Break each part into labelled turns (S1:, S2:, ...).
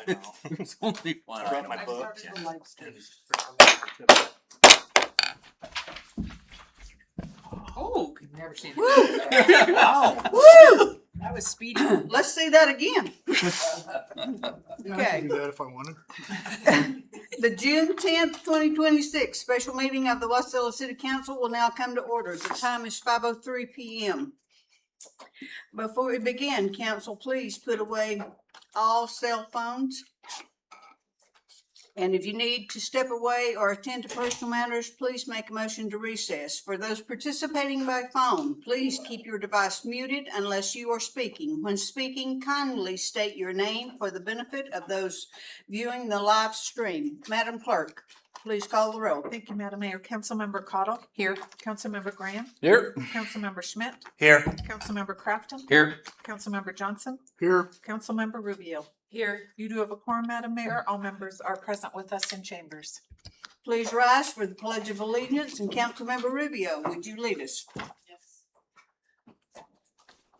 S1: I know.
S2: There's only one.
S1: I brought my
S2: item.
S1: book.
S3: Oh, never seen
S4: Woo!
S3: it.
S2: Wow.
S4: Woo!
S3: That was speedy.
S4: Let's see that again.
S1: Yeah, I
S4: Okay.
S1: could do that if I wanted.
S4: The June 10th, 2026 special meeting of the Wasilla City Council will now come to order. The time is 5:03 p.m. Before we begin, council, please put away all cell phones. And if you need to step away or attend to personal matters, please make a motion to recess. For those participating by phone, please keep your device muted unless you are speaking. When speaking, kindly state your name for the benefit of those viewing the live stream. Madam Clerk, please call the roll.
S3: Thank you, Madam Mayor. Councilmember Cottle.
S4: Here.
S3: Councilmember Graham.
S2: Here.
S3: Councilmember Schmidt.
S2: Here.
S3: Councilmember Crafton.
S2: Here.
S3: Councilmember Johnson.
S1: Here.
S3: Councilmember Rubio.
S4: Here.
S3: You do have a quorum, Madam Mayor. All members are present with us in chambers.
S4: Please rise for the Pledge of Allegiance, and Councilmember Rubio, would you lead us?
S5: Yes.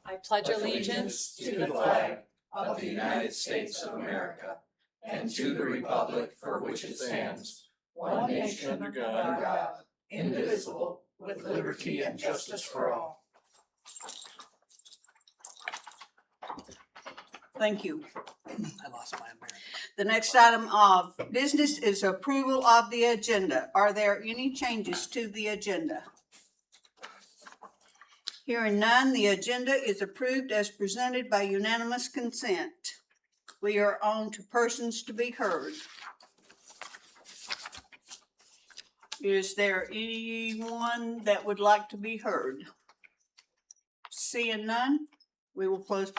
S5: I pledge allegiance to the flag of the United States of America and to the republic for which it stands, one nation under God, indivisible, with liberty and justice for all.
S4: Thank you.
S1: I lost my America.
S4: The next item of business is approval of the agenda. Are there any changes to the agenda? Hearing none, the agenda is approved as presented by unanimous consent. We are on to persons to be heard. Is there anyone that would like to be heard? Seeing none, we will close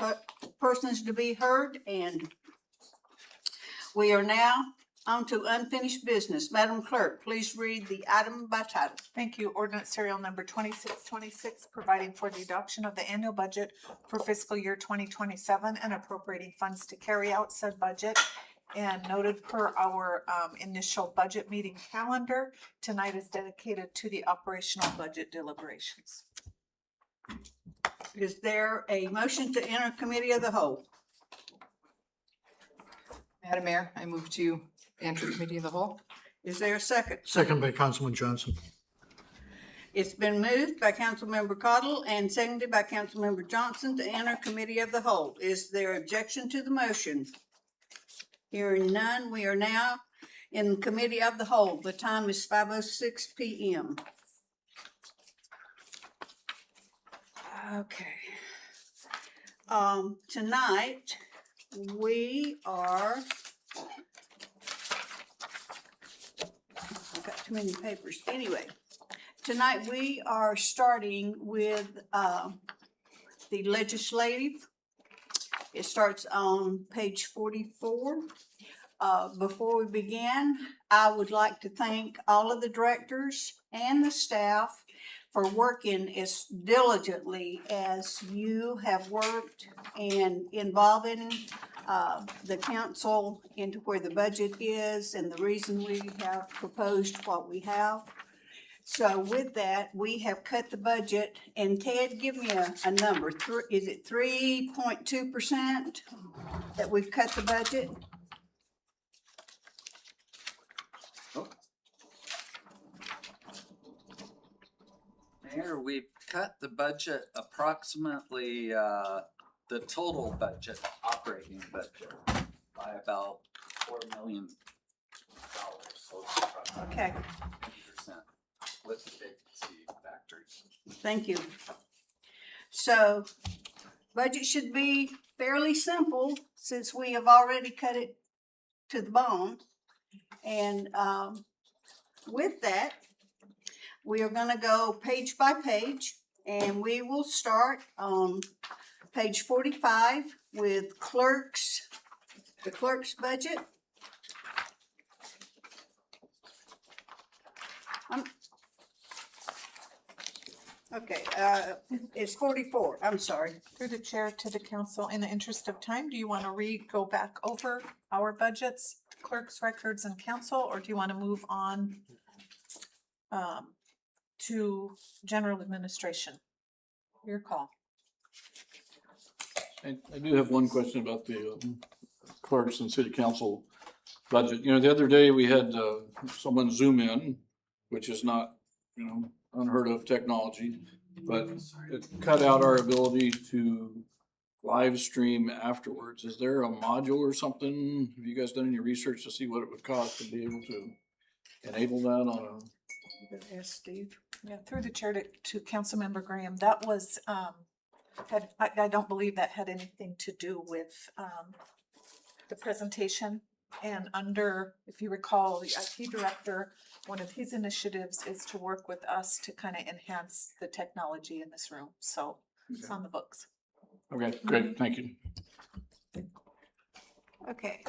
S4: persons to be heard, and we are now on to unfinished business. Madam Clerk, please read the item by title.
S3: Thank you. Ordinance serial number 2626, providing for the adoption of the annual budget for fiscal year 2027 and appropriating funds to carry out said budget. And noted per our initial budget meeting calendar, tonight is dedicated to the operational budget deliberations.
S4: Is there a motion to enter committee of the whole?
S6: Madam Mayor, I move to enter committee of the whole.
S4: Is there a second?
S1: Second by Councilman Johnson.
S4: It's been moved by Councilmember Cottle and seconded by Councilmember Johnson to enter committee of the whole. Is there objection to the motion? Hearing none, we are now in committee of the whole. The time is 5:06 p.m. Okay. Tonight, we are, I've got too many papers. Anyway, tonight we are starting with the legislative. It starts on page 44. Before we begin, I would like to thank all of the directors and the staff for working as diligently as you have worked and involving the council into where the budget is and the reason we have proposed what we have. So with that, we have cut the budget, and Ted, give me a number. Is it 3.2% that we've cut the budget?
S2: Mayor, we've cut the budget approximately, the total budget, operating budget, by about $4 million. So it's approximately
S4: Okay,
S2: 10% with the vacancy factors.
S4: thank you. So budget should be fairly simple since we have already cut it to the bone. And with that, we are going to go page by page, and we will start on page 45 with the clerk's budget. Okay, it's 44, I'm sorry.
S3: Through the chair to the council, in the interest of time, do you want to go back over our budgets, clerk's records and council, or do you want to move on to general administration? Your call.
S7: I do have one question about the clerks and city council budget. You know, the other day we had someone zoom in, which is not, you know, unheard of technology, but it cut out our ability to live stream afterwards. Is there a module or something? Have you guys done any research to see what it would cost to be able to enable that on
S3: Yes, Steve. Yeah, through the chair to Councilmember Graham, that was, I don't believe that had anything to do with, the presentation. And under, if you recall, the IT director, one of his initiatives is to work with us to kind of enhance the technology in this room. So it's on the books.
S7: a? Okay, great, thank you.
S4: Okay,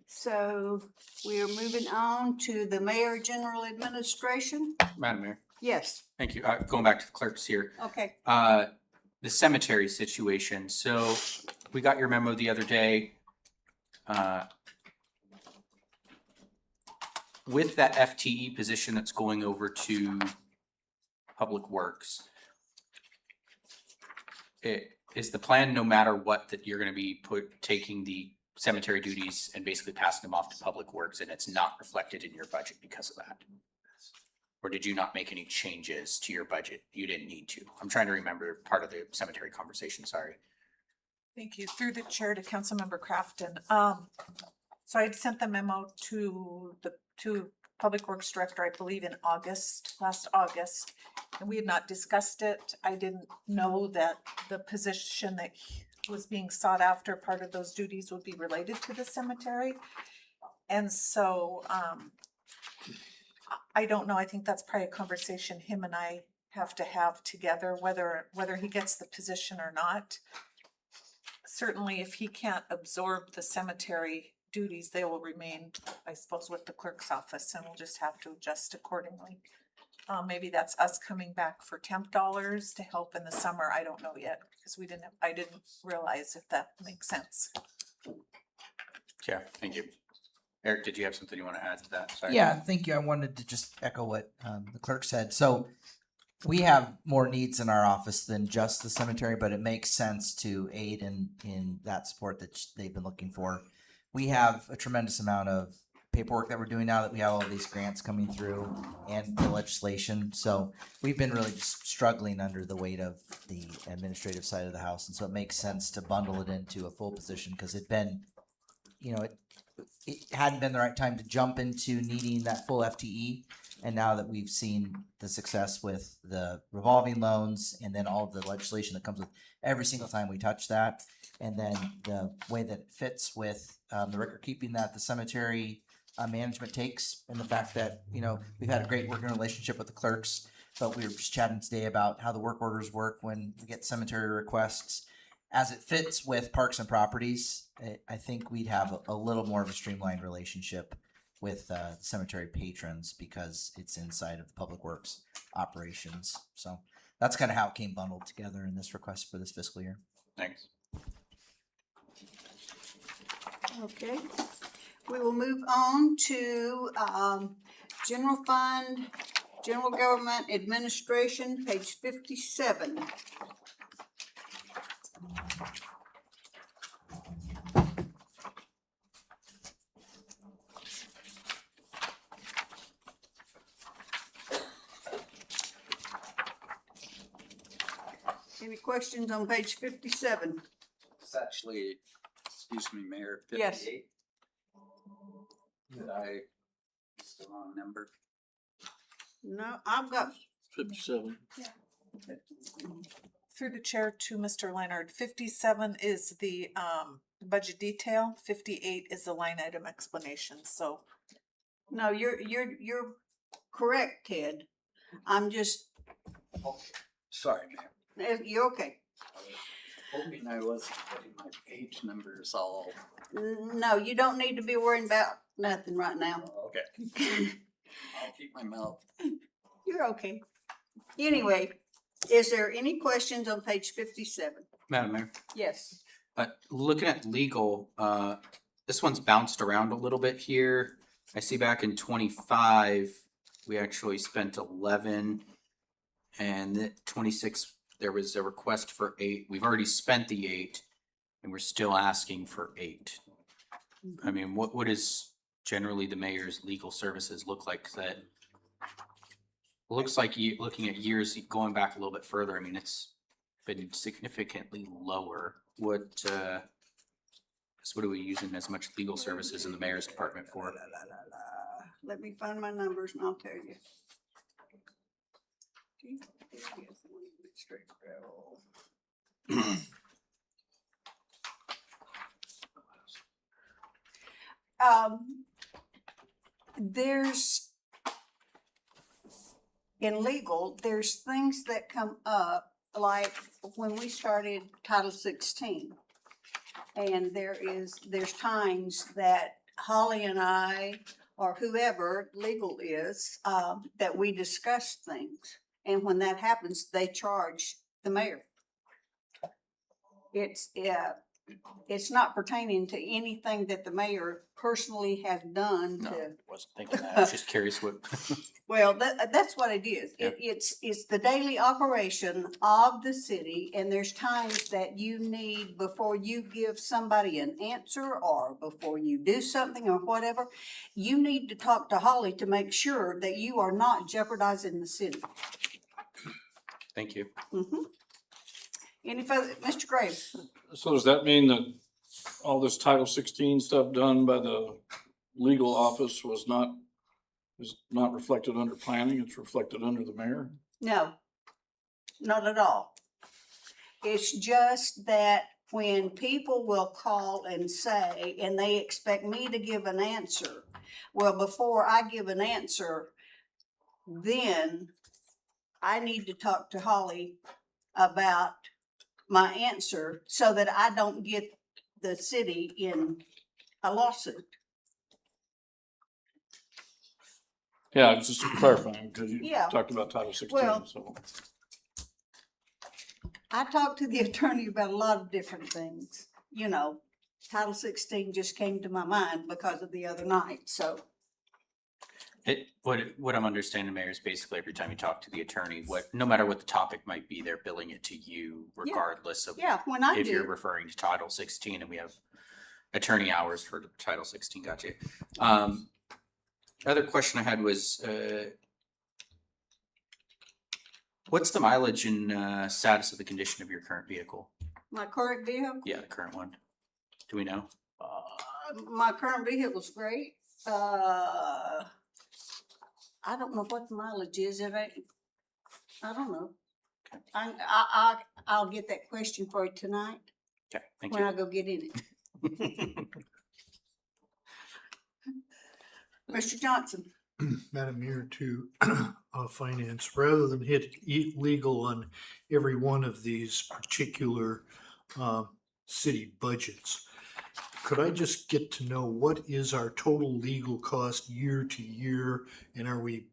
S4: so we are moving on to the Mayor General Administration.
S5: Madam Mayor,
S4: Yes,
S5: thank you. Going back to the clerks here.
S4: okay.
S5: The cemetery situation. So we got your memo the other day. With that FTE position that's going over to Public Works, is the plan no matter what that you're going to be taking the cemetery duties and basically passing them off to Public Works, and it's not reflected in your budget because of that? Or did you not make any changes to your budget? You didn't need to. I'm trying to remember part of the cemetery conversation, sorry.
S3: Thank you. Through the chair to Councilmember Crafton. So I'd sent the memo to Public Works Director, I believe in last August, and we had not discussed it. I didn't know that the position that was being sought after, part of those duties would be related to the cemetery. And so, I don't know. I think that's probably a conversation him and I have to have together, whether he gets the position or not. Certainly, if he can't absorb the cemetery duties, they will remain, I suppose, with the clerk's office, and we'll just have to adjust accordingly. Maybe that's us coming back for temp dollars to help in the summer. I don't know yet, because I didn't realize if that makes sense.
S5: Yeah, thank you. Eric, did you have something you want to add to that? Sorry.
S8: Yeah, thank you. I wanted to just echo what the clerk said. So we have more needs in our office than just the cemetery, but it makes sense to aid in that support that they've been looking for. We have a tremendous amount of paperwork that we're doing now that we have all of these grants coming through and the legislation. So we've been really just struggling under the weight of the administrative side of the house. And so it makes sense to bundle it into a full position because it'd been, you know, it hadn't been the right time to jump into needing that full FTE. And now that we've seen the success with the revolving loans and then all of the legislation that comes with every single time we touch that, and then the way that it fits with the record keeping that the cemetery management takes, and the fact that, you know, we've had a great working relationship with the clerks, but we were just chatting today about how the work orders work when we get cemetery requests. As it fits with parks and properties, I think we'd have a little more of a streamlined relationship with cemetery patrons because it's inside of the Public Works operations. So that's kind of how it came bundled together in this request for this fiscal year.
S5: Thanks.
S4: Okay, we will move on to General Fund, General Government Administration, page 57. Any questions on page 57?
S2: It's actually, excuse me, Mayor,
S4: Yes.
S2: 58. Did I, it's the wrong number?
S4: No, I've got,
S7: 57.
S3: Through the chair to Mr. Leonard, 57 is the budget detail, 58 is the line item explanation. So
S4: no, you're correct, Ted. I'm just,
S2: Sorry, Mayor.
S4: you're okay.
S2: Hoping I wasn't getting my page numbers all.
S4: No, you don't need to be worrying about nothing right now.
S2: Okay. I'll keep my mouth.
S4: You're okay. Anyway, is there any questions on page 57?
S5: Madam Mayor,
S4: Yes.
S5: looking at legal, this one's bounced around a little bit here. I see back in 25, we actually spent 11, and 26, there was a request for 8. We've already spent the 8, and we're still asking for 8.
S9: I mean, what is generally the mayor's legal services look like? 'Cause that looks like looking at years going back a little bit further. I mean, it's been significantly lower. What are we using as much legal services in the mayor's department for?
S4: Let me find my numbers and I'll tell you. There's, in legal, there's things that come up, like when we started Title 16. And there's times that Holly and I, or whoever legal is, that we discuss things. And when that happens, they charge the mayor. It's not pertaining to anything that the mayor personally has done
S9: No,
S4: to.
S9: wasn't thinking that. I was just curious what.
S4: Well, that's what it is.
S9: Yep.
S4: It's the daily operation of the city, and there's times that you need, before you give somebody an answer or before you do something or whatever, you need to talk to Holly to make sure that you are not jeopardizing the city.
S9: Thank you.
S4: Mhm. Any further, Mr. Graves?
S7: So does that mean that all this Title 16 stuff done by the legal office is not reflected under planning, it's reflected under the mayor?
S4: No, not at all. It's just that when people will call and say, and they expect me to give an answer, well, before I give an answer, then I need to talk to Holly about my answer so that I don't get the city in a lawsuit.
S7: Yeah, it's just clarifying, because you
S4: Yeah.
S7: talked about Title 16,
S4: Well-
S7: so.
S4: I talked to the attorney about a lot of different things. You know, Title 16 just came to my mind because of the other night, so.
S9: What I'm understanding, Mayor, is basically every time you talk to the attorney, no matter what the topic might be, they're billing it to you regardless of
S4: Yeah, when I
S9: if you're
S4: do,
S9: referring to Title 16, and we have attorney hours for Title 16. Gotcha. Other question I had was, what's the mileage and status of the condition of your current vehicle?
S4: my current vehicle,
S9: Yeah, the current one. Do we know?
S4: my current vehicle's great. I don't know what the mileage is. I don't know. I'll get that question for you tonight
S9: Okay, thank
S4: when
S9: you.
S4: I go get in it. Mr. Johnson?
S1: Madam Mayor, to finance, rather than hit legal on every one of these particular city budgets, could I just get to know what is our total legal cost year to year? And are we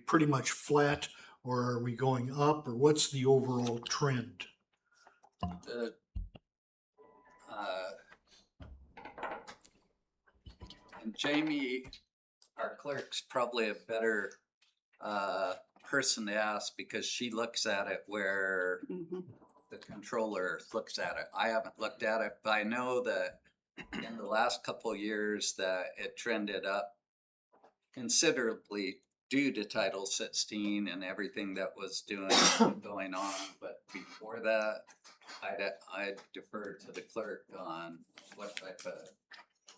S1: pretty much flat, or are we going up, or what's the overall trend?
S2: And Jamie, our clerk's probably a better person to ask, because she looks at it where
S4: Mhm.
S2: the controller looks at it. I haven't looked at it, but I know that in the last couple of years that it trended up considerably due to Title 16 and everything that was going on. But before that, I'd defer to the clerk on what type of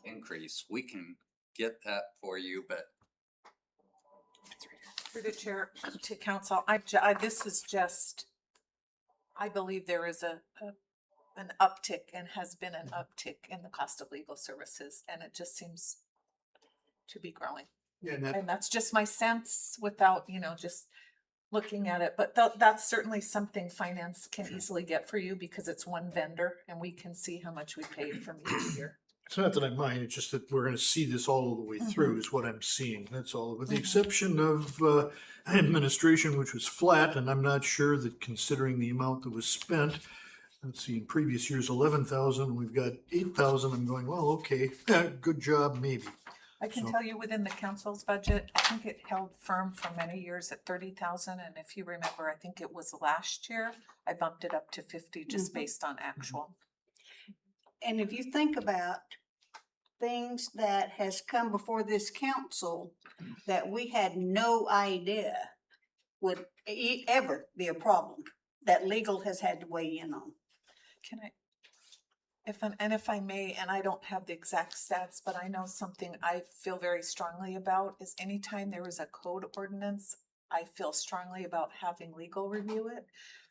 S2: increase. We can get that for you, but
S3: Through the chair to council, this is just, I believe there is an uptick and has been an uptick in the cost of legal services, and it just seems to be growing.
S1: Yeah,
S3: And that's just my sense without, just looking at it. But that's certainly something finance can easily get for you, because it's one vendor and we can see how much we paid from year to year.
S1: it's not that I mind, it's just that we're gonna see this all the way through is what I'm seeing, that's all. With the exception of administration, which was flat, and I'm not sure that, considering the amount that was spent, let's see, in previous years, 11,000, we've got 8,000, I'm going, well, okay, good job, maybe.
S3: I can
S1: So-
S3: tell you within the council's budget, I think it held firm for many years at 30,000. And if you remember, I think it was last year, I bumped it up to 50 just based on actual.
S4: And if you think about things that has come before this council that we had no idea would ever be a problem that legal has had to weigh in on.
S3: Can I, if I may, and I don't have the exact stats, but I know something I feel very strongly about is anytime there is a code ordinance, I feel strongly about having legal review it.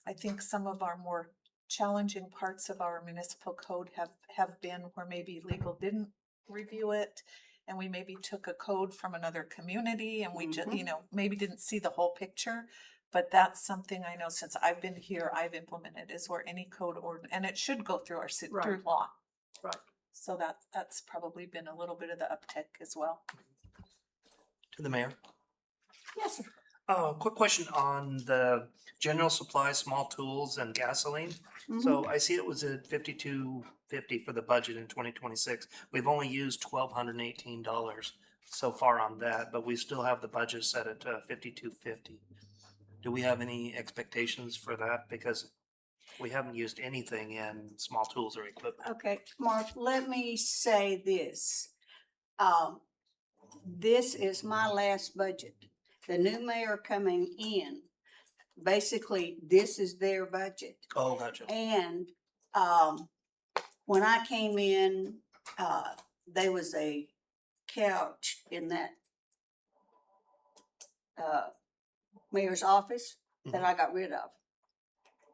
S3: I think some of our more challenging parts of our municipal code have been where maybe legal didn't review it. And we maybe took a code from another community and we just, maybe didn't see the whole picture. But that's something I know since I've been here, I've implemented is where any code and it should go through our city, through law.
S5: Right.
S3: So that's probably been a little bit of the uptick as well.
S5: To the mayor.
S4: Yes, sir.
S5: Quick question on the general supply, small tools and gasoline. So I see it was at $52.50 for the budget in 2026. We've only used $1,218 so far on that, but we still have the budget set at $52.50. Do we have any expectations for that? Because we haven't used anything in small tools or equipment.
S4: Okay, Mark, let me say this. This is my last budget. The new mayor coming in, basically, this is their budget.
S5: Oh, gotcha.
S4: And, when I came in, there was a couch in that, mayor's office that I got rid of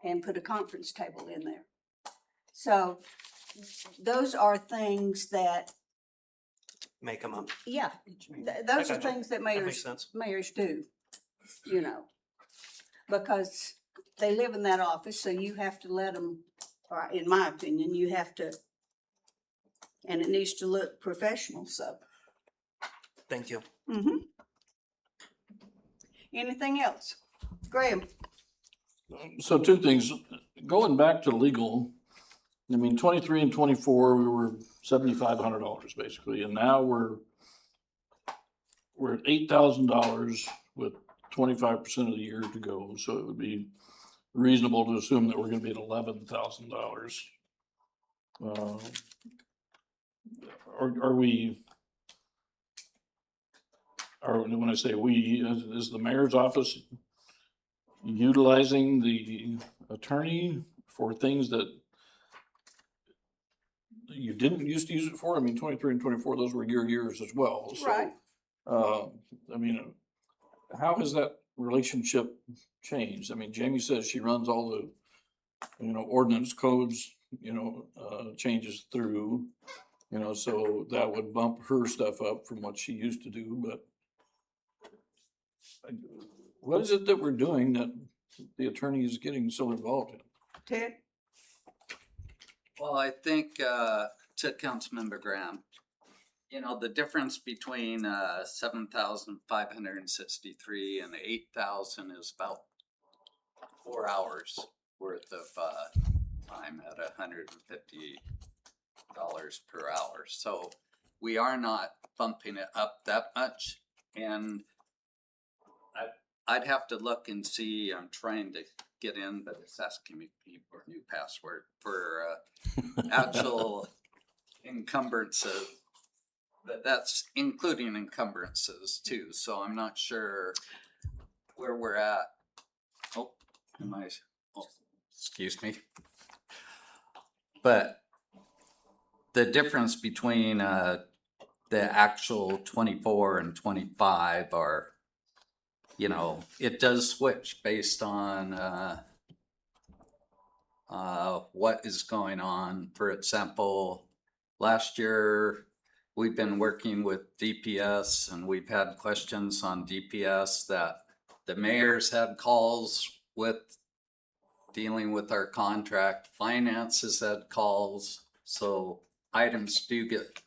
S4: and put a conference table in there. So those are things that,
S5: Make them up.
S4: yeah, those are
S5: gotcha.
S4: things that
S5: That makes sense.
S4: mayors do, because they live in that office, so you have to let them, or in my opinion, you have to, and it needs to look professional, so.
S5: Thank you.
S4: Anything else? Graham?
S7: So two things, going back to legal, I mean, 23 and 24, we were $7,500 basically, and now we're at $8,000 with 25% of the year to go, so it would be reasonable to assume that we're gonna be at $11,000. When I say we, is the mayor's office utilizing the attorney for things that you didn't used to use it for? I mean, 23 and 24, those were your years as well, so.
S4: Right.
S7: I mean, how has that relationship changed? I mean, Jamie says she runs all the, ordinance codes, changes through, so that would bump her stuff up from what she used to do, but what is it that we're doing that the attorney is getting so involved in?
S4: Ted?
S2: Well, I think, to Councilmember Graham, the difference between, 7,563 and 8,000 is about 4 hours worth of, time at $150 per hour. So we are not bumping it up that much. And I'd have to look and see, I'm trying to get in, but it's asking me for a new password for actual encumbrances. But that's including encumbrances too, so I'm not sure where we're at. Oh, excuse me. But the difference between the actual 24 and 25 are, it does switch based on what is going on. For example, last year we've been working with DPS and we've had questions on DPS that the mayor's had calls with dealing with our contract. Finance has had calls, so items do get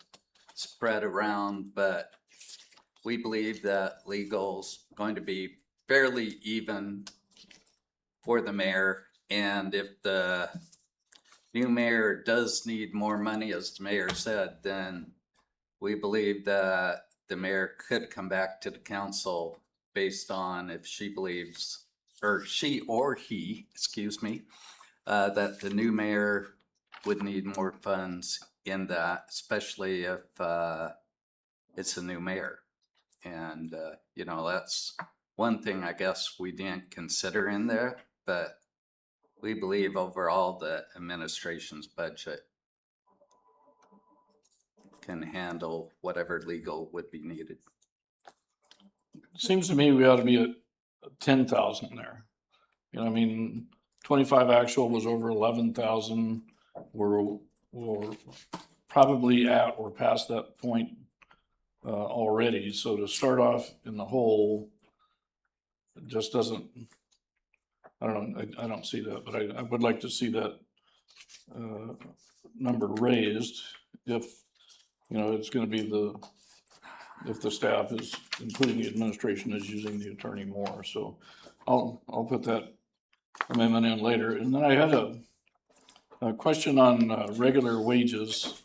S2: spread around, but we believe that legal's going to be fairly even for the mayor. And if the new mayor does need more money, as the mayor said, then we believe that the mayor could come back to the council based on if she believes, or she or he, excuse me, that the new mayor would need more funds. in that, especially if, it's a new mayor. And, you know, that's one thing I guess we didn't consider in there, but we believe overall the administration's budget can handle whatever legal would be needed.
S7: Seems to me we ought to be at 10,000 there. You know, I mean, 25 actual was over 11,000. We're probably at or past that point already. So to start off in the hole, it just doesn't, I don't know, I don't see that, but I would like to see that number raised if, you know, it's gonna be if the staff is, including the administration, is using the attorney more. So I'll put that amendment in later. And then I had a question on regular wages.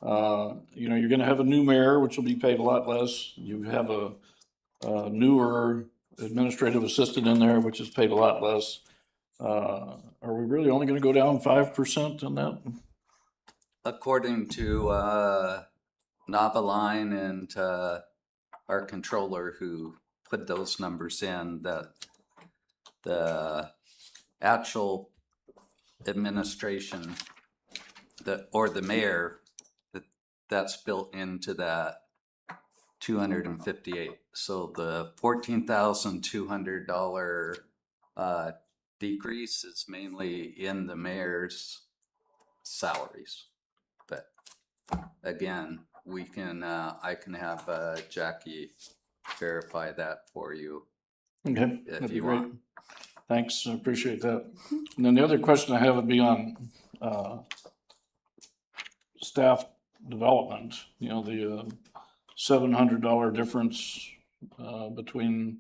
S7: You know, you're gonna have a new mayor, which will be paid a lot less. You have a newer administrative assistant in there, which is paid a lot less. Are we really only gonna go down 5% on that?
S2: According to Noveline and our controller who put those numbers in, that the actual administration or the mayor, that's built into that 258. So the $14,200 decrease is mainly in the mayor's salaries. But again, we can, I can have Jackie verify that for you
S7: Okay,
S2: if
S7: that'd be
S2: you
S7: great.
S2: want.
S7: Thanks, I appreciate that. And then the other question I have would be on staff development. You know, the $700 difference between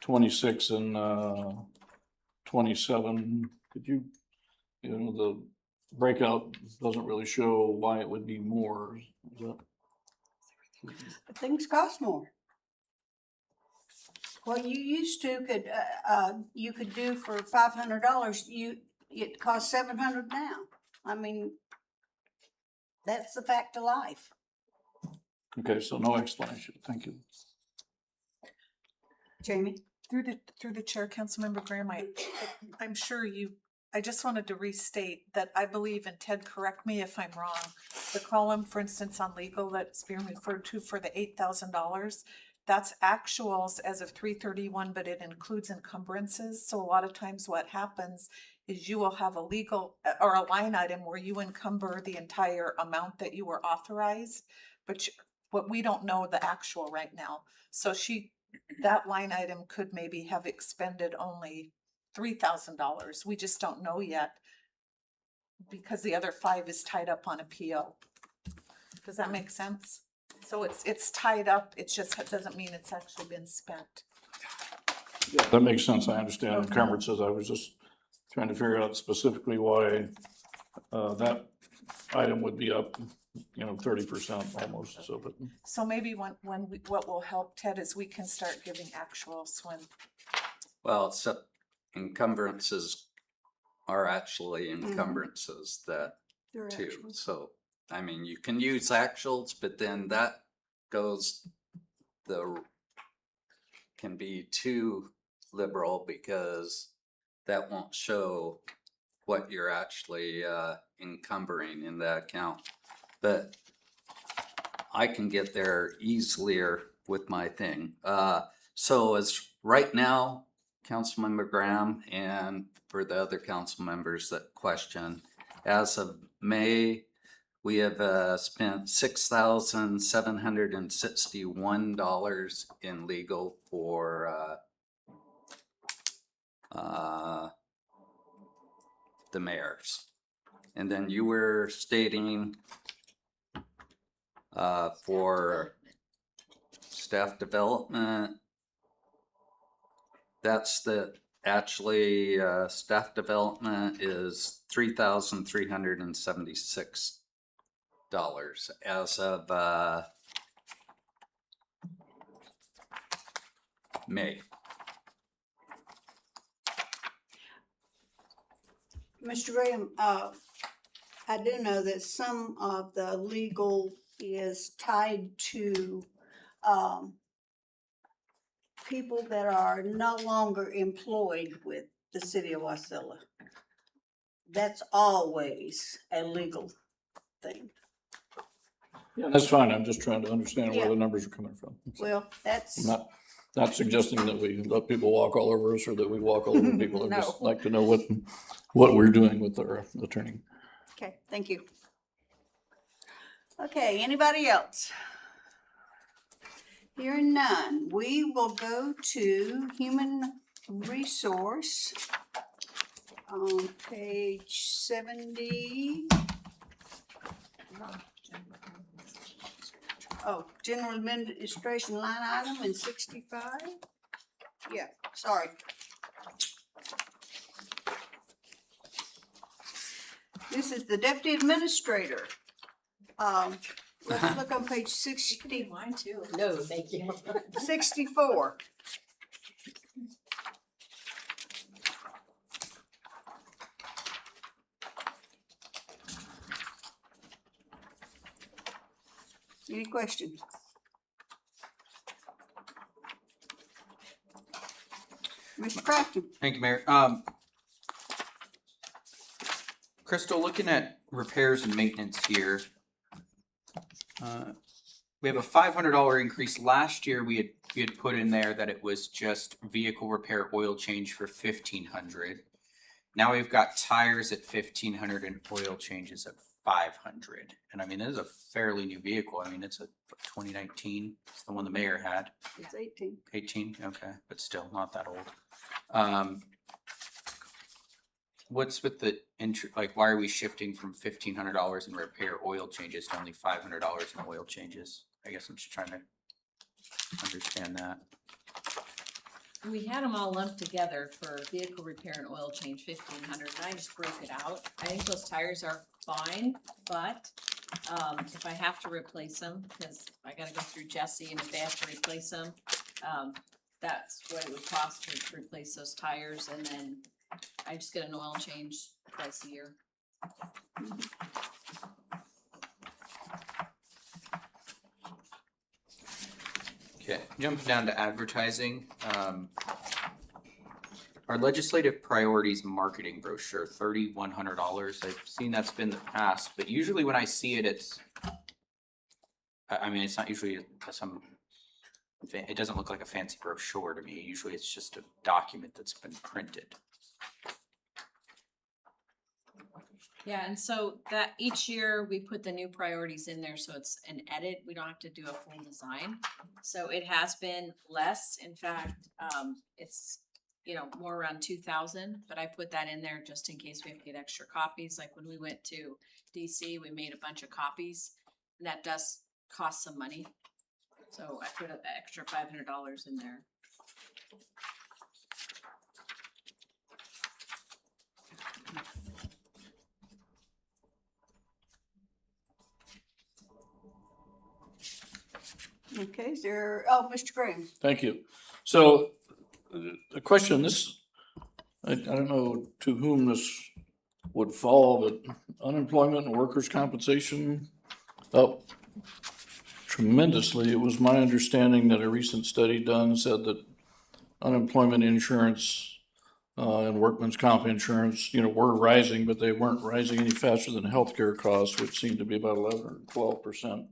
S7: 26 and 27. Could you know, the breakout doesn't really show why it would be more. Is that?
S4: But things cost more. What you used to you could do for $500, it costs $700 now. I mean, that's the fact of life.
S7: Okay, so no explanation. Thank you.
S4: Jamie?
S3: Through the chair, Councilmember Graham, I'm sure I just wanted to restate that I believe, and Ted, correct me if I'm wrong, the column, for instance, on legal that's being referred to for the $8,000, that's actuals as of 3/31, but it includes encumbrances. So a lot of times what happens is you will have a legal or a line item where you encumber the entire amount that you were authorized, but what we don't know the actual right now. So that line item could maybe have expended only $3,000. We just don't know yet because the other 5 is tied up on a PO. Does that make sense? So it's tied up. It doesn't mean it's actually been spent.
S7: Yeah, that makes sense. I understand
S3: Okay.
S7: encumbrances. I was just trying to figure out specifically why that item would be up, you know, 30% almost. So, but
S3: So maybe what will help, Ted, is we can start giving actuals when.
S2: Well, except encumbrances are actually encumbrances that
S4: They're
S2: too.
S4: actual.
S2: So, I mean, you can use actuals, but then that can be too liberal because that won't show what you're actually encumbering in that account. But I can get there easier with my thing. So as right now, Councilmember Graham, and for the other council members that question, as of May, we have spent $6,761 in legal for the mayors. And then you were stating for staff development, that's actually staff development is $3,376 as of May.
S4: Mr. Graham, I do know that some of the legal is tied to, people that are no longer employed with the city of Wasilla. That's always a legal thing.
S7: Yeah, that's fine. I'm just trying to understand where
S4: Yeah.
S7: the numbers are coming from.
S4: Well,
S7: I'm
S4: that's,
S7: not suggesting that we let people walk all over us or that we walk all over people. I'd just
S4: No.
S7: like to know what we're doing with our attorney.
S4: okay, thank you. Okay, anybody else? Hearing none, we will go to human resource on page 70. Oh, general administration line item in 65? Yeah, sorry. This is the deputy administrator. Let's look on page 60.
S10: Mine too. No, thank you.
S4: 64. Any questions? Mr. Crafton?
S9: Thank you, Mayor. Crystal, looking at repairs and maintenance here, we have a $500 increase. Last year, we had put in there that it was just vehicle repair oil change for $1,500. Now we've got tires at $1,500 and oil changes at $500. And I mean, this is a fairly new vehicle. I mean, it's a 2019. It's the one the mayor had.
S4: It's 18.
S9: 18, okay, but still not that old. What's with the like, why are we shifting from $1,500 in repair oil changes to only $500 in oil changes? I guess I'm just trying to understand that.
S10: We had them all lumped together for vehicle repair and oil change, 1,500, and I just broke it out. I think those tires are fine, but, if I have to replace them, because I gotta go through Jesse, and if they have to replace them, that's what it would cost to replace those tires, and then I just get an oil change twice a year.
S9: Okay, jumping down to advertising, our legislative priorities marketing brochure, $3,100. I've seen that's been the past, but usually when I see it, I mean, it's not usually it doesn't look like a fancy brochure to me. Usually it's just a document that's been printed.
S10: Yeah, and so that each year we put the new priorities in there, so it's an edit. We don't have to do a full design. So it has been less. In fact, it's, more around 2,000, but I put that in there just in case we have to get extra copies. Like when we went to DC, we made a bunch of copies, and that does cost some money. So I put an extra $500 in there.
S4: Okay, Mr. Graham?
S7: Thank you. So the question, I don't know to whom this would fall, but unemployment and workers' compensation up tremendously. It was my understanding that a recent study done said that unemployment insurance and workman's comp insurance, were rising, but they weren't rising any faster than healthcare costs, which seemed to be about 11 or 12%.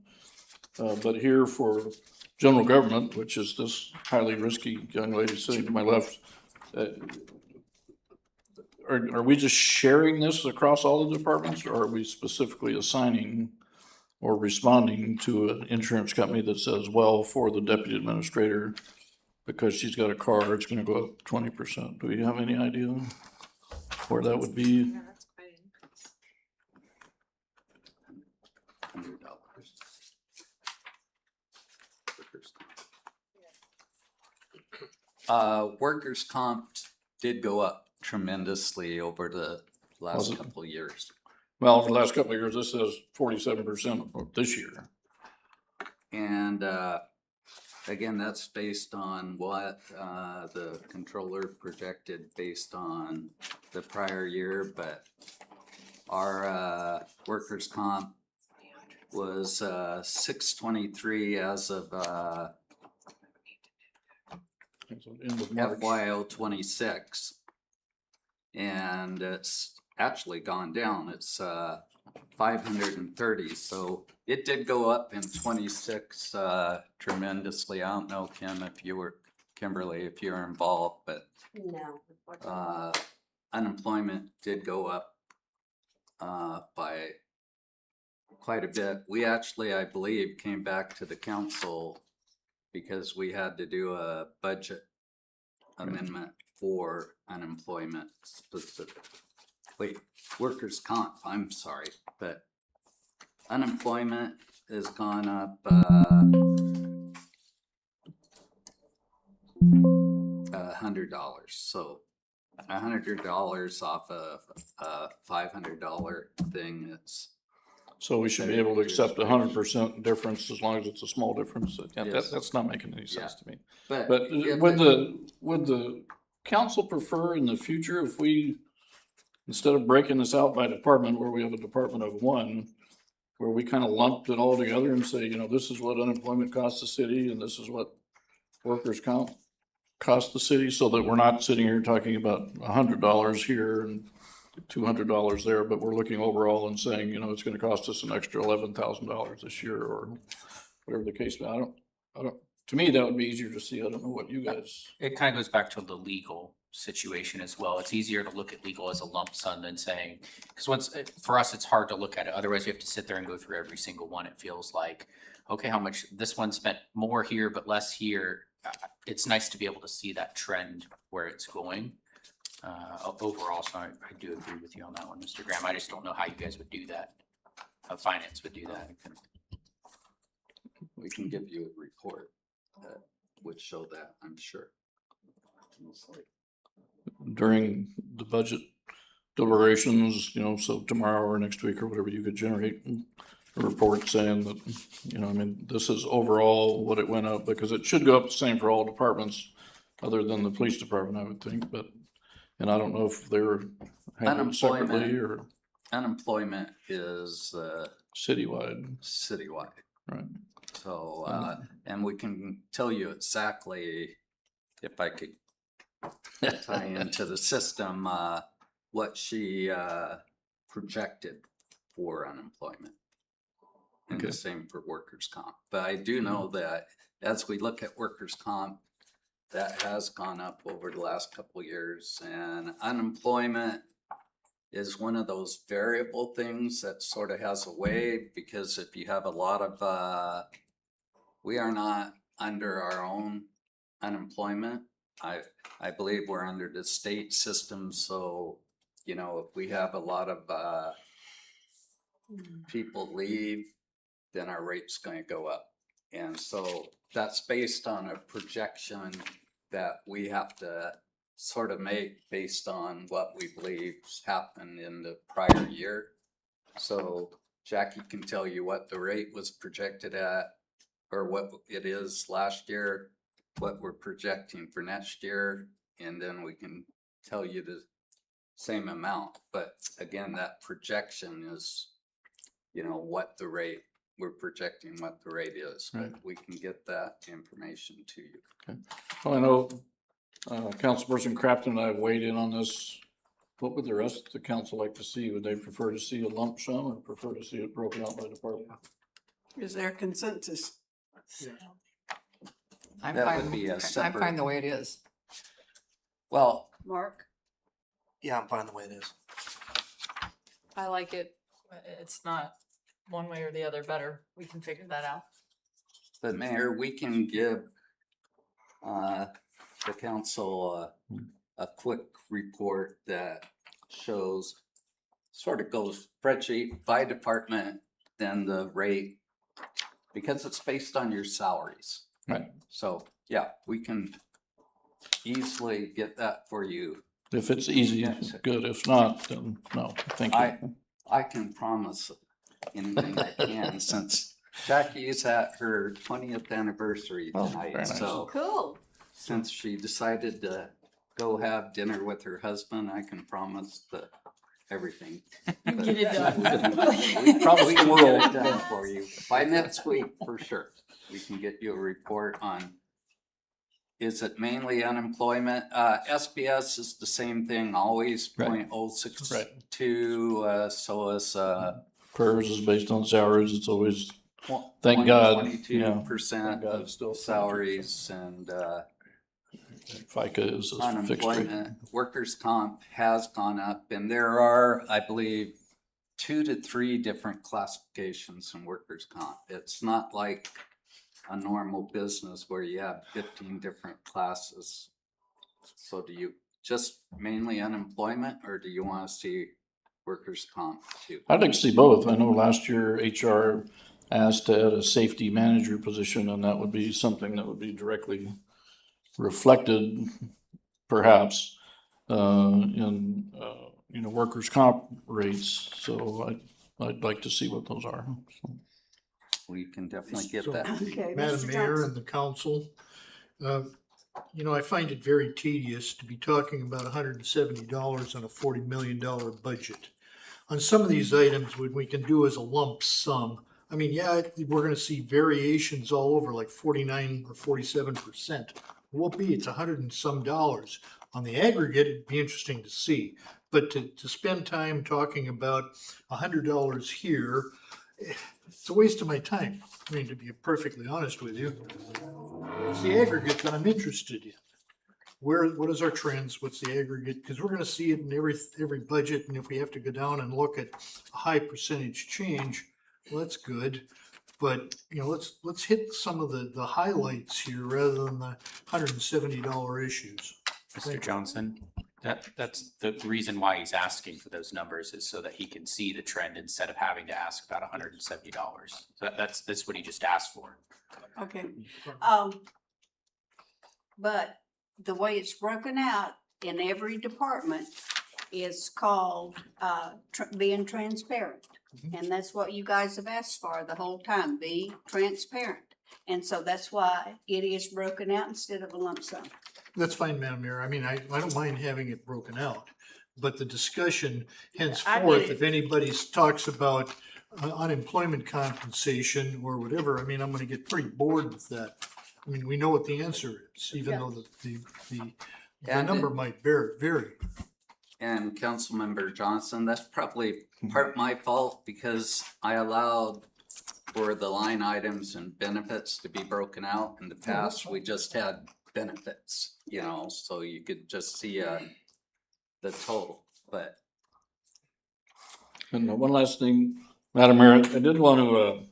S7: But here for general government, which is this highly risky young lady sitting to my left, are we just sharing this across all the departments, or are we specifically assigning or responding to an insurance company that says, well, for the deputy administrator, because she's got a car, it's gonna go up 20%? Do you have any idea where that would be?
S10: Yeah, that's quite an increase.
S2: $100. Workers' comp did go up tremendously over the
S7: Was
S2: last
S7: it?
S2: couple of years.
S7: Well, for the last couple of years, this says 47% this year.
S2: And again, that's based on what the controller projected based on the prior year, but our, workers' comp was, 623 as of,
S7: It's the end of March.
S2: FYO 26. And it's actually gone down. It's 530. So it did go up in 26 tremendously. I don't know, Kimberly, if you were involved, but
S11: No.
S2: unemployment did go up by quite a bit. We actually, I believe, came back to the council because we had to do a budget amendment for unemployment specific. Wait, workers' comp, I'm sorry, but unemployment has gone up $100. So $100 off of a $500 thing, it's
S7: So we should be able to accept 100% difference as long as it's a small difference. Yeah,
S2: Yes.
S7: that's not making any sense to me.
S2: but
S7: But would the council prefer in the future if we, instead of breaking this out by department, where we have a department of one, where we kind of lumped it all together and say, this is what unemployment costs the city and this is what workers' comp costs the city, so that we're not sitting here talking about $100 here and $200 there, but we're looking overall and saying, it's gonna cost us an extra $11,000 this year or whatever the case may be. I don't, to me, that would be easier to see. I don't know what you guys.
S9: It kind of goes back to the legal situation as well. It's easier to look at legal as a lump sum than saying, because for us, it's hard to look at it. Otherwise, you have to sit there and go through every single one. It feels like, okay, how much this one spent more here, but less here. It's nice to be able to see that trend where it's going overall. So I do agree with you on that one, Mr. Graham. I just don't know how you guys would do that. How finance would do that.
S2: we can give you a report that would show that, I'm sure.
S7: During the budget deliberations, so tomorrow or next week or whatever, you could generate a report saying that, this is overall what it went up, because it should go up the same for all departments other than the police department, I would think, and I don't know if they're handled separately or
S2: Unemployment is
S7: citywide.
S2: citywide.
S7: Right.
S2: So, and we can tell you exactly, if I could tie into the system, what she projected for unemployment. And
S7: Okay.
S2: the same for workers' comp. But I do know that as we look at workers' comp, that has gone up over the last couple of years, and unemployment is one of those variable things that sort of has a way, because if you have a lot of, we are not under our own unemployment. I believe we're under the state system, so, if we have a lot of, people leave, then our rate's gonna go up. And so that's based on a projection that we have to sort of make based on what we believe's happened in the prior year. So Jackie can tell you what the rate was projected at, or what it is last year, what we're projecting for next year, and then we can tell you the same amount. But again, that projection is, what the rate, we're projecting what the rate is.
S7: Right.
S2: We can get that information to you.
S7: Well, I know Councilperson Crafton and I have weighed in on this. What would the rest of the council like to see? Would they prefer to see a lump sum or prefer to see it broken out by department?
S4: Is there consensus?
S6: I'm
S2: That
S6: fine,
S2: would be a
S6: I'm
S2: separate-
S6: fine the way it is.
S2: Well,
S4: Mark?
S5: Yeah, I'm fine the way it is.
S11: I like it. It's not one way or the other better. We can figure that out.
S2: but Mayor, we can give the council a quick report that shows, sort of goes spreadsheet by department, then the rate, because it's based on your salaries.
S7: Right.
S2: So, yeah, we can easily get that for you.
S7: If it's easy, good. If not, then no, thank you.
S2: I can promise anything I can, since Jackie's at her 20th anniversary
S7: Oh, very
S2: tonight,
S7: nice.
S2: so
S4: Cool.
S2: since she decided to go have dinner with her husband, I can promise that everything.
S11: Get it done.
S2: We probably can get it done for you by next week, for sure. We can get you a report on, is it mainly unemployment? SBS is the same thing, always
S7: Right.
S2: 0.062, so is,
S7: PERS is based on salaries. It's always, thank God, yeah.
S2: 22%
S7: Thank God
S2: of
S7: it's still
S2: salaries, and,
S7: FICA is a fixed rate.
S2: unemployment, workers' comp has gone up, and there are, I believe, 2 to 3 different classifications in workers' comp. It's not like a normal business where you have 15 different classes. So do you just mainly unemployment, or do you want to see workers' comp too?
S7: I'd like to see both. I know last year HR asked to add a safety manager position, and that would be something that would be directly reflected, perhaps, in, workers' comp rates. So I'd like to see what those are.
S2: We can definitely get
S1: So,
S2: that.
S4: Okay,
S1: Madam
S4: Mr.
S1: Mayor
S4: Johnson.
S1: and the council, I find it very tedious to be talking about $170 on a $40 million budget. On some of these items, what we can do is a lump sum. I mean, yeah, we're gonna see variations all over, like 49 or 47%. Will be, it's $100 and some dollars. On the aggregate, it'd be interesting to see. But to spend time talking about $100 here, it's a waste of my time. I mean, to be perfectly honest with you. It's the aggregate that I'm interested in. What is our trends? What's the aggregate? Because we're gonna see it in every budget, and if we have to go down and look at a high percentage change, well, that's good. But, let's hit some of the highlights here rather than the $170 issues.
S9: Mr. Johnson, that's the reason why he's asking for those numbers, is so that he can see the trend instead of having to ask about $170. So that's what he just asked for.
S4: Okay, but the way it's broken out in every department is called, being transparent. And that's what you guys have asked for the whole time, be transparent. And so that's why it is broken out instead of a lump sum.
S1: That's fine, Madam Mayor. I mean, I don't mind having it broken out. But the discussion henceforth,
S4: it.
S1: if anybody talks about unemployment compensation or whatever, I mean, I'm gonna get pretty bored with that. I mean, we know what the answer is, even though the
S2: And
S1: number might vary.
S2: And Councilmember Johnson, that's probably part my fault, because I allowed for the line items and benefits to be broken out. In the past, we just had benefits, so you could just see the total, but
S7: And one last thing, Madam Mayor, I did want to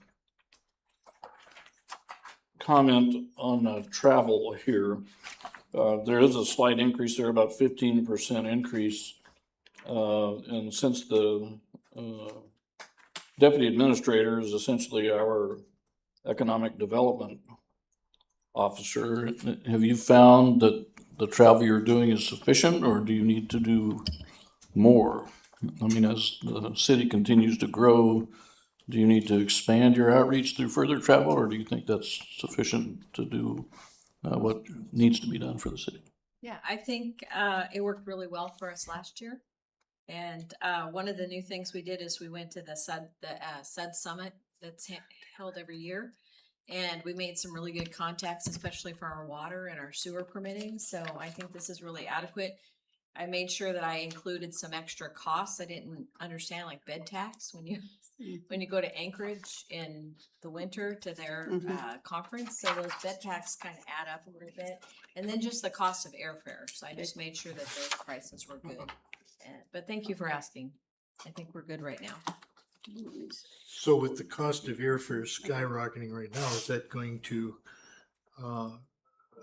S7: comment on travel here. There is a slight increase there, about 15% increase. And since the deputy administrator is essentially our economic development officer, have you found that the travel you're doing is sufficient, or do you need to do more? I mean, as the city continues to grow, do you need to expand your outreach through further travel, or do you think that's sufficient to do what needs to be done for the city?
S10: Yeah, I think it worked really well for us last year. And one of the new things we did is we went to the SUD Summit that's held every year. And we made some really good contacts, especially for our water and our sewer permitting. So I think this is really adequate. I made sure that I included some extra costs I didn't understand, like bed tax when you go to Anchorage in the winter to their conference. So those bed tax kind of add up a little bit. And then just the cost of airfare. So I just made sure that those prices were good. But thank you for asking. I think we're good right now.
S1: So with the cost of airfare skyrocketing right now, is that going to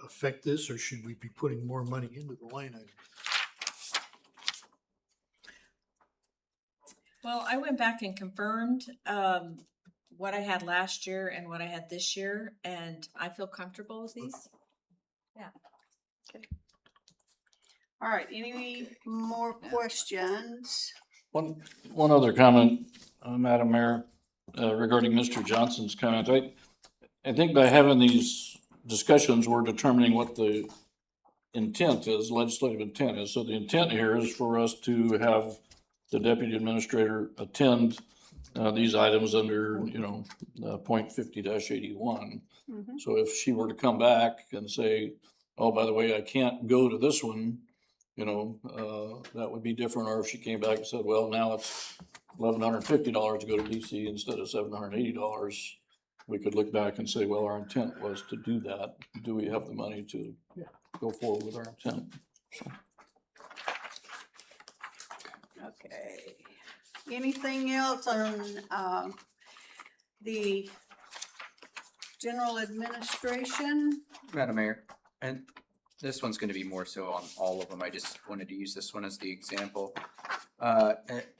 S1: affect this, or should we be putting more money into the line item?
S10: Well, I went back and confirmed what I had last year and what I had this year, and I feel comfortable with these.
S4: All right, any more questions?
S7: One other comment, Madam Mayor, regarding Mr. Johnson's comment. I think by having these discussions, we're determining what the intent is, legislative intent is. So the intent here is for us to have the deputy administrator attend these items under, point 50-81.
S4: Mhm.
S7: So if she were to come back and say, oh, by the way, I can't go to this one, that would be different. Or if she came back and said, well, now it's $1,150 to go to DC instead of $780, we could look back and say, well, our intent was to do that. Do we have the money to go forward with our intent? So.
S4: Okay. Anything else on, the general administration?
S9: Madam Mayor, and this one's gonna be more so on all of them. I just wanted to use this one as the example. It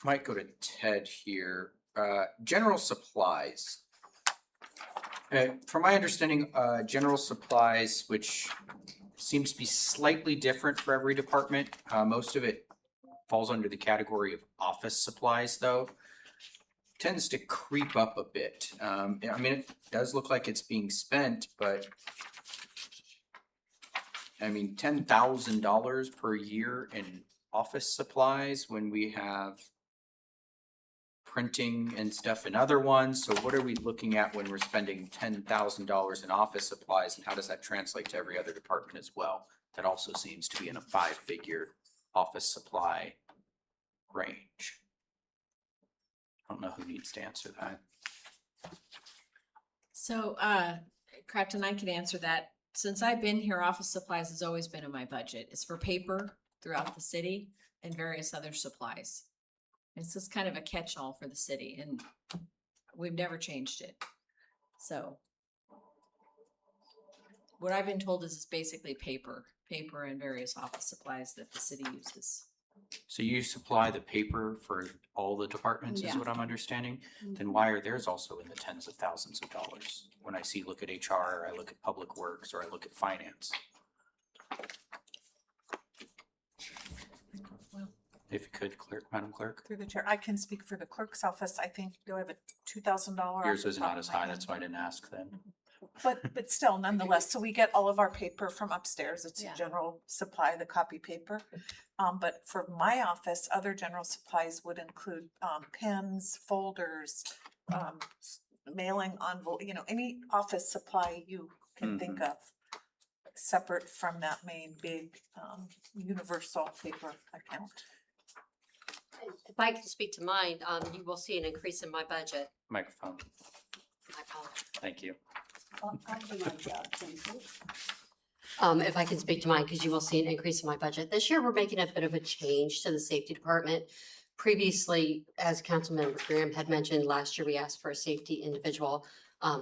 S9: might go to Ted here. General supplies. From my understanding, general supplies, which seems to be slightly different for every department, most of it falls under the category of office supplies, though. Tends to creep up a bit. It does look like it's being spent, but $10,000 per year in office supplies when we have printing and stuff in other ones. So what are we looking at when we're spending $10,000 in office supplies, and how does that translate to every other department as well? That also seems to be in a 5-figure office supply range. I don't know who needs to answer that.
S10: So, Crafton, I can answer that. Since I've been here, office supplies has always been in my budget. It's for paper throughout the city and various other supplies. It's just kind of a catch-all for the city, and we've never changed it. So what I've been told is it's basically paper and various office supplies that the city uses.
S9: So you supply the paper for all the departments, is
S10: Yeah.
S9: what I'm understanding? Then why are theirs also in the tens of thousands of dollars? When I look at HR, or I look at Public Works, or I look at finance. If you could, Madam Clerk.
S3: Through the chair, I can speak for the clerk's office. I think do I have a $2,000?
S9: Yours was not as high, that's why I didn't ask then.
S3: But still, nonetheless, so we get all of our paper from upstairs. It's a
S10: Yeah.
S3: general supply, the copy paper. But for my office, other general supplies would include pens, folders, mailing envelope, any office supply you can think of, separate from that main big universal paper account.
S12: If I can speak to mine, you will see an increase in my budget.
S9: Microphone,
S12: I apologize.
S9: thank you.
S4: I'll do my job, thank you.
S12: If I can speak to mine, because you will see an increase in my budget. This year, we're making a bit of a change to the safety department. Previously, as Councilmember Graham had mentioned, last year we asked for a safety individual.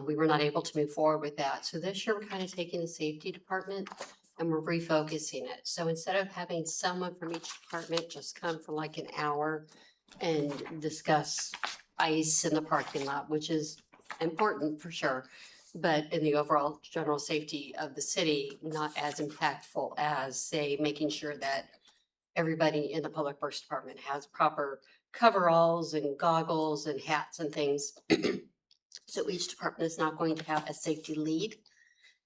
S12: We were not able to move forward with that. So this year, we're kind of taking the safety department and we're refocusing it. So instead of having someone from each department just come for like an hour and discuss ice in the parking lot, which is important for sure, but in the overall general safety of the city, not as impactful as, say, making sure that everybody in the Public Works Department has proper coveralls and goggles and hats and things. So each department is now going to have a safety lead.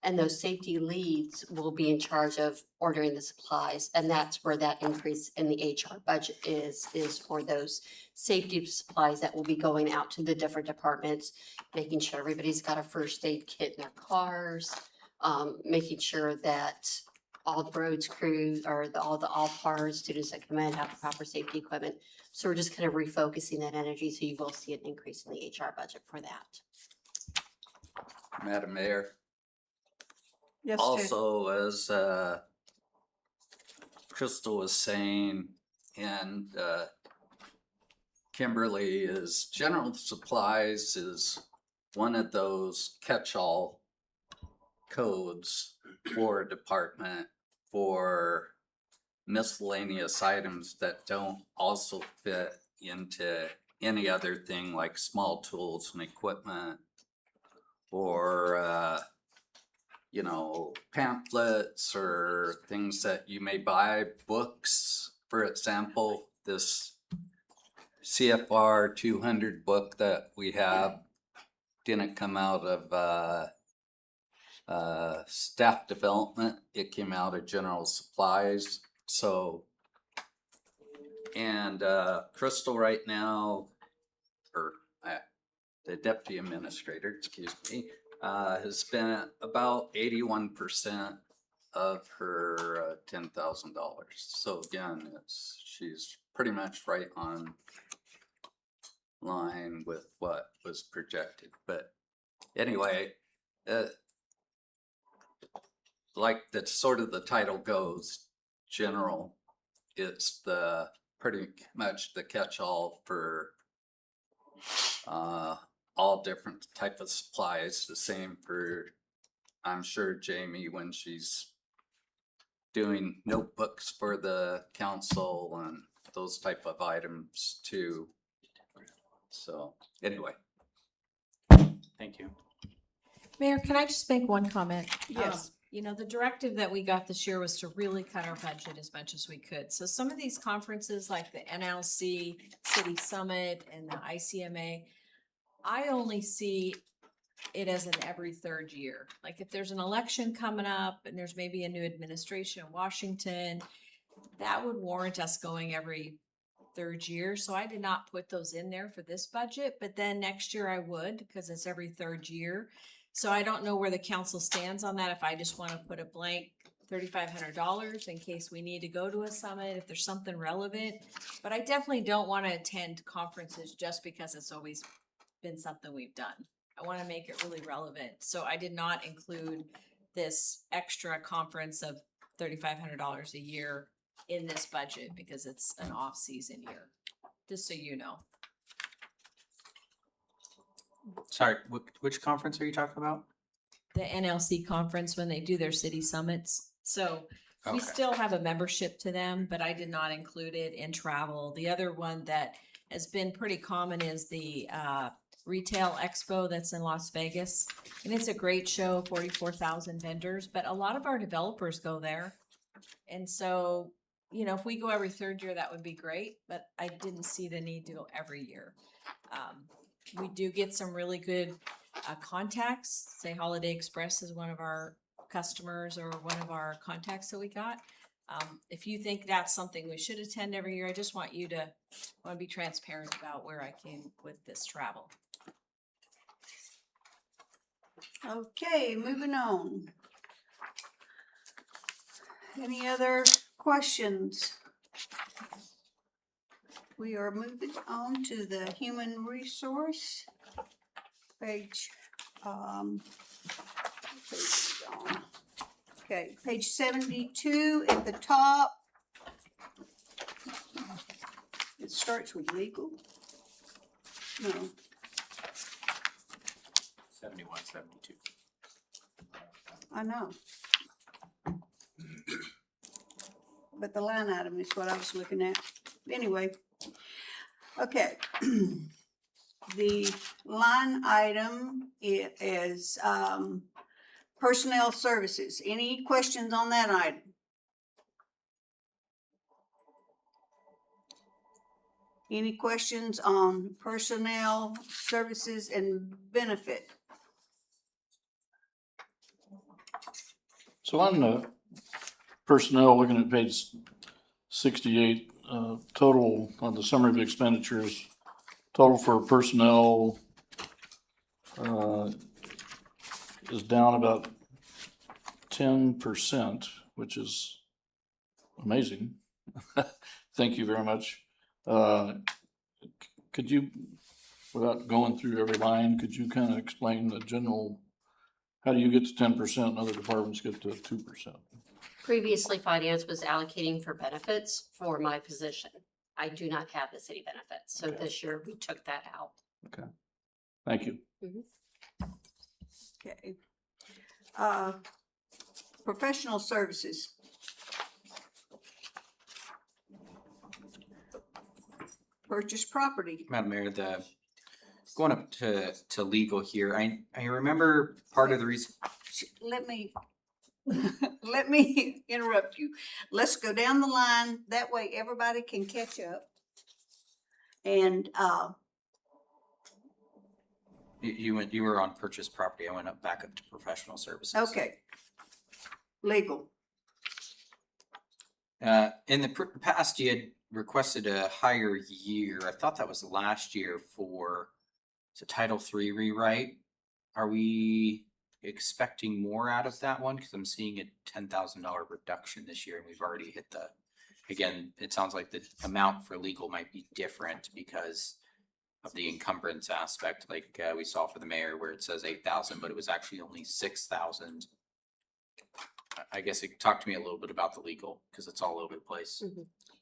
S12: And those safety leads will be in charge of ordering the supplies. And that's where that increase in the HR budget is for those safety supplies that will be going out to the different departments, making sure everybody's got a first aid kit in their cars, making sure that all the roads crews or all PARs, students that come in have the proper safety equipment. So we're just kind of refocusing that energy. So you will see an increase in the HR budget for that.
S2: Madam Mayor,
S3: Yes, Jay?
S2: also as Crystal was saying, and Kimberly, is general supplies is one of those catch-all codes for a department for miscellaneous items that don't also fit into any other thing like small tools and equipment or pamphlets or things that you may buy, books, for example. This CFR 200 book that we have didn't come out of staff development. It came out of general supplies. So And Crystal right now, or the deputy administrator, excuse me, has spent about 81% of her $10,000. So again, she's pretty much right on line with what was projected. But anyway, like the sort of the title goes, general, it's the pretty much the catch-all for all different type of supplies. The same for, I'm sure, Jamie, when she's doing notebooks for the council and those type of items too. So anyway.
S9: Thank you.
S10: Mayor, can I just make one comment?
S4: Yes.
S10: You know, the directive that we got this year was to really cut our budget as much as we could. So some of these conferences like the NLC, City Summit, and the ICMA, I only see it as an every third year. Like if there's an election coming up and there's maybe a new administration in Washington, that would warrant us going every third year. So I did not put those in there for this budget, but then next year I would, because it's every third year. So I don't know where the council stands on that. If I just want to put a blank $3,500 in case we need to go to a summit, if there's something relevant. But I definitely don't want to attend conferences just because it's always been something we've done. I want to make it really relevant. So I did not include this extra conference of $3,500 a year in this budget because it's an off-season year, just so you know.
S9: Sorry, which conference are you talking about?
S10: The NLC conference when they do their city summits. So we
S9: Okay.
S10: still have a membership to them, but I did not include it in travel. The other one that has been pretty common is the Retail Expo that's in Las Vegas. And it's a great show, 44,000 vendors, but a lot of our developers go there. And so, you know, if we go every third year, that would be great, but I didn't see the need to go every year. We do get some really good contacts. Say Holiday Express is one of our customers or one of our contacts that we got. If you think that's something we should attend every year, I just want you to be transparent about where I came with this travel.
S4: Okay, moving on. Any other questions? We are moving on to the human resource page. Okay, page 72 at the top. It starts with legal. No,
S9: 71, 72.
S4: I know. But the line item is what I was looking at. Anyway, okay. The line item is personnel services. Any questions on that item? Any questions on personnel services and benefit?
S7: So on the personnel, looking at page 68, total on the summary of expenditures, total for personnel is down about 10%, which is amazing. Thank you very much. Could you, without going through every line, could you kind of explain the general, how do you get to 10% and other departments get to 2%?
S12: Previously, finance was allocating for benefits for my position. I do not have the city benefits, so
S7: Okay.
S12: this year we took that out.
S7: Okay, thank you.
S4: Okay. Professional services. Purchase property.
S9: Madam Mayor, going up to legal here, I remember part of the reason.
S4: Let me, let me interrupt you. Let's go down the line. That way everybody can catch up. And,
S9: You were on purchase property. I went back up to professional services.
S4: okay. Legal.
S9: In the past, requested a higher year. I thought that was last year for, it's a Title III rewrite. Are we expecting more out of that one? Cause I'm seeing a $10,000 reduction this year and we've already hit the, again, it sounds like the amount for legal might be different because of the encumbrance aspect, like we saw for the mayor where it says 8,000, but it was actually only 6,000. I guess it talked to me a little bit about the legal because it's all over the place.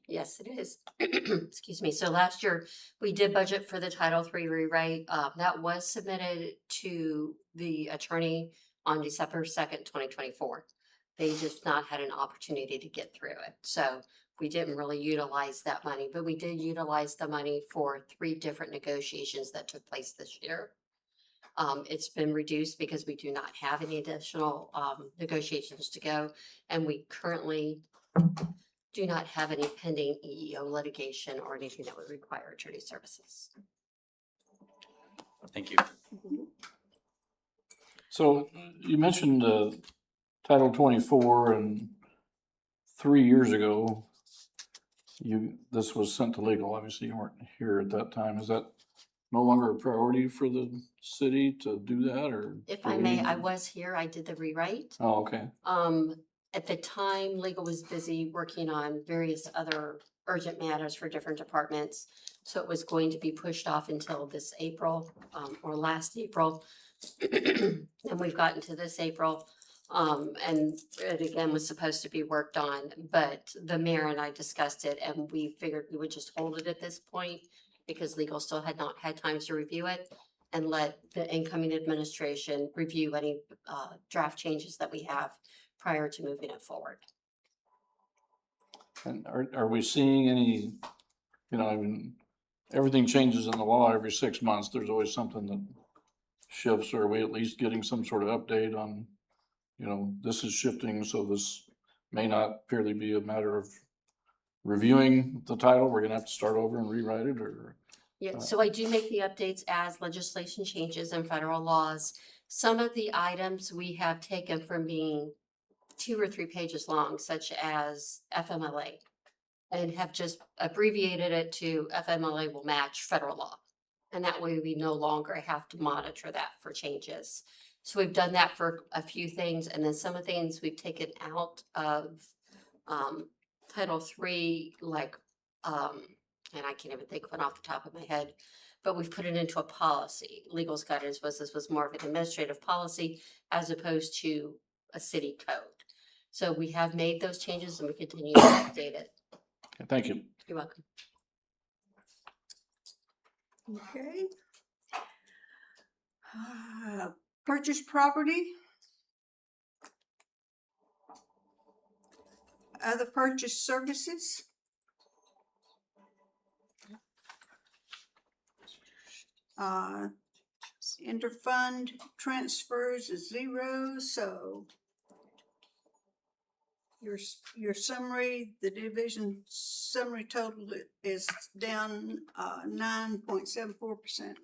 S12: Yes, it is. Excuse me. So last year, we did budget for the Title III rewrite. That was submitted to the attorney on December 2nd, 2024. They just not had an opportunity to get through it. So we didn't really utilize that money, but we did utilize the money for 3 different negotiations that took place this year. It's been reduced because we do not have any additional negotiations to go, and we currently do not have any pending EEO litigation or anything that would require attorney services.
S9: Thank you.
S7: So you mentioned Title 24 and 3 years ago, this was sent to legal. Obviously you weren't here at that time. Is that no longer a priority for the city to do that, or?
S12: If
S7: do
S12: I
S7: we
S12: may,
S7: need
S12: I
S7: to-
S12: was here, I did the rewrite.
S7: Oh, okay.
S12: At the time, legal was busy working on various other urgent matters for different departments. So it was going to be pushed off until this April, or last April. And we've gotten to this April. And it again was supposed to be worked on, but the mayor and I discussed it and we figured we would just hold it at this point because legal still had not had time to review it and let the incoming administration review any draft changes that we have prior to moving it forward.
S7: And are we seeing any, I mean, everything changes in the law every 6 months. There's always something that shifts, or are we at least getting some sort of update on, this is shifting, so this may not purely be a matter of reviewing the title. We're gonna have to start over and rewrite it, or?
S12: Yeah, so I do make the updates as legislation changes and federal laws. Some of the items we have taken from being 2 or 3 pages long, such as FMLA, and have just abbreviated it to FMLA will match federal law. And that way we no longer have to monitor that for changes. So we've done that for a few things, and then some of the things we've taken out of Title III, like, and I can't even think of one off the top of my head, but we've put it into a policy. Legal's guidance was this was more of an administrative policy as opposed to a city code. So we have made those changes and we continue to update it.
S7: Okay, thank you.
S12: You're welcome.
S4: Okay. Purchase property. Other purchase services. Interfund transfers is 0, so your summary, the division summary total is down 9.74%.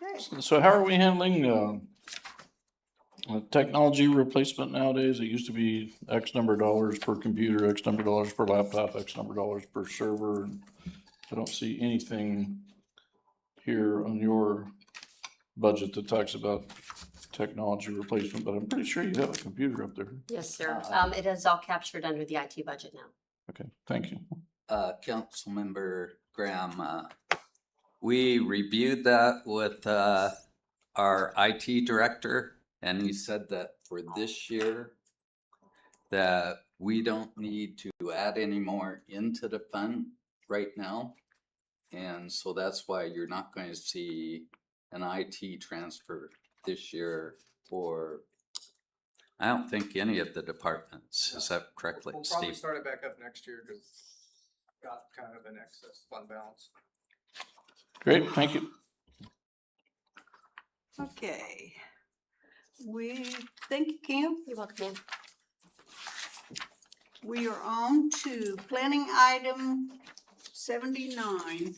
S4: Okay.
S7: So how are we handling technology replacement nowadays? It used to be X number of dollars per computer, X number of dollars per laptop, X number of dollars per server. And I don't see anything here on your budget that talks about technology replacement, but I'm pretty sure you have a computer up there.
S12: Yes, sir. It is all captured under the IT budget now.
S7: Okay, thank you.
S2: Councilmember Graham, we reviewed that with our IT director, and he said that for this year that we don't need to add any more into the fund right now. And so that's why you're not going to see an IT transfer this year for, I don't think, any of the departments. Is that correctly,
S5: We'll probably
S2: Steve?
S5: start it back up next year because got kind of an excess fund balance.
S7: Great, thank you.
S4: Okay. Thank you, Kim.
S12: You're welcome, ma'am.
S4: We are on to planning item 79.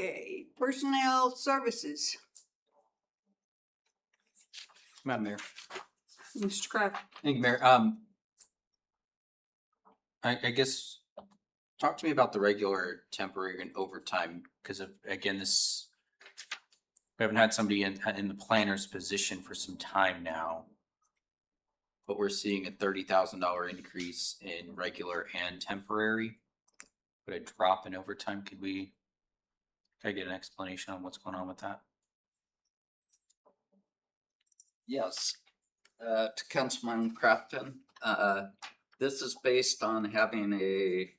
S4: Okay, personnel services,
S9: Madam Mayor.
S4: Mr. Kraft.
S9: Thank you, Mayor. I guess, talk to me about the regular, temporary, and overtime, because of, again, this, we haven't had somebody in the planner's position for some time now. But we're seeing a $30,000 increase in regular and temporary, but a drop in overtime. Can I get an explanation on what's going on with that?
S2: Yes, to Councilman Crafton, this is based on having a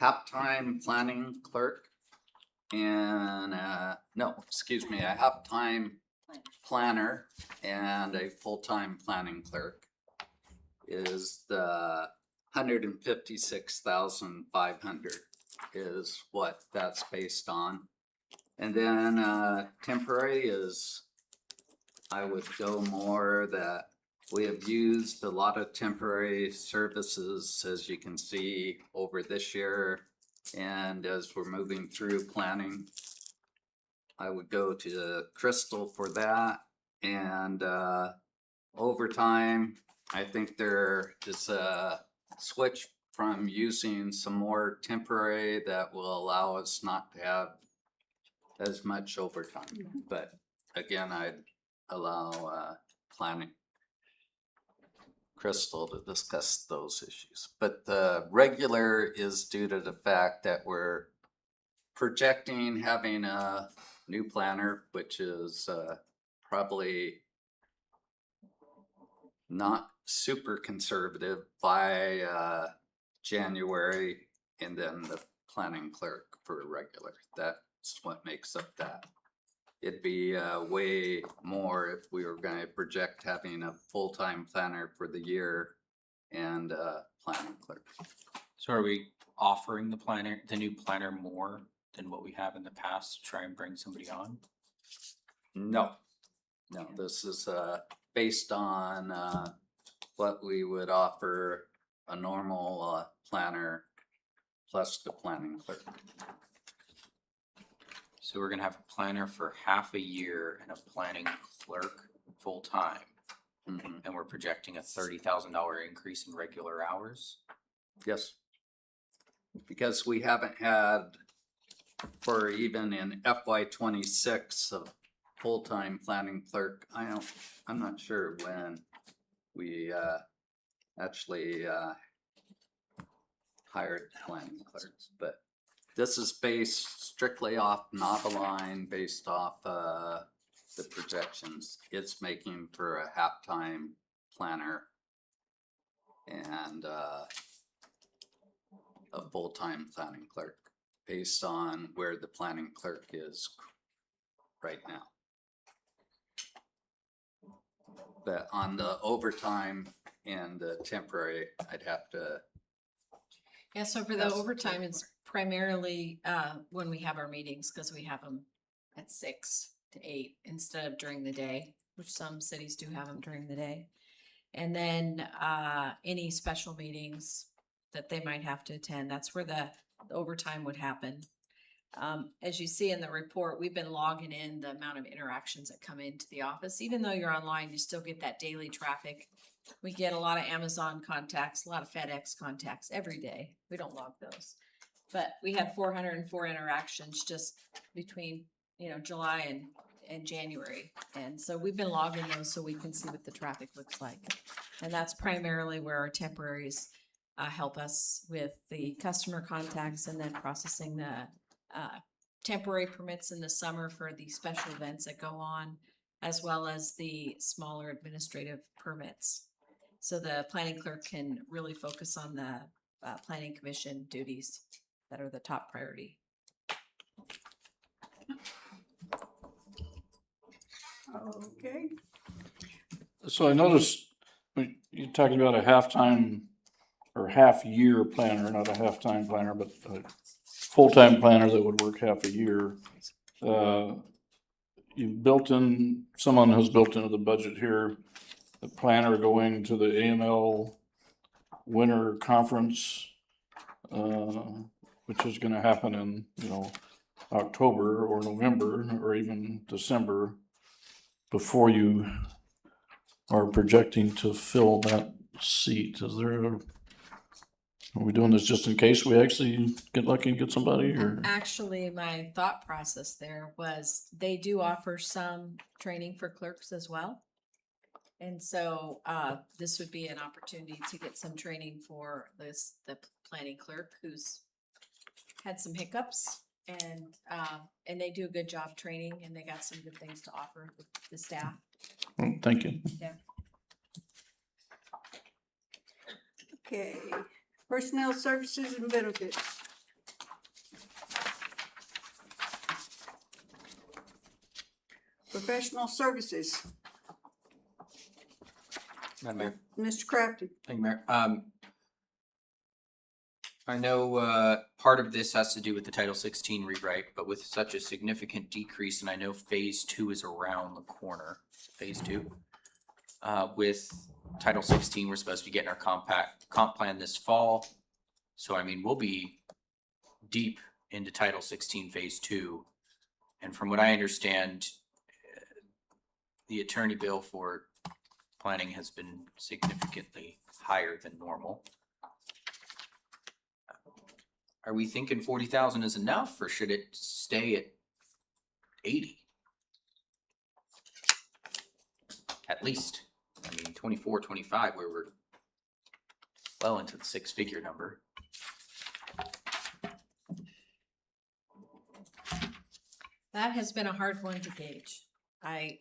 S2: half-time planning clerk and, no, excuse me, a half-time planner and a full-time planning clerk is the 156,500 is what that's based on. And then, temporary is, I would go more that we have used a lot of temporary services, as you can see, over this year. And as we're moving through planning, I would go to Crystal for that. And overtime, I think there is a switch from using some more temporary that will allow us not to have as much overtime. But again, I'd allow planning Crystal to discuss those issues. But the regular is due to the fact that we're projecting having a new planner, which is probably not super conservative by January, and then the planning clerk for regular. That's what makes up that. It'd be way more if we were going to project having a full-time planner for the year and planning clerk.
S9: So are we offering the new planner more than what we have in the past to try and bring somebody on?
S2: No, this is based on what we would offer a normal planner plus the planning clerk.
S9: So we're gonna have a planner for half a year and a planning clerk full-time, and we're projecting a $30,000 increase in regular hours?
S2: Yes. Because we haven't had, for even in FY26, a full-time planning clerk. I'm not sure when we actually hired planning clerks, but this is based strictly off Noveline, based off the projections. It's making for a half-time planner and a full-time planning clerk based on where the planning clerk is right now. But on the overtime and the temporary, I'd have to.
S10: Yeah, so for the overtime, it's primarily when we have our meetings, because we have them at 6 to 8 instead of during the day, which some cities do have them during the day. And then any special meetings that they might have to attend, that's where the overtime would happen. As you see in the report, we've been logging in the amount of interactions that come into the office. Even though you're online, you still get that daily traffic. We get a lot of Amazon contacts, a lot of FedEx contacts every day. We don't log those. But we had 404 interactions just between, July and January. And so we've been logging those so we can see what the traffic looks like. And that's primarily where our temporaries help us with the customer contacts and then processing the temporary permits in the summer for the special events that go on, as well as the smaller administrative permits. So the planning clerk can really focus on the planning commission duties that are the top priority.
S4: Okay,
S7: So I noticed you're talking about a half-time or half-year planner, not a half-time planner, but a full-time planner that would work half a year. You've built in, someone who's built into the budget here, the planner going to the AML winter conference, which is gonna happen in, October or November or even December before you are projecting to fill that seat? Are we doing this just in case we actually get lucky and get somebody, or?
S10: Actually, my thought process there was they do offer some training for clerks as well. And so, this would be an opportunity to get some training for the planning clerk who's had some hiccups and they do a good job training and they got some good things to offer the staff.
S7: Thank you.
S10: Yeah.
S4: Okay, personnel services and benefits. Professional services,
S9: Madam Mayor.
S4: Mr. Crafton.
S9: Thank you, Mayor. I know, part of this has to do with the Title 16 rewrite, but with such a significant decrease, and I know phase 2 is around the corner, phase 2. With Title 16, we're supposed to be getting our comp plan this fall. So, I mean, we'll be deep into Title 16 phase 2. And from what I understand, the attorney bill for planning has been significantly higher than normal. Are we thinking 40,000 is enough, or should it stay at 80? At least, I mean, 24, 25, where we're well into the 6-figure number.
S10: That has been a hard one to gauge. I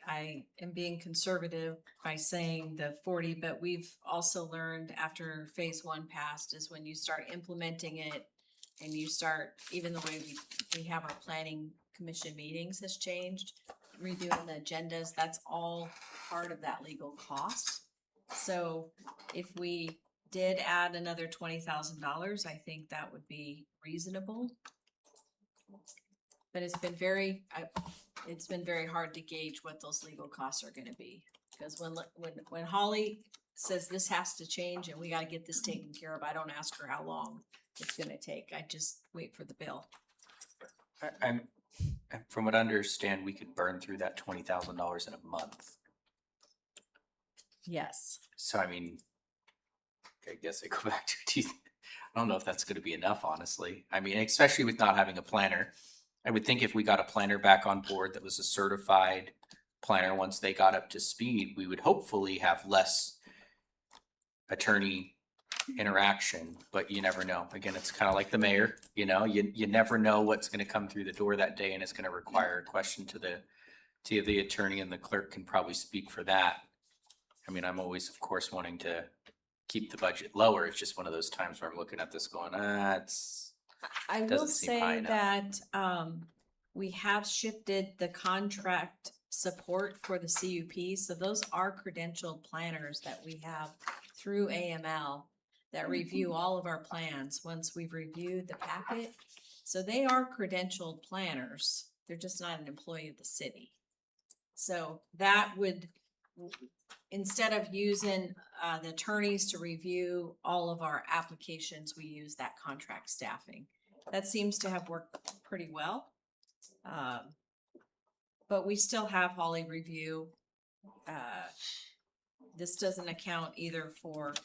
S10: am being conservative by saying the 40, but we've also learned after phase 1 passed is when you start implementing it and you start, even the way we have our planning commission meetings has changed, redoing the agendas, that's all part of that legal cost. So if we did add another $20,000, I think that would be reasonable. But it's been very hard to gauge what those legal costs are gonna be. Because when Holly says this has to change and we gotta get this taken care of, I don't ask her how long it's gonna take. I just wait for the bill.
S9: I'm from what I understand, we could burn through that $20,000 in a month.
S10: Yes.
S9: So, I mean, I guess I go back to, I don't know if that's going to be enough, honestly. I mean, especially with not having a planner. I would think if we got a planner back on board that was a certified planner, once they got up to speed, we would hopefully have less attorney interaction, but you never know. Again, it's kind of like the mayor, you know, you never know what's going to come through the door that day, and it's going to require a question to the attorney, and the clerk can probably speak for that. I mean, I'm always, of course, wanting to keep the budget lower. It's just one of those times where I'm looking at this going,
S10: I will
S9: doesn't seem high
S10: say
S9: enough.
S10: that we have shifted the contract support for the CUP. So those are credentialed planners that we have through AML that review all of our plans once we've reviewed the packet. So they are credentialed planners. They're just not an employee of the city. So that would, instead of using the attorneys to review all of our applications, we use that contract staffing. That seems to have worked pretty well. But we still have Holly review. This doesn't account either for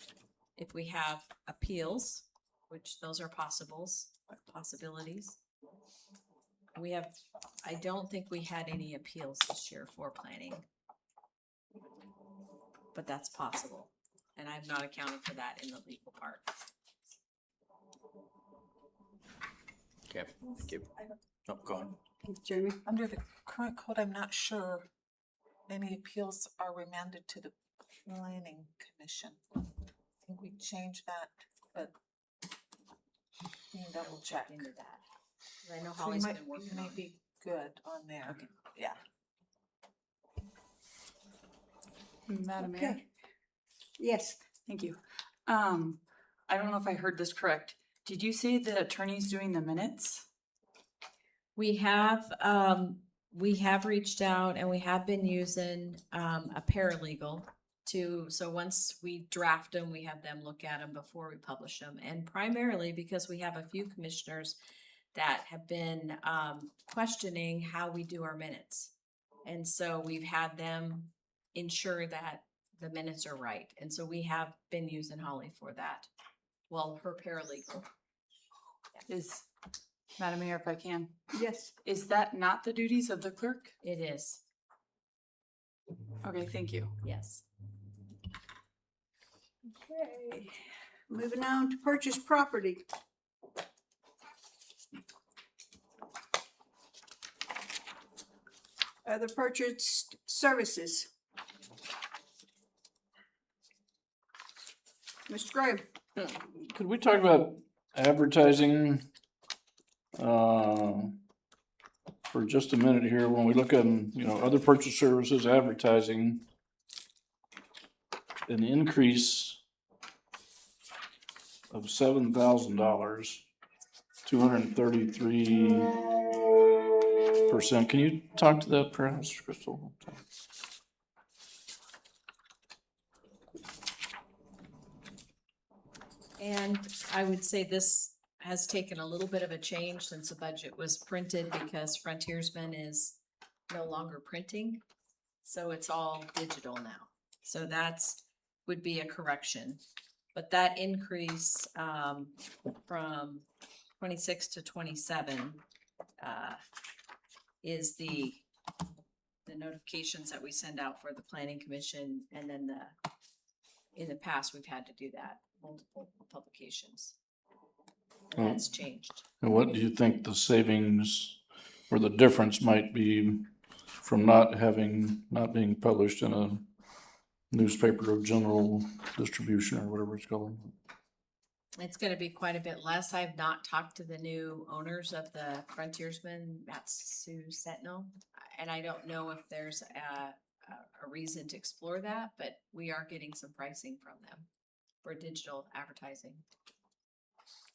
S10: if we have appeals, which those are possibilities. We have, I don't think we had any appeals this year for planning. But that's possible, and I've not accounted for that in the legal part.
S9: Okay, thank you. Oh, go on.
S4: Jamie?
S3: Under the current code, I'm not sure any appeals are remanded to the planning commission. I think we changed that, but you can double check.
S10: Into that. 'Cause I know
S3: So
S10: Holly's
S3: you
S10: been working
S3: may
S10: on it.
S3: be good on there.
S10: Okay.
S3: Yeah.
S11: Madam Mayor,
S4: Okay. Yes,
S11: thank you. I don't know if I heard this correct. Did you say the attorney's doing the minutes?
S10: We have reached out and we have been using a paralegal so once we draft them, we have them look at them before we publish them. And primarily because we have a few commissioners that have been questioning how we do our minutes. And so we've had them ensure that the minutes are right. And so we have been using Holly for that. Well, her paralegal.
S11: Is, Madam Mayor, if I can,
S4: Yes.
S11: is that not the duties of the clerk?
S10: It is,
S11: Okay, thank you.
S10: yes.
S4: Okay, moving on to purchase property. Other purchased services. Mr. Graham,
S7: Could we talk about advertising for just a minute here? When we look at, other purchase services, advertising, an increase of $7,000, 233%. Can you talk to that perhaps, Crystal?
S10: And I would say this has taken a little bit of a change since the budget was printed because Frontiersman is no longer printing. So it's all digital now. So that's, would be a correction. But that increase, from 26 to 27, is the notifications that we send out for the planning commission, and then in the past, we've had to do that, multiple publications. And that's changed.
S7: And what do you think the savings or the difference might be from not being published in a newspaper of general distribution or whatever it's called?
S10: It's gonna be quite a bit less. I've not talked to the new owners of the Frontiersman, that's Sue Sentinel. And I don't know if there's a reason to explore that, but we are getting some pricing from them for digital advertising.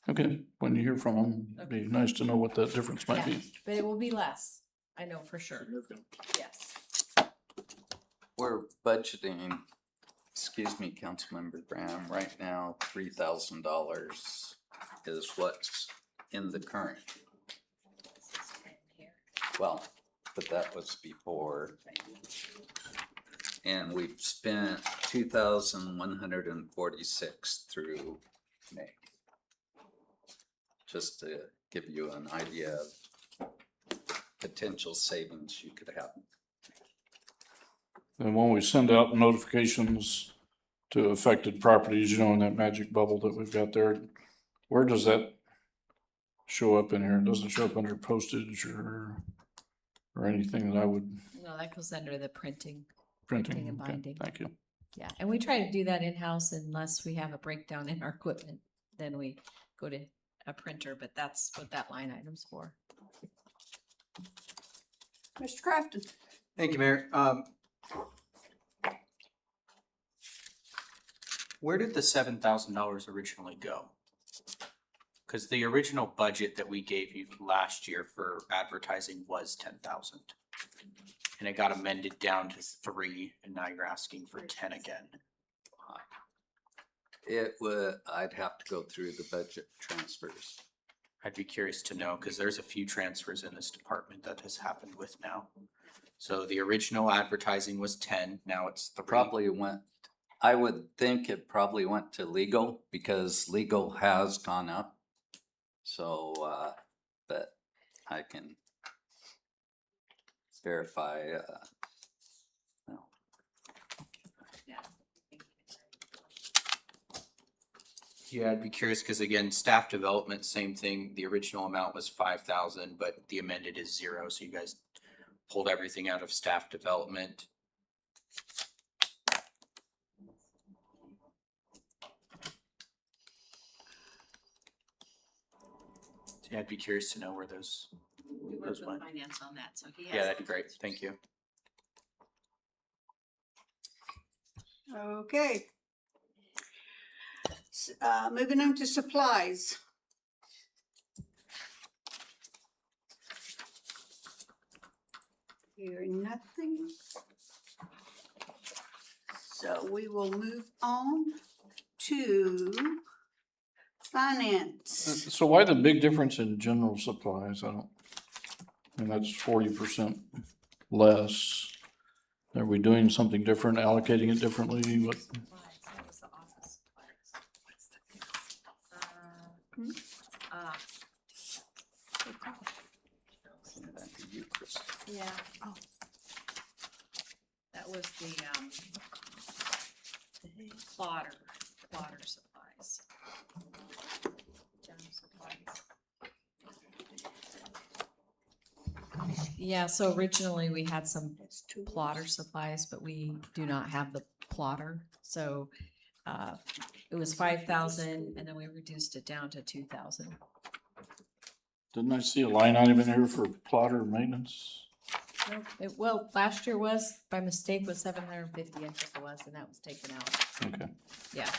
S7: Okay, when you hear from them, it'd be nice to know what that difference might
S10: Yeah,
S7: be.
S10: but it will be less, I know for sure. Yes.
S2: We're budgeting, excuse me, Councilmember Graham, right now, $3,000 is what's in the current. Well, but that was before. And we've spent 2,146 through May. Just to give you an idea of potential savings you could have.
S7: And when we send out notifications to affected properties, in that magic bubble that we've got there, where does that show up in here? It doesn't show up under postage or anything that I would
S10: No, that goes under the printing.
S7: printing.
S10: and
S7: Okay,
S10: binding.
S7: thank you.
S10: Yeah, and we try to do that in-house unless we have a breakdown in our equipment, then we go to a printer, but that's what that line item's for.
S4: Mr. Crafton.
S9: Thank you, Mayor. Where did the $7,000 originally go? Because the original budget that we gave you last year for advertising was 10,000. And it got amended down to 3, and now you're asking for 10 again.
S2: It would, I'd have to go through the budget transfers.
S9: I'd be curious to know, because there's a few transfers in this department that has happened with now. So the original advertising was 10, now it's 3.
S2: Probably went, I would think it probably went to legal because legal has gone up. So, but I can verify, no.
S9: Yeah, I'd be curious, because again, staff development, same thing. The original amount was 5,000, but the amended is 0. So you guys pulled everything out of staff development. So yeah, I'd be curious to know where those
S10: We work with
S9: went.
S10: finance on that, so he has.
S9: Yeah, that'd be great. Thank you.
S4: Okay. Moving on to supplies. Hearing nothing. So we will move on to Finance.
S7: So why the big difference in general supplies? And that's 40% less. Are we doing something different, allocating it differently? What?
S10: Supplies, that was the office supplies. Yeah. Oh. That was the plotter supplies. General supplies. Yeah, so originally we had some plotter supplies, but we do not have the plotter, so it was 5,000 and then we reduced it down to 2,000.
S7: Didn't I see a line item in here for plotter maintenance?
S10: Nope, well, last year was, by mistake, was 750, I think it was, and that was taken out.
S7: Okay.
S10: Yeah.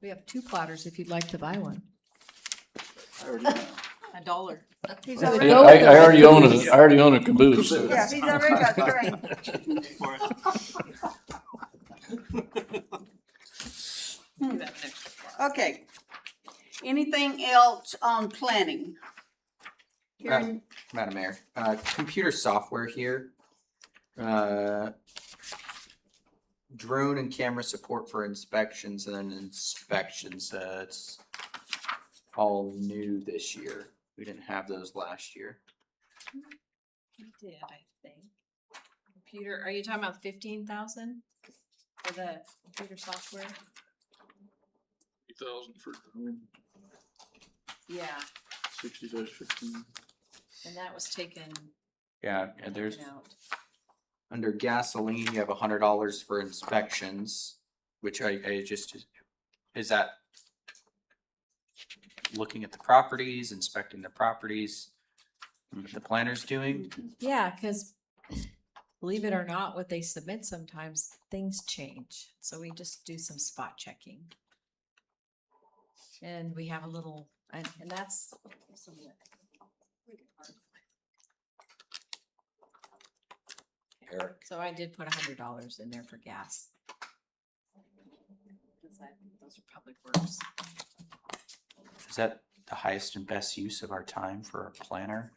S10: We have 2 plotters if you'd like to buy one. $1.
S4: He's
S7: Yeah,
S4: already,
S7: I already own a caboose. So.
S4: yeah, he's already got trained.
S10: You have an extra plotter.
S4: Okay. Anything else on planning? Hearing-
S9: Madam Mayor, computer software here. Drone and camera support for inspections, and then inspections, it's all new this year. We didn't have those last year.
S10: We did, I think. Computer, are you talking about 15,000 for the computer software?
S7: 8,000 for drone,
S10: Yeah,
S7: 60-15.
S10: and that was taken
S9: Yeah, and there's,
S10: out.
S9: under gasoline, you have $100 for inspections, which I just, is that looking at the properties, inspecting the properties, what the planner's doing?
S10: Yeah, because believe it or not, what they submit sometimes, things change. So we just do some spot checking. And we have a little, and that's.
S2: Eric.
S10: So I did put $100 in there for gas. Those are public works.
S9: Is that the highest and best use of our time for a planner?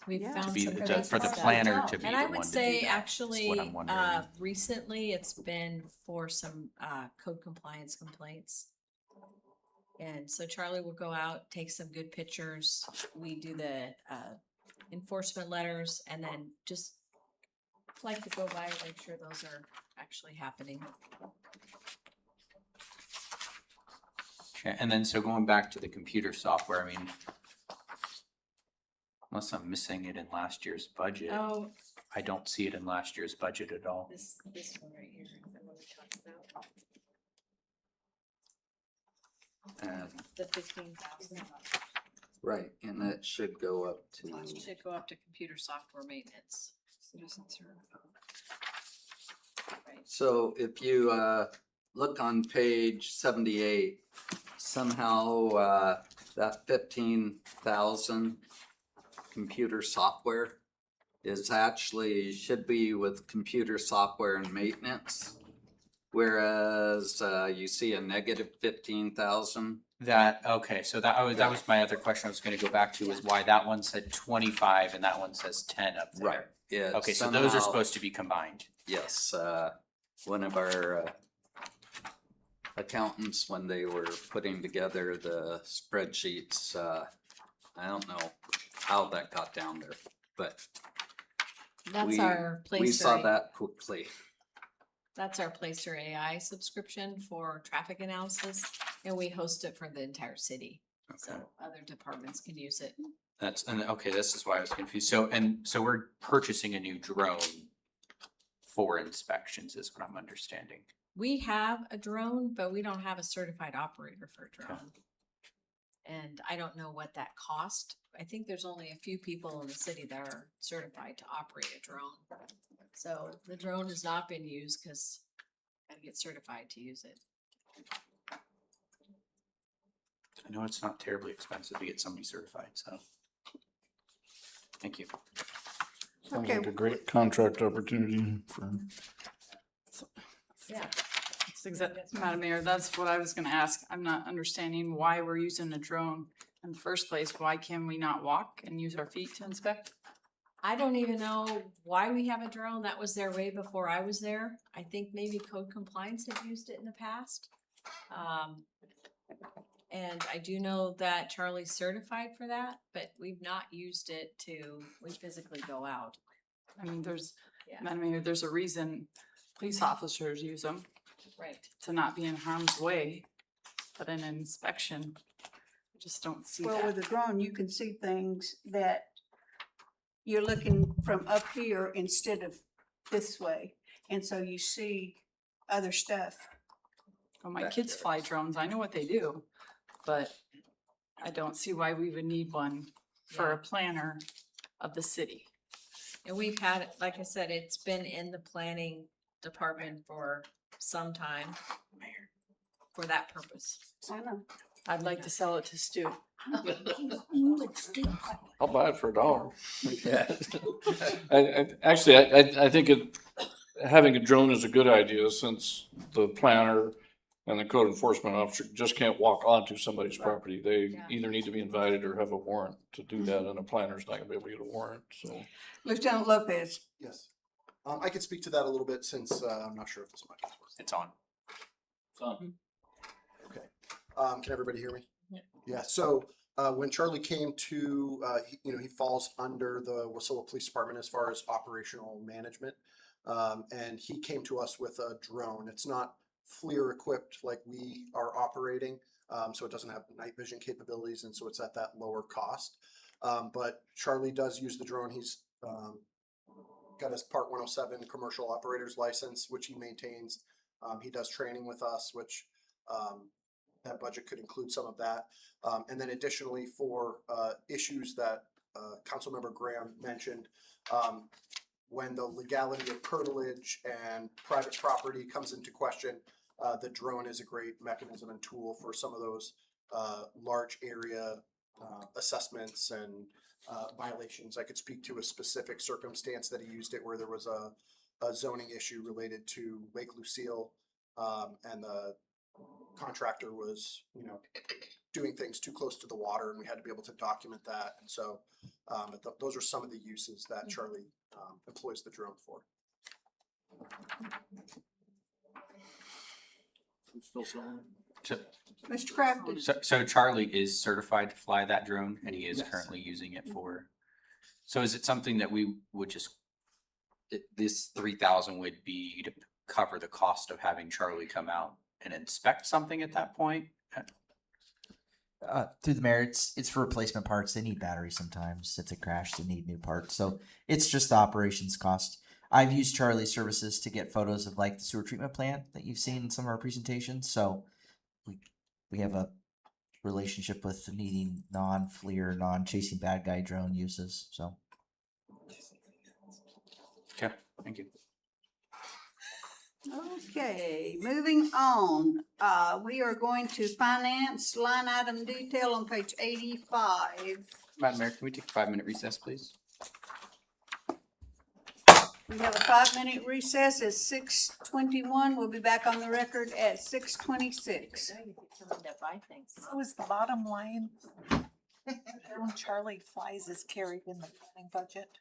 S10: We
S4: Yeah.
S10: found
S9: Be
S10: some
S9: the-
S10: good
S9: for the
S10: stuff.
S9: planner to be
S10: And
S9: the
S10: I
S9: one
S10: would
S9: to do
S10: say
S9: that, is
S10: actually,
S9: what I'm wondering.
S10: recently it's been for some, code compliance complaints. And so Charlie will go out, take some good pictures. We do the, enforcement letters and then just like to go by and make sure those are actually happening.
S9: Okay, and then so going back to the computer software, I mean, unless I'm missing it in last year's budget,
S10: Oh,
S9: I don't see it in last year's budget at all.
S10: this one right here, is that what we talked about? The 15,000.
S2: Right, and that should go up to,
S10: Should go up to computer software maintenance. Citizens are. Right.
S2: so if you look on page 78, somehow that 15,000 computer software is actually, should be with computer software and maintenance. Whereas you see a negative 15,000.
S9: Okay, so that was my other question I was gonna go back to, is why that one said 25 and that one says 10 up there.
S2: Right. It
S9: Okay, so those are
S2: somehow-
S9: supposed to be combined.
S2: Yes, one of our accountants, when they were putting together the spreadsheets, I don't know how that got down there, but
S10: That's
S2: we,
S10: our
S2: we saw
S10: Placer,
S2: that quickly.
S10: that's our Placer AI subscription for traffic analysis, and we host it for the entire city.
S9: Okay.
S10: So other departments can use it.
S9: Okay, this is why I was confused. So we're purchasing a new drone for inspections is what I'm understanding.
S10: We have a drone, but we don't have a certified operator for a drone. And I don't know what that cost. I think there's only a few people in the city that are certified to operate a drone. So the drone has not been used because I get certified to use it.
S9: I know it's not terribly expensive to get somebody certified, so. Thank you.
S7: Sounds
S4: Okay.
S7: like a great contract opportunity for.
S10: Yeah.
S11: Madam Mayor, that's what I was gonna ask. I'm not understanding why we're using a drone in the first place. Why can we not walk and use our feet to inspect?
S10: I don't even know why we have a drone. That was there way before I was there. I think maybe code compliance had used it in the past. And I do know that Charlie's certified for that, but we've not used it we physically go out.
S11: I mean,
S10: Yeah.
S11: Madam Mayor, there's a reason police officers use them
S10: Right.
S11: to not be in harm's way, but in an inspection, I just don't see
S4: Well,
S11: that.
S4: with a drone, you can see things that you're looking from up here instead of this way. And so you see other stuff.
S11: Well, my kids fly drones. I know what they do, but I don't see why we would need one for a planner of the city.
S10: And we've had, it, like I said, it's been in the planning department for some time for that purpose.
S4: I know.
S11: I'd like to sell it to Stu.
S7: I'll buy it for $1.
S2: Yeah.
S7: Actually, I think having a drone is a good idea since the planner and the code enforcement officer just can't walk onto somebody's property. They
S10: Yeah.
S7: either need to be invited or have a warrant to do that, and a planner's not gonna be able to get a warrant, so.
S4: Lieutenant Lopez.
S5: Yes. I could speak to that a little bit since I'm not sure if this mic is working.
S9: It's on.
S5: Okay. Can everybody hear me?
S10: Yeah.
S5: Yeah. So when Charlie came to, he falls under the Wasilla Police Department as far as operational management. And he came to us with a drone. It's not FLIR equipped like we are operating. So it doesn't have night vision capabilities. And so it's at that lower cost. But Charlie does use the drone. He's got his Part 107 commercial operator's license, which he maintains. He does training with us, which that budget could include some of that. And then additionally for issues that Councilmember Graham mentioned, when the legality of curtilage and private property comes into question, the drone is a great mechanism and tool for some of those large area assessments and violations. I could speak to a specific circumstance that he used it where there was a zoning issue related to Lake Lucille, and the contractor was, doing things too close to the water, and we had to be able to document that. And so, those are some of the uses that Charlie employs the drone for.
S9: So,
S4: Mr. Crafton.
S9: so Charlie is certified to fly that drone and he is
S5: Yes.
S9: currently using it for, so is it something that we would just, this 3,000 would be to cover the cost of having Charlie come out and inspect something at that point?
S8: Through the mayor, it's for replacement parts. They need batteries sometimes. If they crash, they need new parts. So it's just the operations cost. I've used Charlie's services to get photos of like the sewer treatment plant that you've seen in some of our presentations. So we have a relationship with needing non-FLIR, non-chasing bad guy drone uses. So
S9: Okay, thank you.
S4: Okay, moving on. We are going to finance line item detail on page 85.
S9: Madam Mayor, can we take a 5-minute recess, please?
S4: We have a 5-minute recess at 6:21. We'll be back on the record at 6:26.
S10: Now you can come in to buy things.
S3: So is the bottom line, when Charlie flies is carried in the planning budget?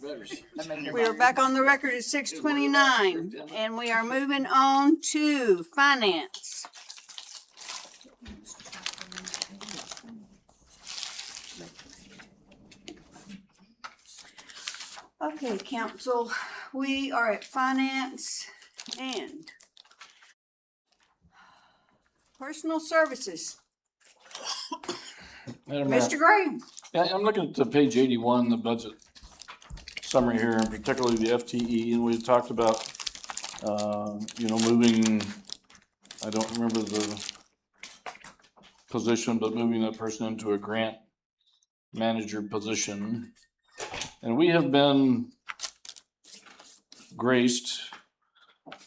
S4: We are back on the record at 6:29, and we are moving on to finance. Okay, council, we are at finance and personal services.
S7: Madam Mayor.
S4: Mr. Graham.
S7: Yeah, I'm looking at the page 81, the budget summary here, and particularly the FTE, and we talked about, moving, I don't remember the position, but moving that person into a grant manager position. And we have been graced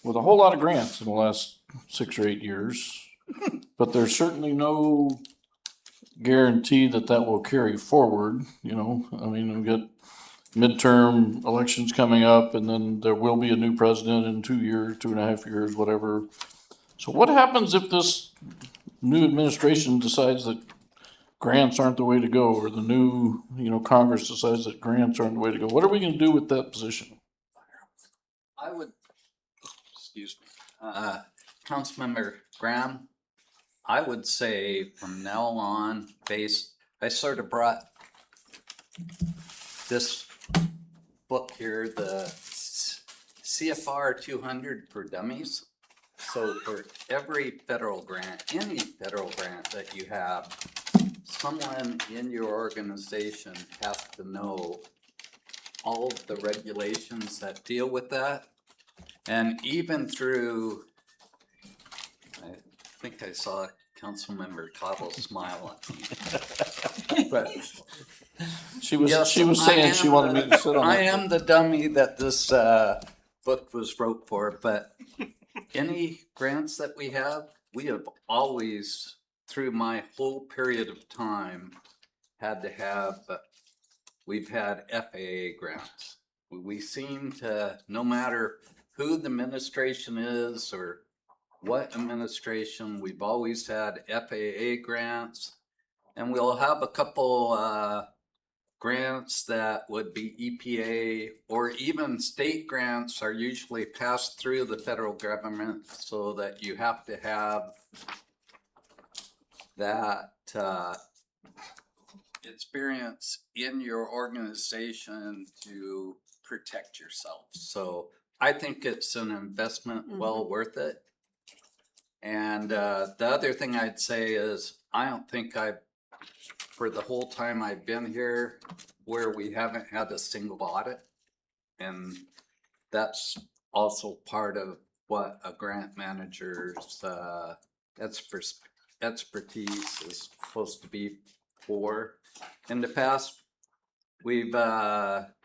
S7: with a whole lot of grants in the last 6 or 8 years, but there's certainly no guarantee that that will carry forward, I mean, we've got midterm elections coming up, and then there will be a new president in 2 years, 2.5 years, whatever. So what happens if this new administration decides that grants aren't the way to go, or the new, Congress decides that grants aren't the way to go? What are we gonna do with that position?
S2: I would, excuse me, Councilmember Graham, I would say from now on, I sort of brought this book here, the CFR 200 for Dummies. So for every federal grant, any federal grant that you have, someone in your organization has to know all of the regulations that deal with that. And even through, I think I saw Councilmember Cottle smile at me. But
S7: She was
S2: yes,
S7: saying she wanted me to sit on
S2: I
S7: that.
S2: am the dummy that this book was wrote for, but any grants that we have always, through my whole period of time, we've had FAA grants. We seem to, no matter who the administration is or what administration, we've always had FAA grants. And we'll have a couple grants that would be EPA, or even state grants are usually passed through the federal government, so that you have to have that experience in your organization to protect yourself. So I think it's an investment well worth it. And the other thing I'd say is, I don't think for the whole time I've been here, where we haven't had a single audit. And that's also part of what a grant manager's expertise is supposed to be for. In the past, we've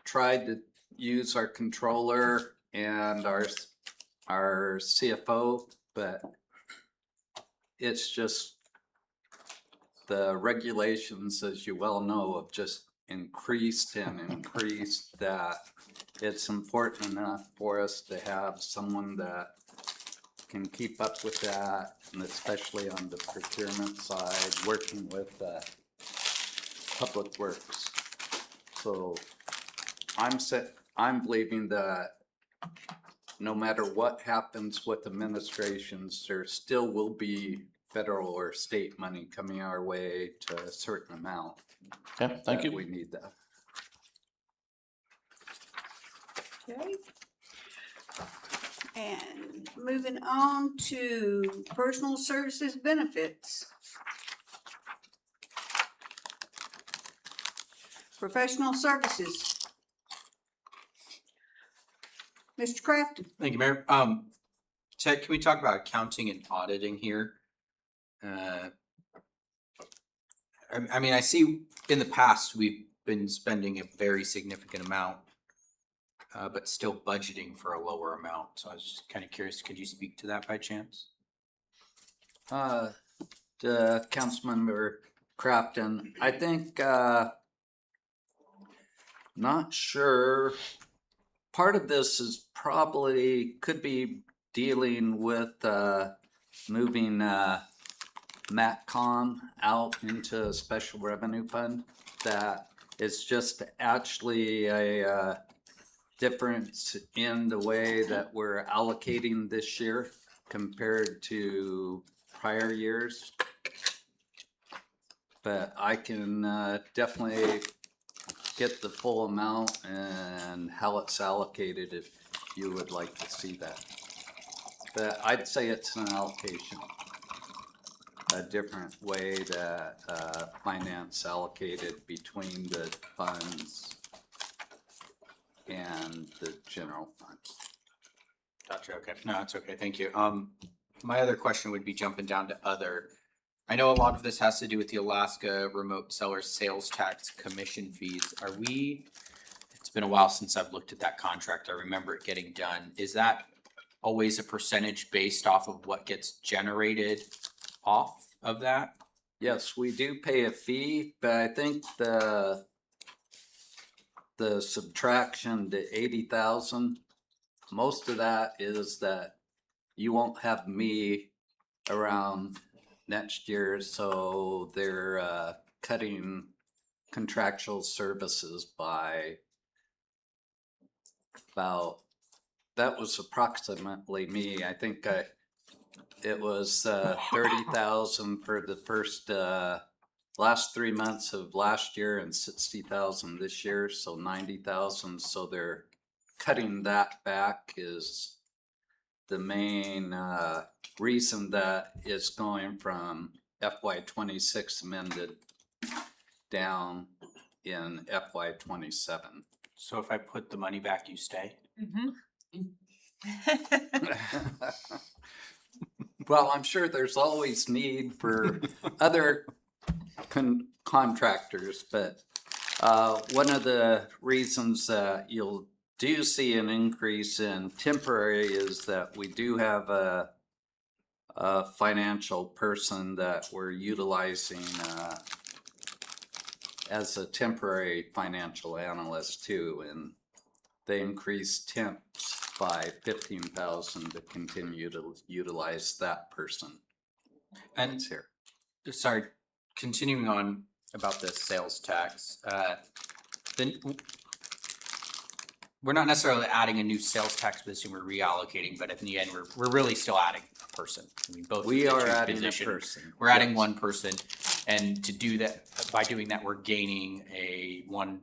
S2: tried to use our controller and our CFO, but it's just the regulations, as you well know, have just increased and increased, that it's important enough for us to have someone that can keep up with that, and especially on the procurement side, working with Public Works. So I'm believing that no matter what happens with administrations, there still will be federal or state money coming our way to a certain amount.
S7: Okay, thank you.
S2: We need that.
S4: Okay. And moving on to personal services benefits. Professional services. Mr. Crafton.
S9: Thank you, Mayor. Ted, can we talk about accounting and auditing here? I mean, I see in the past, we've been spending a very significant amount, but still budgeting for a lower amount. So I was just kind of curious, could you speak to that by chance?
S2: The Councilmember Crafton, I think, not sure. Part of this is could be dealing with moving MatCom out into a special revenue fund. That is just actually a difference in the way that we're allocating this year compared to prior years. But I can definitely get the full amount and how it's allocated if you would like to see that. But I'd say it's an allocation, a different way that finance allocated between the funds and the general fund.
S9: Gotcha, okay. No, it's okay, thank you. My other question would be jumping down to other. I know a lot of this has to do with the Alaska remote seller sales tax commission fees. Are we, it's been a while since I've looked at that contract. I remember it getting done. Is that always a percentage based off of what gets generated off of that?
S2: Yes, we do pay a fee, but I think the subtraction to 80,000, most of that is that you won't have me around next year, so they're cutting contractual services by about, that was approximately me. I think it was 30,000 for the first last 3 months of last year and 60,000 this year, so 90,000. So they're cutting that back is the main reason that is going from FY26 amended down in FY27.
S9: So if I put the money back, you stay?
S2: Well, I'm sure there's always need for other contractors, but one of the reasons that you'll do see an increase in temporary is that we do have a financial person that we're utilizing as a temporary financial analyst too, and they increased temps by 15,000 to continue to utilize that person.
S9: And
S2: It's here.
S9: sorry, continuing on about this sales tax, then we're not necessarily adding a new sales tax position, we're reallocating, but in the end, we're really still adding a person. I mean, both.
S2: We
S9: the
S2: are
S9: two
S2: adding
S9: positions.
S2: a person.
S9: We're adding
S2: Yes.
S9: one person, and to do that, by doing that, we're gaining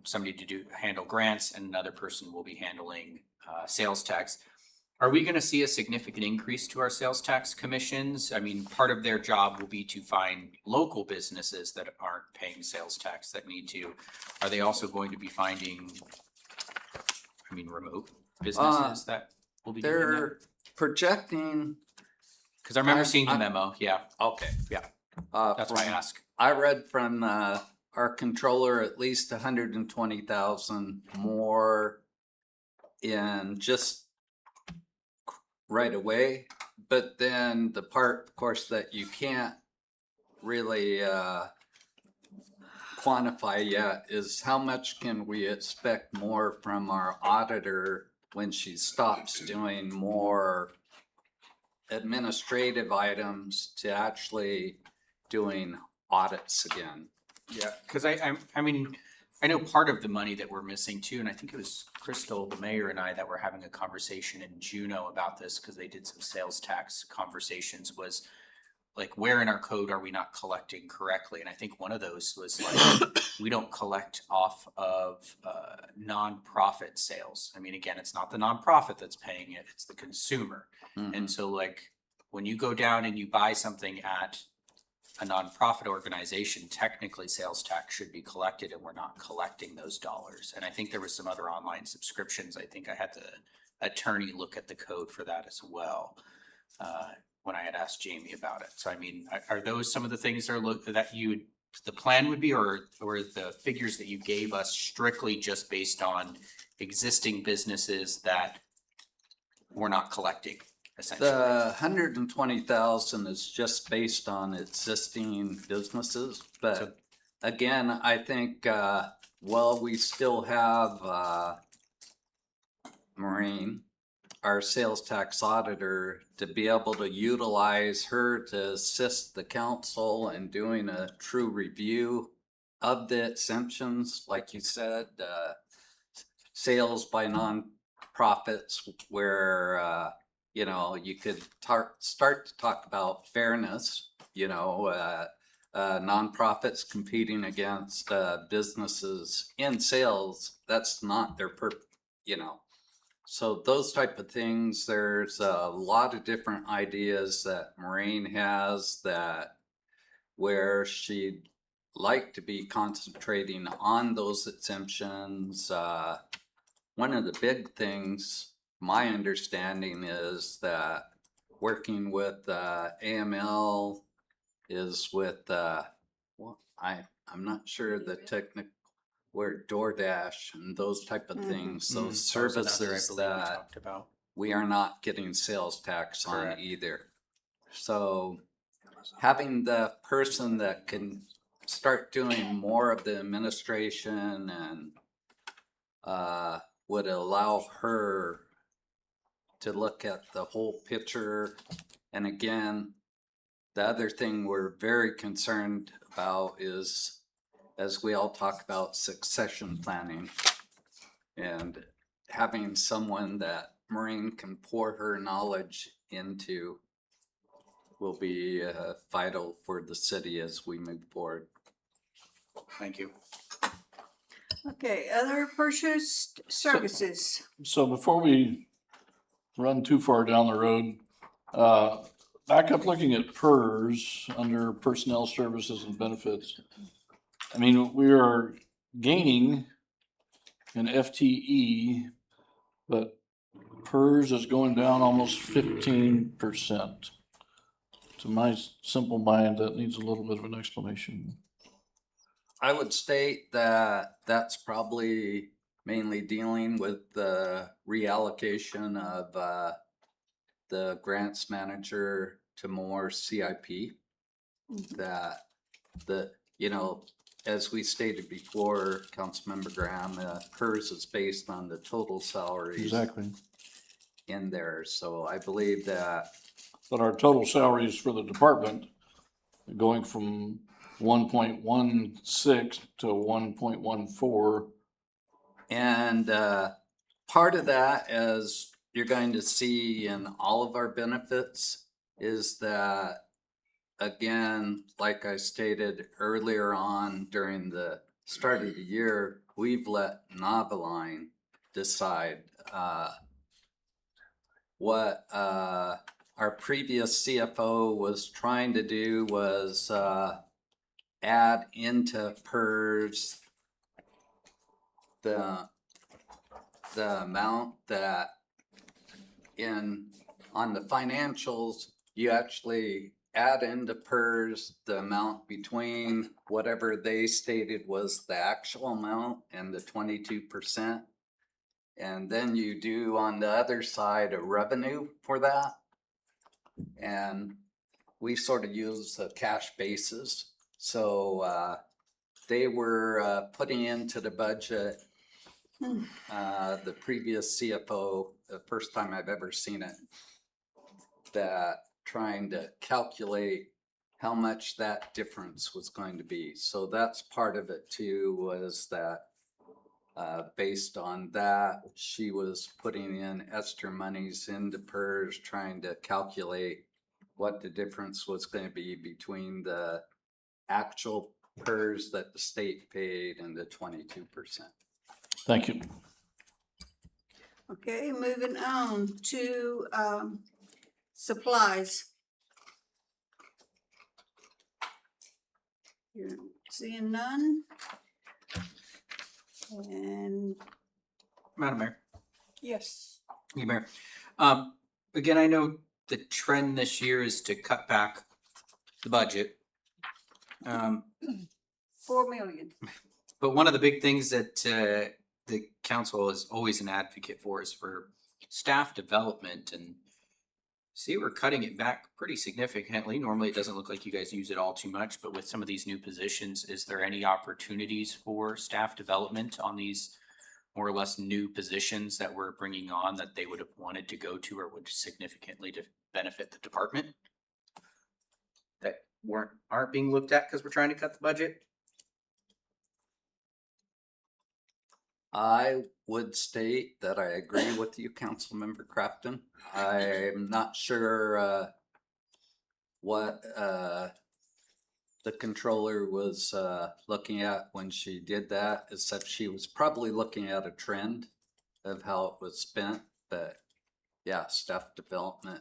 S9: somebody to handle grants, and another person will be handling sales tax. Are we gonna see a significant increase to our sales tax commissions? I mean, part of their job will be to find local businesses that aren't paying sales tax that need to. Are they also going to be finding, I mean, remote businesses that will be doing that?
S2: They're projecting.
S9: Cause I remember seeing the memo, yeah,
S2: Okay.
S9: yeah, that's why I ask.
S2: I read from our controller at least 120,000 more in just right away. But then the part, of course, that you can't really quantify yet is how much can we expect more from our auditor when she stops doing more administrative items to actually doing audits again.
S9: Yeah, cause I mean, I know part of the money that we're missing too, and I think it was Crystal, the mayor, and I that were having a conversation in Juneau about this, cause they did some sales tax conversations, was like, where in our code are we not collecting correctly? And I think one of those was like, we don't collect off of nonprofit sales. I mean, again, it's not the nonprofit that's paying it, it's the consumer. And so like, when you go down and you buy something at a nonprofit organization, technically sales tax should be collected, and we're not collecting those dollars. And I think there was some other online subscriptions. I think I had the attorney look at the code for that as well, when I had asked Jamie about it. So I mean, are those some of the things that the plan would be, or the figures that you gave us strictly just based on existing businesses that we're not collecting? Essentially.
S2: The 120,000 is just based on existing businesses, but again, I think, we still have, Maureen, our sales tax auditor, to be able to utilize her to assist the council in doing a true review of the exemptions, like you said, sales by profits where, you know, you could start to talk about fairness, you know, nonprofits competing against businesses in sales. That's not their you know. So those type of things, there's a lot of different ideas that Maureen has that where she'd like to be concentrating on those exemptions. One of the big things, my understanding is that working with AML is with, well, I'm not sure the technical word, DoorDash and those type of things, those services that we are not getting sales tax on
S9: Correct.
S2: either. So having the person that can start doing more of the administration and would allow her to look at the whole picture. And again, the other thing we're very concerned about is, as we all talk about, succession planning and having someone that Maureen can pour her knowledge into will be vital for the city as we move forward.
S9: Thank you.
S4: Okay, other purchased services.
S7: So before we run too far down the road, back up looking at PERS under personnel services and benefits. I mean, we are gaining an FTE, but PERS is going down almost 15%. To my simple mind, that needs a little bit of an explanation.
S2: I would state that that's probably mainly dealing with the reallocation of the grants manager to more CIP. That you know, as we stated before, Councilmember Graham, PERS is based on the total salaries
S7: Exactly.
S2: in there. So I believe that.
S7: But our total salaries for the department going from 1.16 to 1.14.
S2: And part of that, as you're going to see in all of our benefits, is that, again, like I stated earlier on during the start of the year, we've let Noveline decide what our previous CFO was trying to do was add into PERS the amount that on the financials, you actually add into PERS the amount between whatever they stated was the actual amount and the 22%. And then you do on the other side a revenue for that. And we sort of use a cash basis. So they were putting into the budget the previous CFO, the first time I've ever seen it, that trying to calculate how much that difference was going to be. So that's part of it too, was that based on that, she was putting in extra monies into PERS, trying to calculate what the difference was going to be between the actual PERS that the state paid and the 22%.
S7: Thank you.
S4: Okay, moving on to supplies. You're seeing none? And
S9: Madam Mayor.
S4: yes.
S9: Thank you, Mayor. Again, I know the trend this year is to cut back the budget.
S4: 4 million.
S9: But one of the big things that the council is always an advocate for is for staff development, and see, we're cutting it back pretty significantly. Normally, it doesn't look like you guys use it all too much, but with some of these new positions, is there any opportunities for staff development on these more or less new positions that we're bringing on that they would have wanted to go to or would significantly benefit the department that aren't being looked at because we're trying to cut the budget?
S2: I would state that I agree with you, Councilmember Crafton. I'm not sure what the controller was looking at when she did that, except she was probably looking at a trend of how it was spent. But yeah, staff development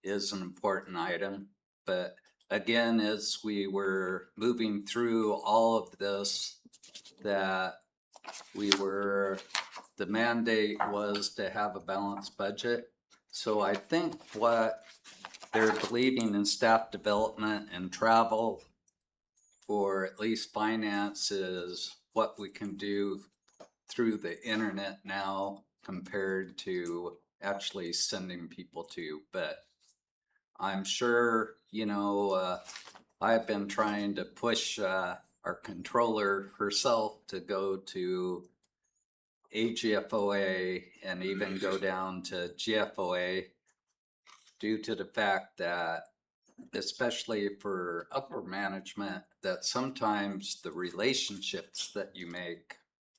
S2: is an important item. But again, as we were moving through all of this, that the mandate was to have a balanced budget. So I think what they're believing in staff development and travel, or at least finance, is what we can do through the internet now compared to actually sending people to. But I'm sure, I've been trying to push our controller herself to go to AGFOA and even go down to GFOA, due to the fact that, especially for upper management, that sometimes the relationships that you make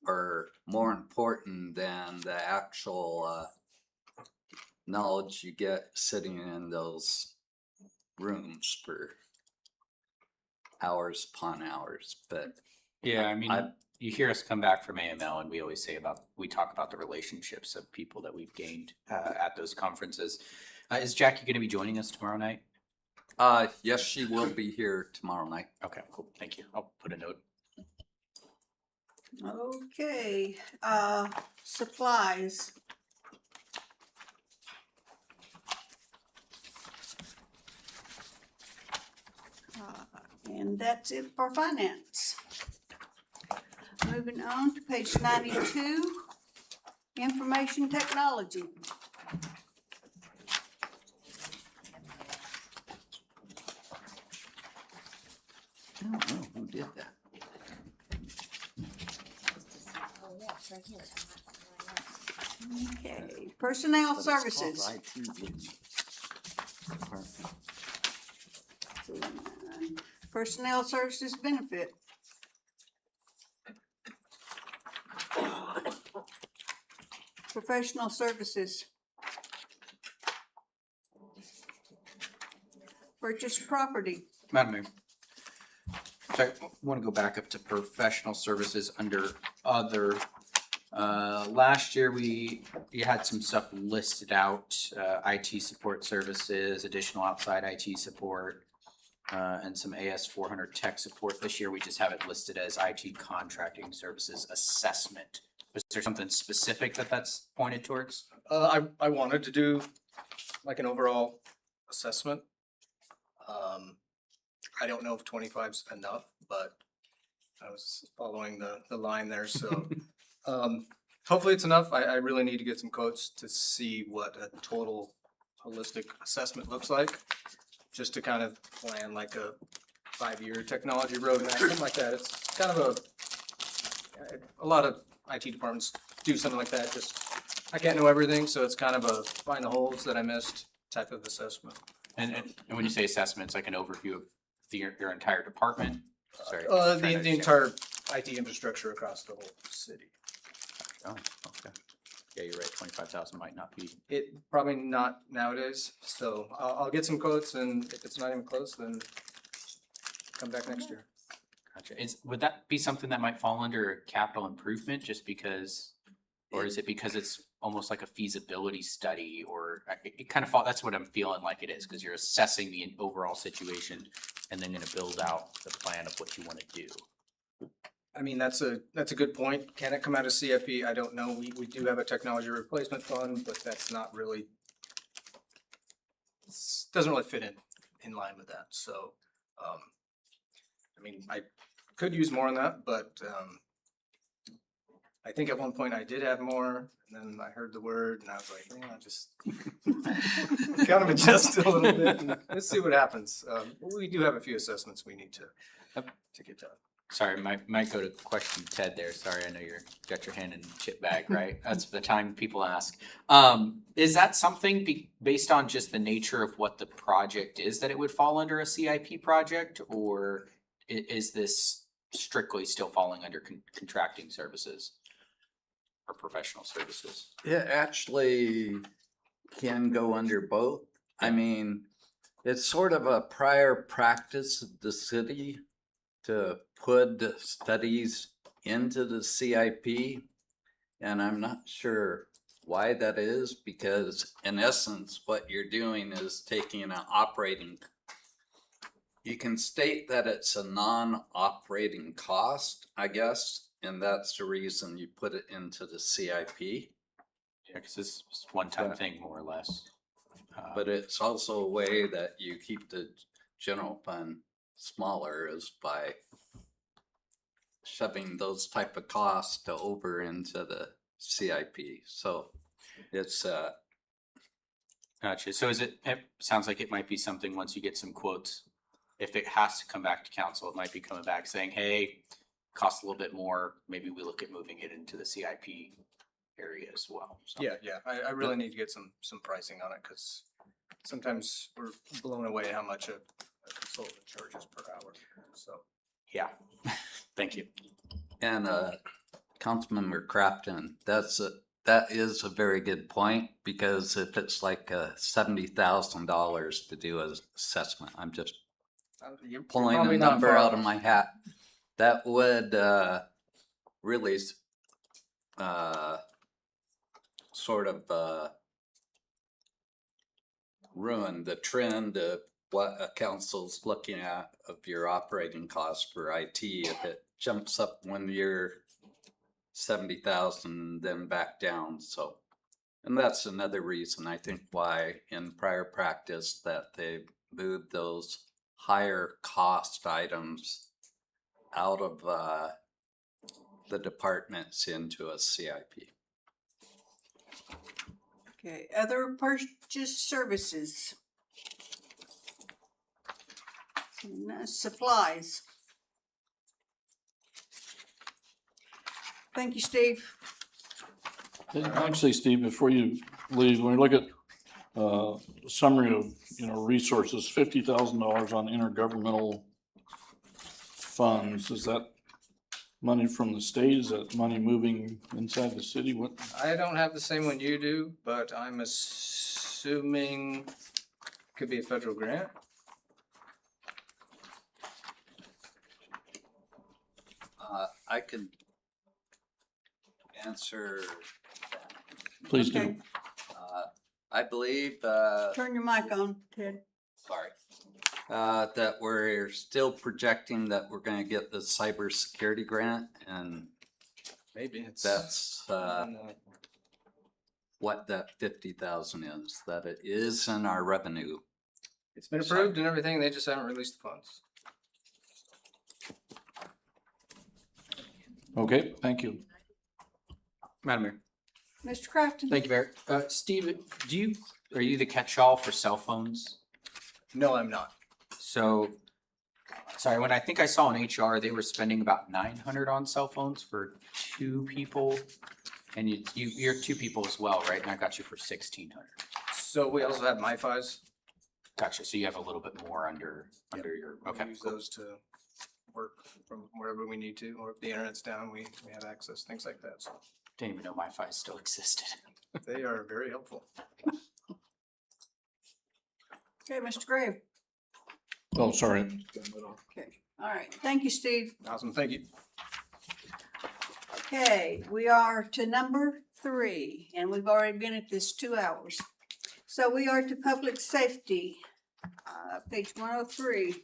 S2: are more important than the actual knowledge you get sitting in those rooms for hours upon hours. But
S9: Yeah, I mean, you hear us come back from AML and we always we talk about the relationships of people that we've gained at those conferences. Is Jackie going to be joining us tomorrow night?
S2: yes, she will be here tomorrow night.
S9: Okay, cool. Thank you. I'll put a note.
S4: Okay, supplies. And that's it for finance. Moving on to page 92, information technology.
S2: I don't know who did that.
S4: Okay, personnel
S2: But it's called
S4: services.
S2: IT department.
S4: Personnel services benefit. Professional services. Purchase property.
S9: Madam Mayor. So I want to go back up to professional services under other. Last year you had some stuff listed out, IT support services, additional outside IT support, and some AS 400 tech support. This year we just have it listed as IT contracting services assessment. Was there something specific that's pointed towards?
S5: I wanted to do like an overall assessment. I don't know if 25's enough, but I was following the line there, so hopefully it's enough. I really need to get some quotes to see what a total holistic assessment looks like, just to kind of plan like a 5-year technology roadmap, something like that. It's kind of a lot of IT departments do something like that. Just, I can't know everything, so it's kind of a find the holes that I missed type of assessment.
S9: And when you say assessment, it's like an overview of your entire department? Sorry.
S5: The entire IT infrastructure across the whole city.
S9: Oh, okay. Yeah, you're right. 25,000 might not be.
S5: It probably not nowadays, so I'll get some quotes, and if it's not even close, then come back next year.
S9: Gotcha. Would that be something that might fall under capital improvement just because, or is it because it's almost like a feasibility study, or it kind of that's what I'm feeling like it is, because you're assessing the overall situation and then going to build out the plan of what you want to do.
S5: I mean, that's a good point. Can it come out of CFP? I don't know. We do have a technology replacement fund, but that's not really, doesn't really fit in line with that. So, I mean, I could use more on that, but I think at one point I did have more, and then I heard the word and I was like, I'll just kind of adjust a little bit and let's see what happens. We do have a few assessments we need to get done.
S9: Sorry, might go to question Ted there. Sorry, I know you're got your hand in the chip bag, right? That's the time people ask. Is that something based on just the nature of what the project is that it would fall under a CIP project, or is this strictly still falling under contracting services or professional services?
S2: It actually can go under both. I mean, it's sort of a prior practice of the city to put the studies into the CIP. And I'm not sure why that is, because in essence, what you're doing is taking an operating, you can state that it's a non-operating cost, I guess, and that's the reason you put it into the CIP.
S9: Yeah, because this is one-time thing, more or less.
S2: But it's also a way that you keep the general fund smaller is by shoving those type of costs over into the CIP. So it's
S9: Gotcha. So it sounds like it might be something, once you get some quotes, if it has to come back to council, it might be coming back saying, hey, costs a little bit more, maybe we look at moving it into the CIP area as well. So.
S5: Yeah, I really need to get some pricing on it, because sometimes we're blown away how much a consultant charges per hour, so.
S9: Yeah, thank you.
S2: and Councilmember Crafton, that is a very good point, because if it's like $70,000 to do an assessment, I'm just
S5: You're
S2: pulling a
S5: probably not
S2: number
S5: far
S2: out of
S5: off.
S2: my hat. That would really sort of ruin the trend of what a council's looking at of your operating costs for IT. If it jumps up 1 year, 70,000, then back down. So, and that's another reason I think why in prior practice that they moved those higher cost items out of the departments into a CIP.
S4: Okay, other purchase services. Supplies. Thank you, Steve.
S7: Actually, Steve, before you leave, when we look at summary of, resources, $50,000 on intergovernmental funds, is that money from the state? Is that money moving inside the city? What?
S5: I don't have the same one you do, but I'm assuming could be a federal grant.
S2: I could answer that.
S7: Please do.
S4: Okay.
S2: I believe,
S4: Turn your mic on, Ted.
S2: sorry, that we're still projecting that we're gonna get the cybersecurity grant, and
S5: Maybe it's.
S2: that's what that 50,000 is, that it is in our revenue.
S5: It's been approved and everything, they just haven't released the funds.
S7: Okay, thank you.
S9: Madam Mayor.
S4: Mr. Crafton?
S9: Thank you, Mayor. Steve, are you the catch-all for cell phones?
S5: No, I'm not.
S9: So, sorry, when I think I saw in HR, they were spending about 900 on cell phones for 2 people. And you're 2 people as well, right? And I got you for 1,600.
S5: So we also have MiFi's.
S9: Gotcha. So you have a little bit more under your, okay.
S5: We use
S9: Cool.
S5: those to work from wherever we need to, or if the internet's down, we have access, things like that, so
S9: Didn't even know MiFi still existed.
S5: they are very helpful.
S4: Okay, Mr. Grave.
S7: Oh, sorry.
S4: Okay, all right. Thank you, Steve.
S5: Awesome, thank you.
S4: Okay, we are to number 3, and we've already been at this 2 hours. So we are to public safety, page 103.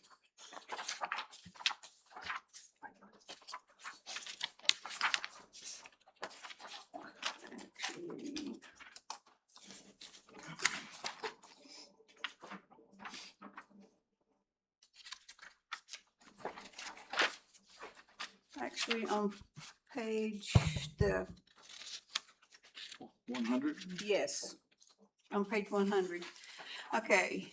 S4: Actually, on page
S7: 100?
S4: yes, on page 100. Okay.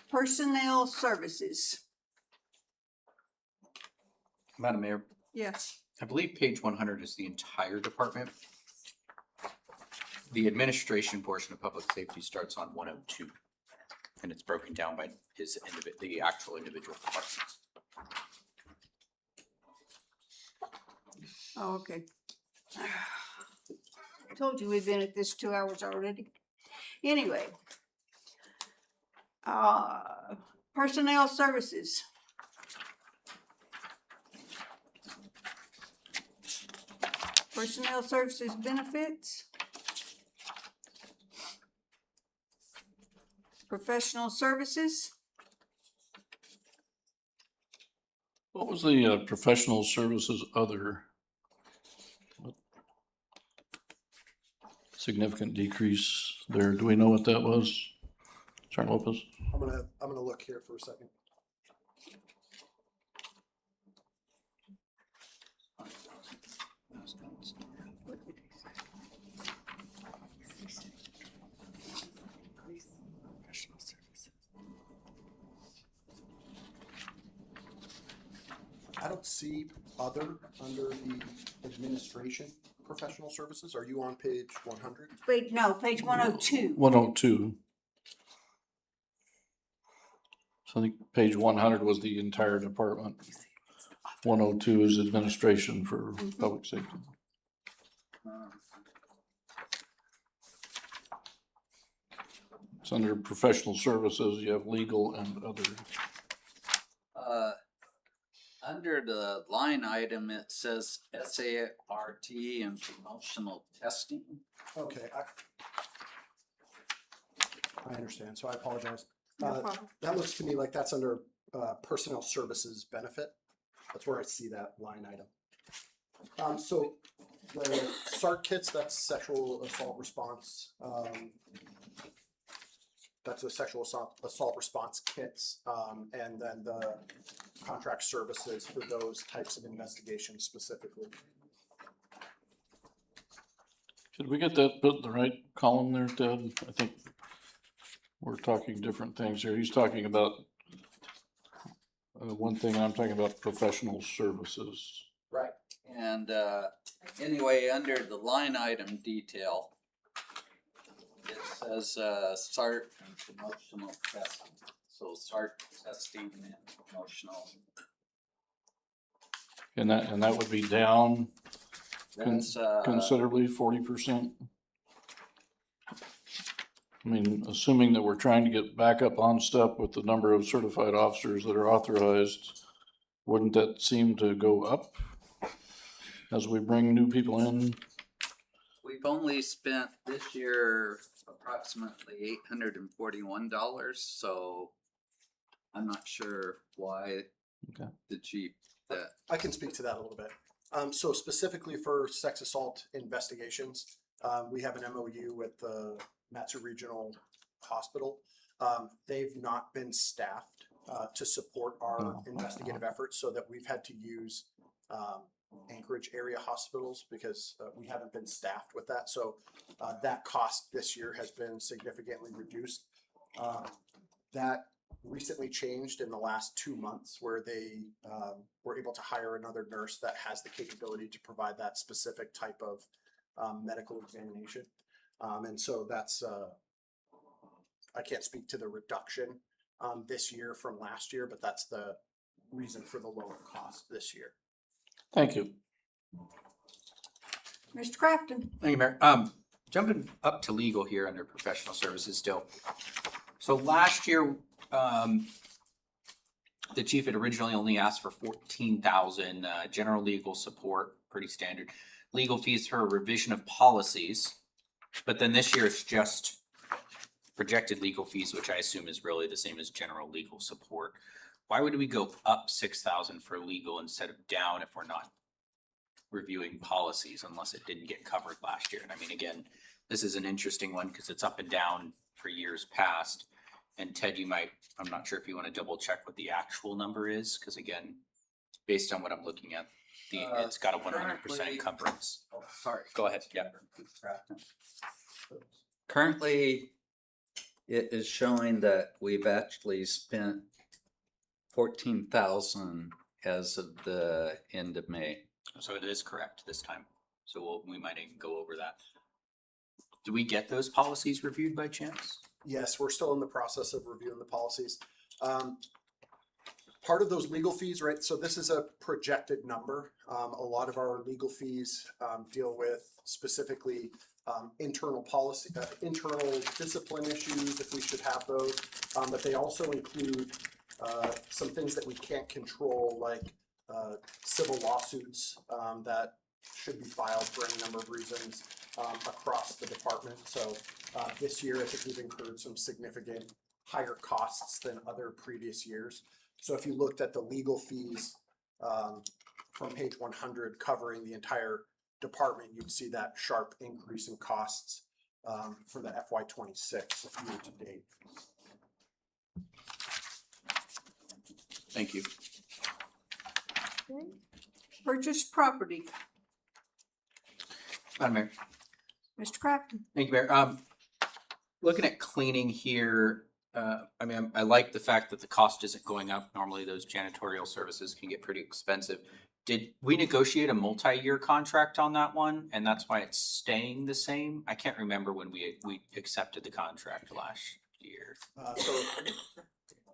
S4: Personnel services.
S9: Madam Mayor,
S4: Yes.
S9: I believe page 100 is the entire department. The administration portion of public safety starts on 102. And it's broken down by the actual individual departments.
S4: Oh, okay. Told you we've been at this 2 hours already. Anyway. Personnel services. Personnel services benefits. Professional services.
S7: What was the professional services other? What significant decrease there? Do we know what that was? Charlie Lopez?
S5: I'm gonna look here for a second. I don't see other under the administration professional services. Are you on page 100?
S4: Wait, no, page 102.
S7: 102. So I think page 100 was the entire department. 102 is administration for public safety. It's under professional services. You have legal and other.
S2: Under the line item, it says SART and promotional testing.
S5: Okay, I understand, so I apologize.
S4: No problem.
S5: That looks to me like that's under personnel services benefit. That's where I see that line item. So the SART kits, that's sexual assault response. That's the sexual assault response kits, and then the contract services for those types of investigations specifically.
S7: Did we get that put in the right column there, Ted? I think we're talking different things here. He's talking about one thing, I'm talking about professional services.
S5: Right.
S2: And anyway, under the line item detail, it says SART and promotional testing. So SART testing and promotional.
S7: And that would be down
S2: That's
S7: considerably, 40%. I mean, assuming that we're trying to get back up on step with the number of certified officers that are authorized, wouldn't that seem to go up as we bring new people in?
S2: we've only spent this year approximately $841, so I'm not sure why
S7: Okay.
S2: the chief that.
S5: I can speak to that a little bit. So specifically for sex assault investigations, we have an MOU with the Matsu Regional Hospital. They've not been staffed to support our investigative efforts, so that we've had to use Anchorage area hospitals because we haven't been staffed with that. So that cost this year has been significantly reduced. That recently changed in the last 2 months, where they were able to hire another nurse that has the capability to provide that specific type of medical examination. And so that's, I can't speak to the reduction this year from last year, but that's the reason for the lower cost this year.
S7: Thank you.
S4: Mr. Crafton.
S9: Thank you, Mayor. Jumping up to legal here under professional services still. So last year, the chief had originally only asked for 14,000, general legal support, pretty standard. Legal fees for a revision of policies, but then this year it's just projected legal fees, which I assume is really the same as general legal support. Why would we go up 6,000 for legal instead of down if we're not reviewing policies, unless it didn't get covered last year? And I mean, again, this is an interesting one because it's up and down for years past. And Ted, you might, I'm not sure if you want to double check what the actual number is, because again, based on what I'm looking at, it's got a 100% encumbrance.
S2: Oh, sorry.
S9: Go ahead, yeah.
S2: Currently, it is showing that we've actually spent 14,000 as of the end of May.
S9: So it is correct this time. So we might even go over that. Do we get those policies reviewed by chance?
S5: Yes, we're still in the process of reviewing the policies.
S13: part of those legal fees, right? So this is a projected number. A lot of our legal fees deal with specifically internal policy, internal discipline issues, if we should have those. But they also include some things that we can't control, like civil lawsuits that should be filed for any number of reasons across the department. So this year, I think we've incurred some significant higher costs than other previous years. So if you looked at the legal fees from page 100 covering the entire department, you'd see that sharp increase in costs for the FY26 year to date.
S9: Thank you.
S4: Purchase property,
S9: Madam Mayor.
S4: Mr. Crafton.
S9: Thank you, Mayor. Looking at cleaning here, I mean, I like the fact that the cost isn't going up. Normally those janitorial services can get pretty expensive. Did we negotiate a multi-year contract on that one? And that's why it's staying the same? I can't remember when we accepted the contract last year.
S13: So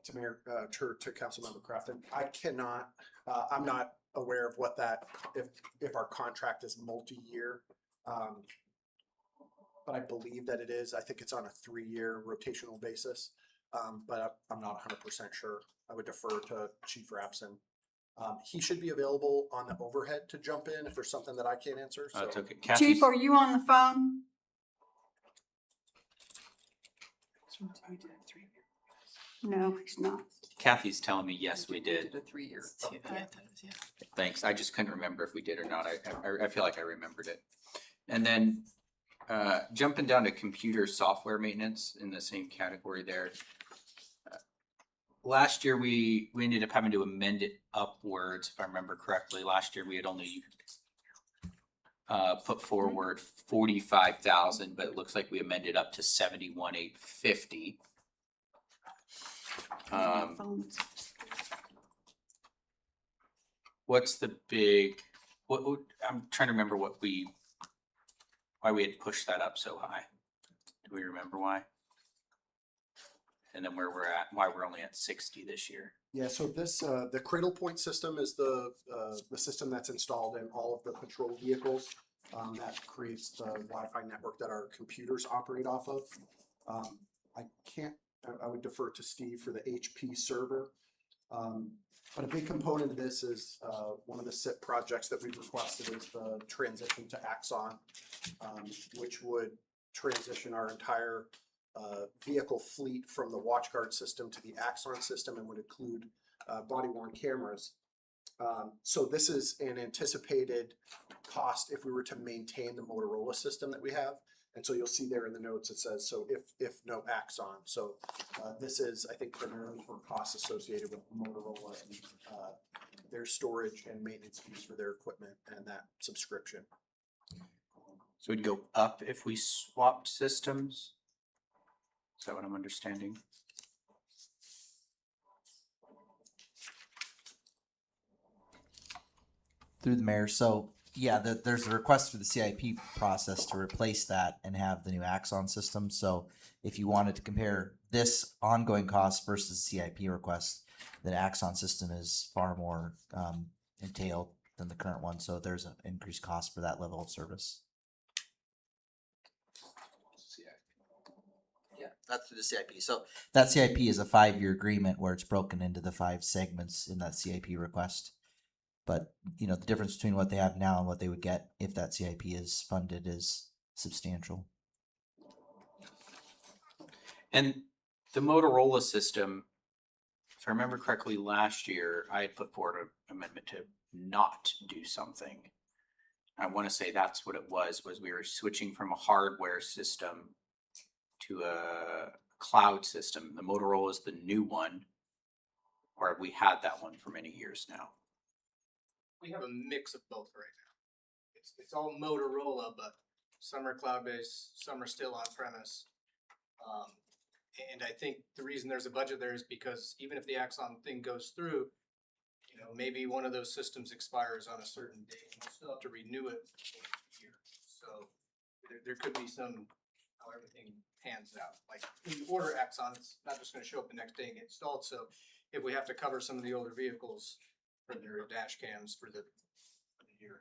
S13: to Mayor, to Councilmember Crafton, I cannot, I'm not aware of what that, if our contract is multi-year. But I believe that it is. I think it's on a 3-year rotational basis. But I'm not 100% sure. I would defer to Chief Rapson. He should be available on the overhead to jump in if there's something that I can't answer. So.
S9: It's okay.
S4: Chief, are you on the phone? No, he's not.
S9: Kathy's telling me, yes, we did.
S6: A 3-year.
S9: Thanks. I just couldn't remember if we did or not. I feel like I remembered it. And then jumping down to computer software maintenance in the same category there. Last year, we ended up having to amend it upwards, if I remember correctly. Last year, we had only put forward 45,000, but it looks like we amended up to 71,850. What's the big? I'm trying to remember why we had pushed that up so high. Do we remember why? And then where we're at, why we're only at 60 this year.
S13: Yeah, so this the Cradle Point system is the system that's installed in all of the patrol vehicles. That creates the Wi-Fi network that our computers operate off of. I would defer to Steve for the HP server. But a big component of this is one of the SIP projects that we've requested is the transition to Axon, which would transition our entire vehicle fleet from the WatchGuard system to the Axon system and would include body-worn cameras. So this is an anticipated cost if we were to maintain the Motorola system that we have. And so you'll see there in the notes, it says, so if no Axon. So this is, I think, primarily for costs associated with Motorola and their storage and maintenance fees for their equipment and that subscription.
S9: So it'd go up if we swapped systems? Is that what I'm understanding?
S8: Through the mayor. So yeah, there's a request for the CIP process to replace that and have the new Axon system. So if you wanted to compare this ongoing cost versus CIP request, the Axon system is far more entailed than the current one. So there's an increased cost for that level of service. Yeah, that's through the CIP. So that CIP is a 5-year agreement where it's broken into the 5 segments in that CIP request. But, you know, the difference between what they have now and what they would get if that CIP is funded is substantial.
S9: And the Motorola system, if I remember correctly, last year, I had put forward an amendment to not do something. I want to say that's what it was we were switching from a hardware system to a cloud system. The Motorola is the new one, or we had that one for many years now.
S5: We have a mix of both right now. It's all Motorola, but some are cloud-based, some are still on-premise. And I think the reason there's a budget there is because even if the Axon thing goes through, you know, maybe one of those systems expires on a certain date and we'll still have to renew it each year. So there could be some, how everything pans out. Like when you order Axon, it's not just gonna show up the next day and get installed. So if we have to cover some of the older vehicles for their dash cams for the year.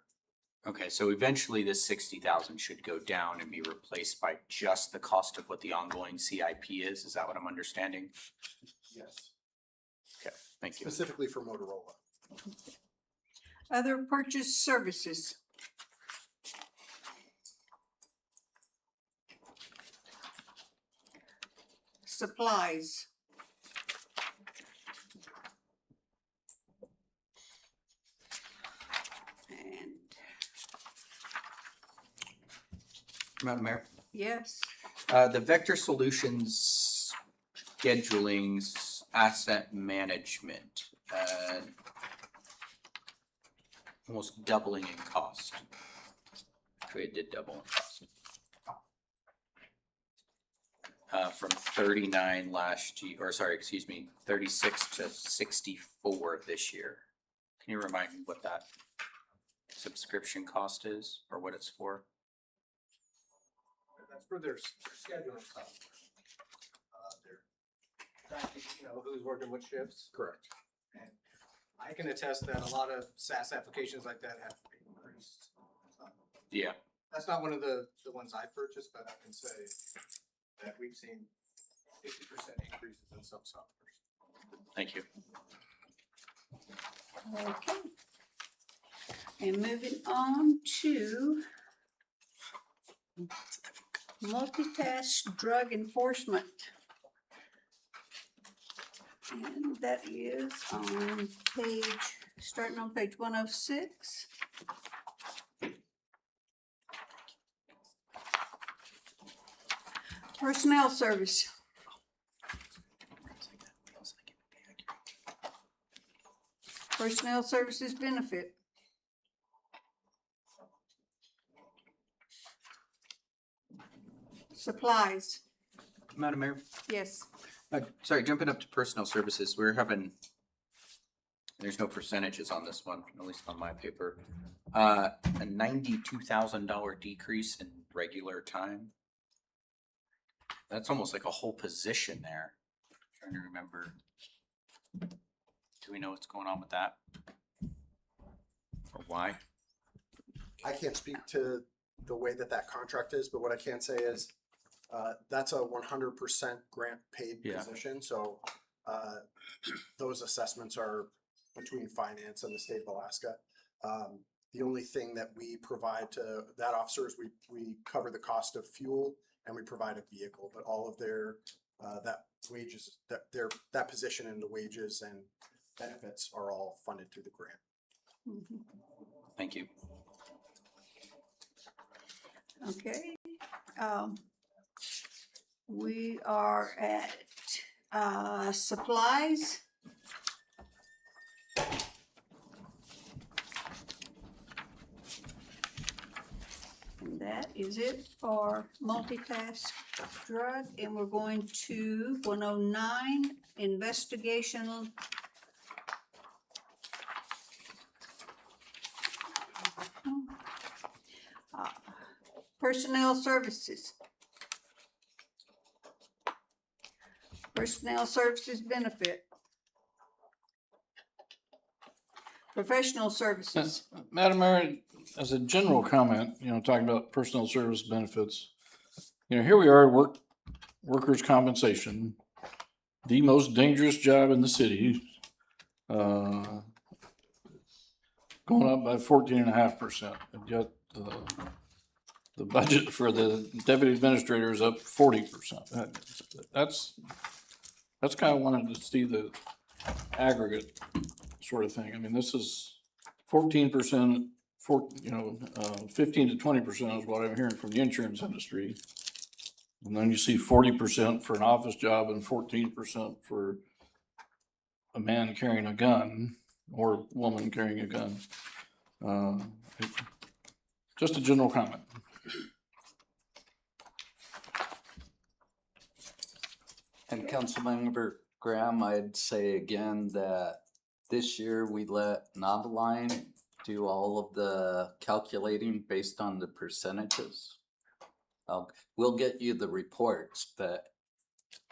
S9: Okay, so eventually this 60,000 should go down and be replaced by just the cost of what the ongoing CIP is. Is that what I'm understanding?
S13: Yes.
S9: Okay, thank you.
S13: Specifically for Motorola.
S4: Other purchase services. Supplies. And
S9: Madam Mayor?
S4: yes,
S9: The Vector Solutions scheduling's asset management, almost doubling in cost. Actually, it did double in cost. From 39 last year, or sorry, excuse me, 36 to 64 this year. Can you remind me what that subscription cost is, or what it's for?
S5: That's for their scheduling stuff. They're tracking, who's working what shifts.
S13: Correct.
S5: And I can attest that a lot of SaaS applications like that have increased.
S9: Yeah.
S5: That's not one of the ones I purchased, but I can say that we've seen 50% increases in some softwares.
S9: Thank you.
S4: okay. And moving on to multitask drug enforcement. And that is on page, starting on page 106. Personnel service. Personnel services benefit. Supplies.
S9: Madam Mayor?
S4: Yes.
S9: Sorry, jumping up to personnel services, we're having, there's no percentages on this one, at least on my paper. A $92,000 decrease in regular time. That's almost like a whole position there. Trying to remember. Do we know what's going on with that? Or why?
S13: I can't speak to the way that contract is, but what I can say is that's a 100% grant paid
S9: Yeah.
S13: position. So those assessments are between finance and the state of Alaska. The only thing that we provide to that officer is we cover the cost of fuel and we provide a vehicle, but all of their that wages, that position and the wages and benefits are all funded through the grant.
S9: Thank you.
S4: Okay. We are at supplies. And that is it for multitask drug, and we're going to 109 investigational. Personnel services. Personnel services benefit. Professional services.
S7: Madam Mayor, as a general comment, talking about personnel service benefits, here we are, workers' compensation, the most dangerous job in the city, going up by 14.5%. And yet the budget for the deputy administrator is up 40%. That's kind of wanted to see the aggregate sort of thing. I mean, this is 14%, 15 to 20% is what I'm hearing from the insurance industry. And then you see 40% for an office job and 14% for a man carrying a gun or woman carrying a gun. Just a general comment.
S2: And Councilmember Graham, I'd say again that this year we let Noveline do all of the calculating based on the percentages. We'll get you the reports, but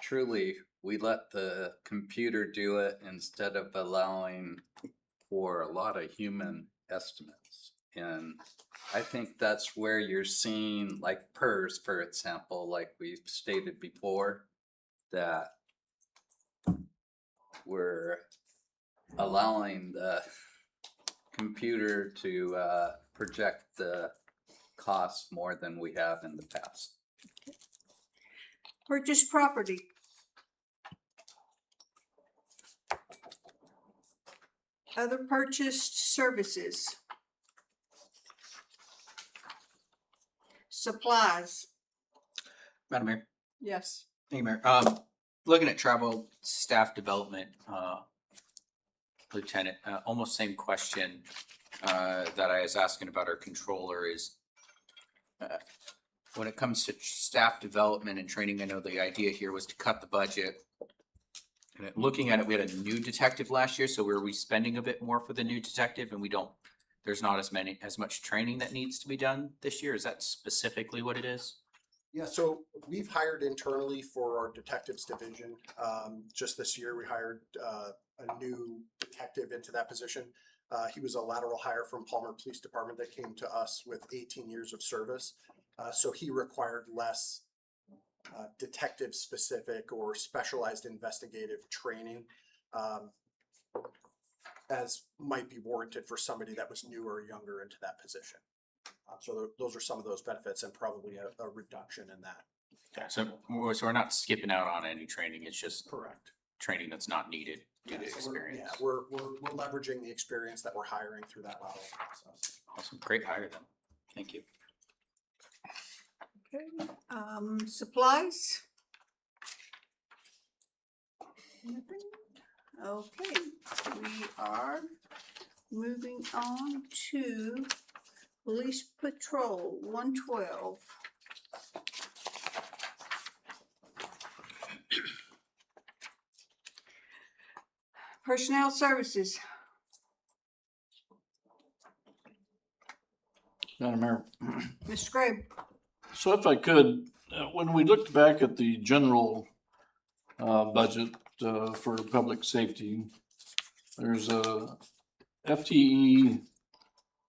S2: truly we let the computer do it instead of allowing for a lot of human estimates. And I think that's where you're seeing, like PERS, for example, like we've stated before, that we're allowing the computer to project the cost more than we have in the past.
S4: Purchase property. Other purchased services. Supplies.
S9: Madam Mayor,
S4: Yes.
S9: thank you, Mayor. Looking at travel staff development, Lieutenant, almost same question that I was asking about our controller is when it comes to staff development and training, I know the idea here was to cut the budget. And looking at it, we had a new detective last year, so were we spending a bit more for the new detective and there's not as much training that needs to be done this year? Is that specifically what it is?
S13: Yeah, so we've hired internally for our detectives division. Just this year, we hired a new detective into that position. He was a lateral hire from Palmer Police Department that came to us with 18 years of service. So he required less detective specific or specialized investigative training as might be warranted for somebody that was newer or younger into that position. So those are some of those benefits and probably a reduction in that.
S9: Okay, so we're not skipping out on any training, it's just
S13: Correct.
S9: training that's not needed due to
S13: Yeah, so
S9: experience.
S13: we're leveraging the experience that we're hiring through that level.
S9: Awesome, great hire then. Thank you.
S4: Okay. Supplies. Nothing? Okay, we are moving on to Police Patrol 112. Personnel Services.
S7: Madam Mayor.
S4: Mr. Grabe.
S7: So if I could, when we looked back at the general budget for public safety, there's a FTE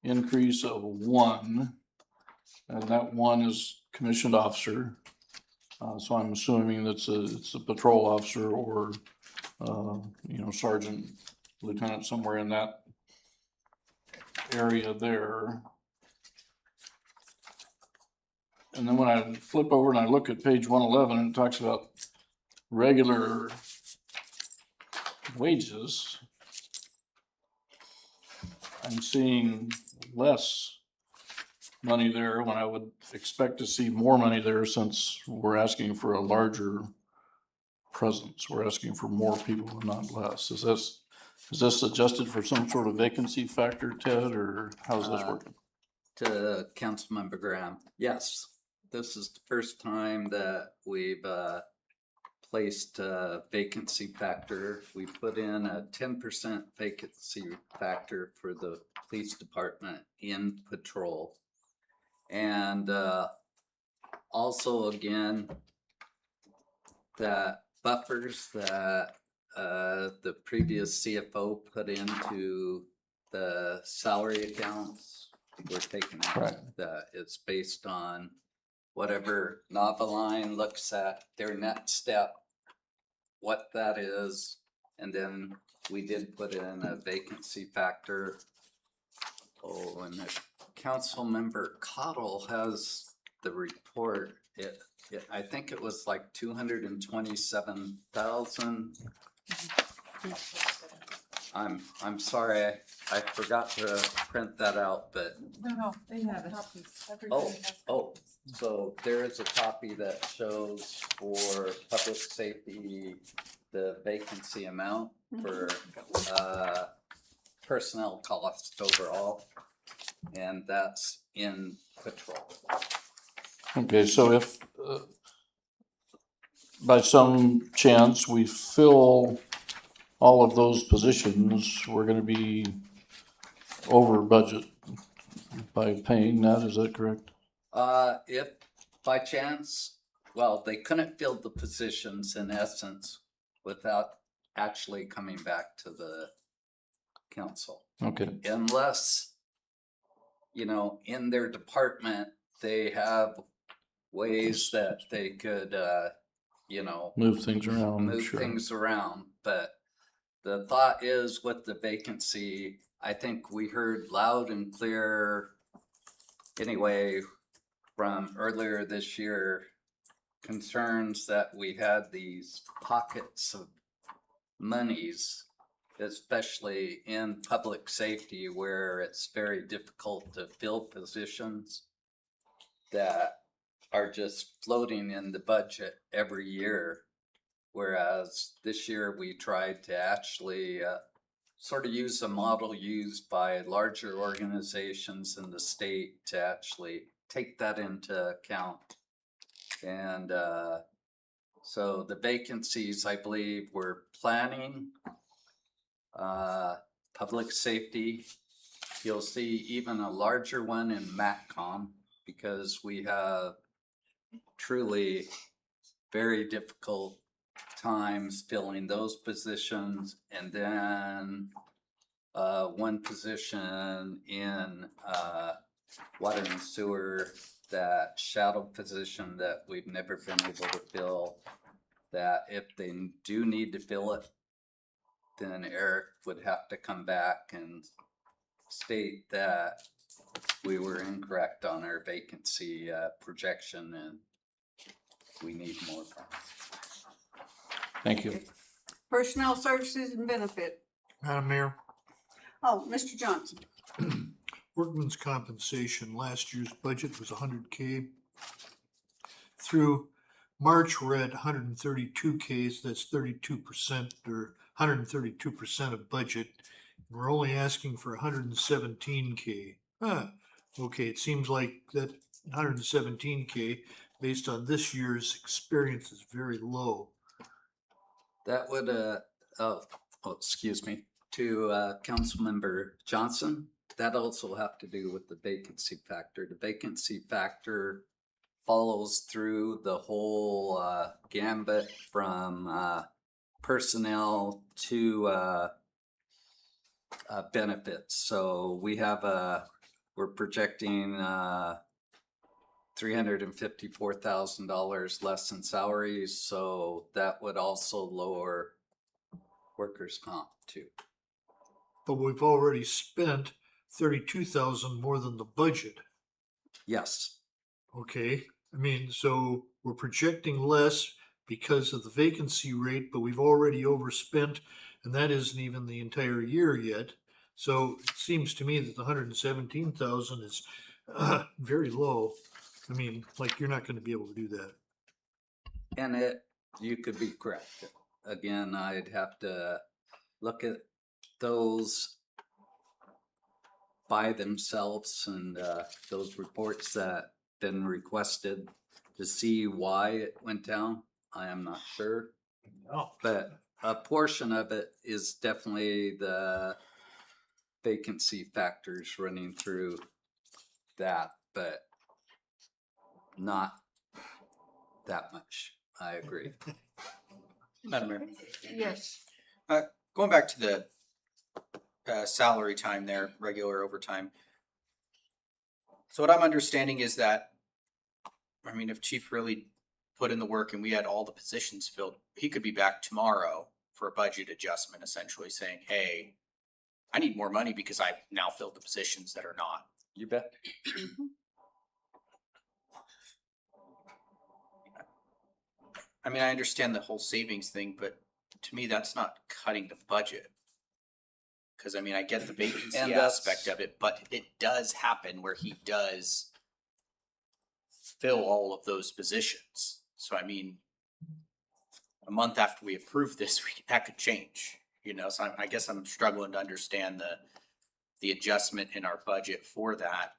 S7: increase of 1, and that 1 is commissioned officer. So I'm assuming it's a patrol officer or sergeant, lieutenant, somewhere in that area there. And then when I flip over and I look at page 111, it talks about regular wages. I'm seeing less money there when I would expect to see more money there since we're asking for a larger presence. We're asking for more people and not less. Is this adjusted for some sort of vacancy factor, Ted, or how's this working?
S2: To Councilmember Graham, yes, this is the first time that we've placed a vacancy factor. We put in a 10% vacancy factor for the police department in patrol. And also again, that buffers that the previous CFO put into the salary accounts were taken out.
S7: Right.
S2: That it's based on whatever Noveline looks at their next step, what that is, and then we did put in a vacancy factor. Oh, and the council member Cottle has the report. I think it was like 227,000. I'm sorry, I forgot to print that out, but
S6: No, they have it.
S2: so there is a copy that shows for public safety, the vacancy amount for personnel costs overall, and that's in patrol.
S7: Okay, so if by some chance we fill all of those positions, we're gonna be over budget by paying that, is that correct?
S2: If by chance, well, they couldn't fill the positions in essence. without actually coming back to the council.
S7: Okay,
S2: Unless, in their department, they have ways that they could,
S7: move things around,
S2: move
S7: sure.
S2: things around. But the thought is with the vacancy, I think we heard loud and clear anyway from earlier this year, concerns that we had these pockets of monies, especially in public safety, where it's very difficult to fill positions that are just floating in the budget every year. Whereas this year we tried to actually sort of use a model used by larger organizations in the state to actually take that into account. And so the vacancies, I believe, we're planning, public safety. You'll see even a larger one in MACCOM because we have truly very difficult times filling those positions. And then one position in water and sewer, that shadow position that we've never been able to fill, that if they do need to fill it, then Eric would have to come back and state that we were incorrect on our vacancy projection and we need more funds.
S7: Thank you.
S4: Personnel services and benefit.
S1: Madam Mayor,
S4: Oh, Mr. Johnson.
S1: workman's compensation, last year's budget was 100K. Through March, we're at 132K, so that's 32% or 132% of budget. We're only asking for 117K. Okay, it seems like that 117K, based on this year's experience, is very low.
S2: That would, excuse me, to Councilmember Johnson, that also have to do with the vacancy factor. The vacancy factor follows through the whole gambit from personnel to benefits. So we have we're projecting $354,000 less in salaries. So that would also lower workers' comp too.
S1: But we've already spent 32,000 more than the budget.
S2: Yes.
S1: Okay, I mean, so we're projecting less because of the vacancy rate, but we've already overspent, and that isn't even the entire year yet. So it seems to me that the 117,000 is very low. I mean, like, you're not gonna be able to do that.
S2: And you could be correct. Again, I'd have to look at those by themselves and those reports that been requested to see why it went down. I am not sure.
S1: Oh.
S2: But a portion of it is definitely the vacancy factors running through that, but not that much. I agree.
S9: Madam Mayor,
S4: Yes.
S9: going back to the salary time there, regular overtime. So what I'm understanding is that, I mean, if Chief really put in the work and we had all the positions filled, he could be back tomorrow for a budget adjustment, essentially saying, hey, I need more money because I've now filled the positions that are not.
S2: You bet.
S9: I mean, I understand the whole savings thing, but to me, that's not cutting the budget. Cause I mean, I get the vacancy
S2: And that's-
S9: aspect of it, but it does happen where he does fill all of those positions. So I mean, a month after we approve this, that could change, so I guess I'm struggling to understand the adjustment in our budget for that.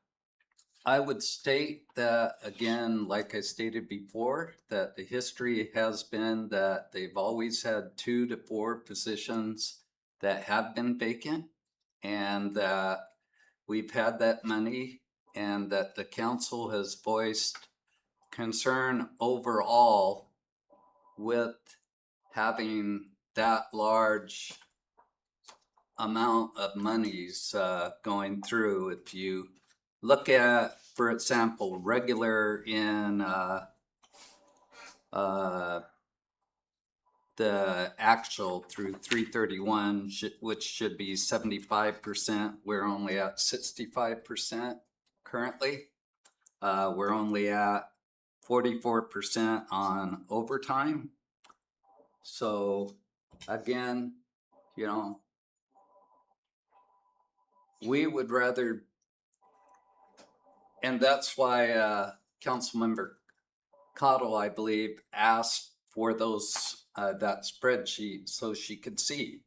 S2: I would state that, again, like I stated before, that the history has been that they've always had 2 to 4 positions that have been vacant, and that we've had that money, and that the council has voiced concern overall with having that large amount of monies going through. If you look at, for example, regular in the actual through 3/31, which should be 75%, we're only at 65% currently. We're only at 44% on overtime. So again, you know, we would rather, and that's why Councilmember Cottle, I believe, asked for those that spreadsheet so she could see.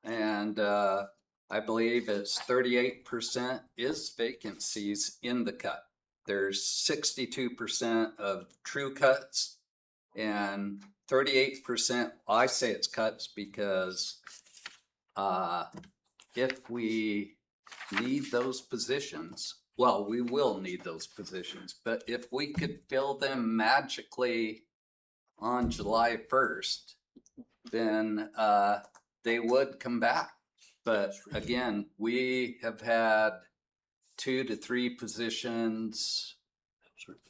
S2: And I believe it's 38% is vacancies in the cut. There's 62% of true cuts and 38%, I say it's cuts because if we need those positions, well, we will need those positions, but if we could fill them magically on July 1st, then they would come back. But again, we have had 2 to 3 positions.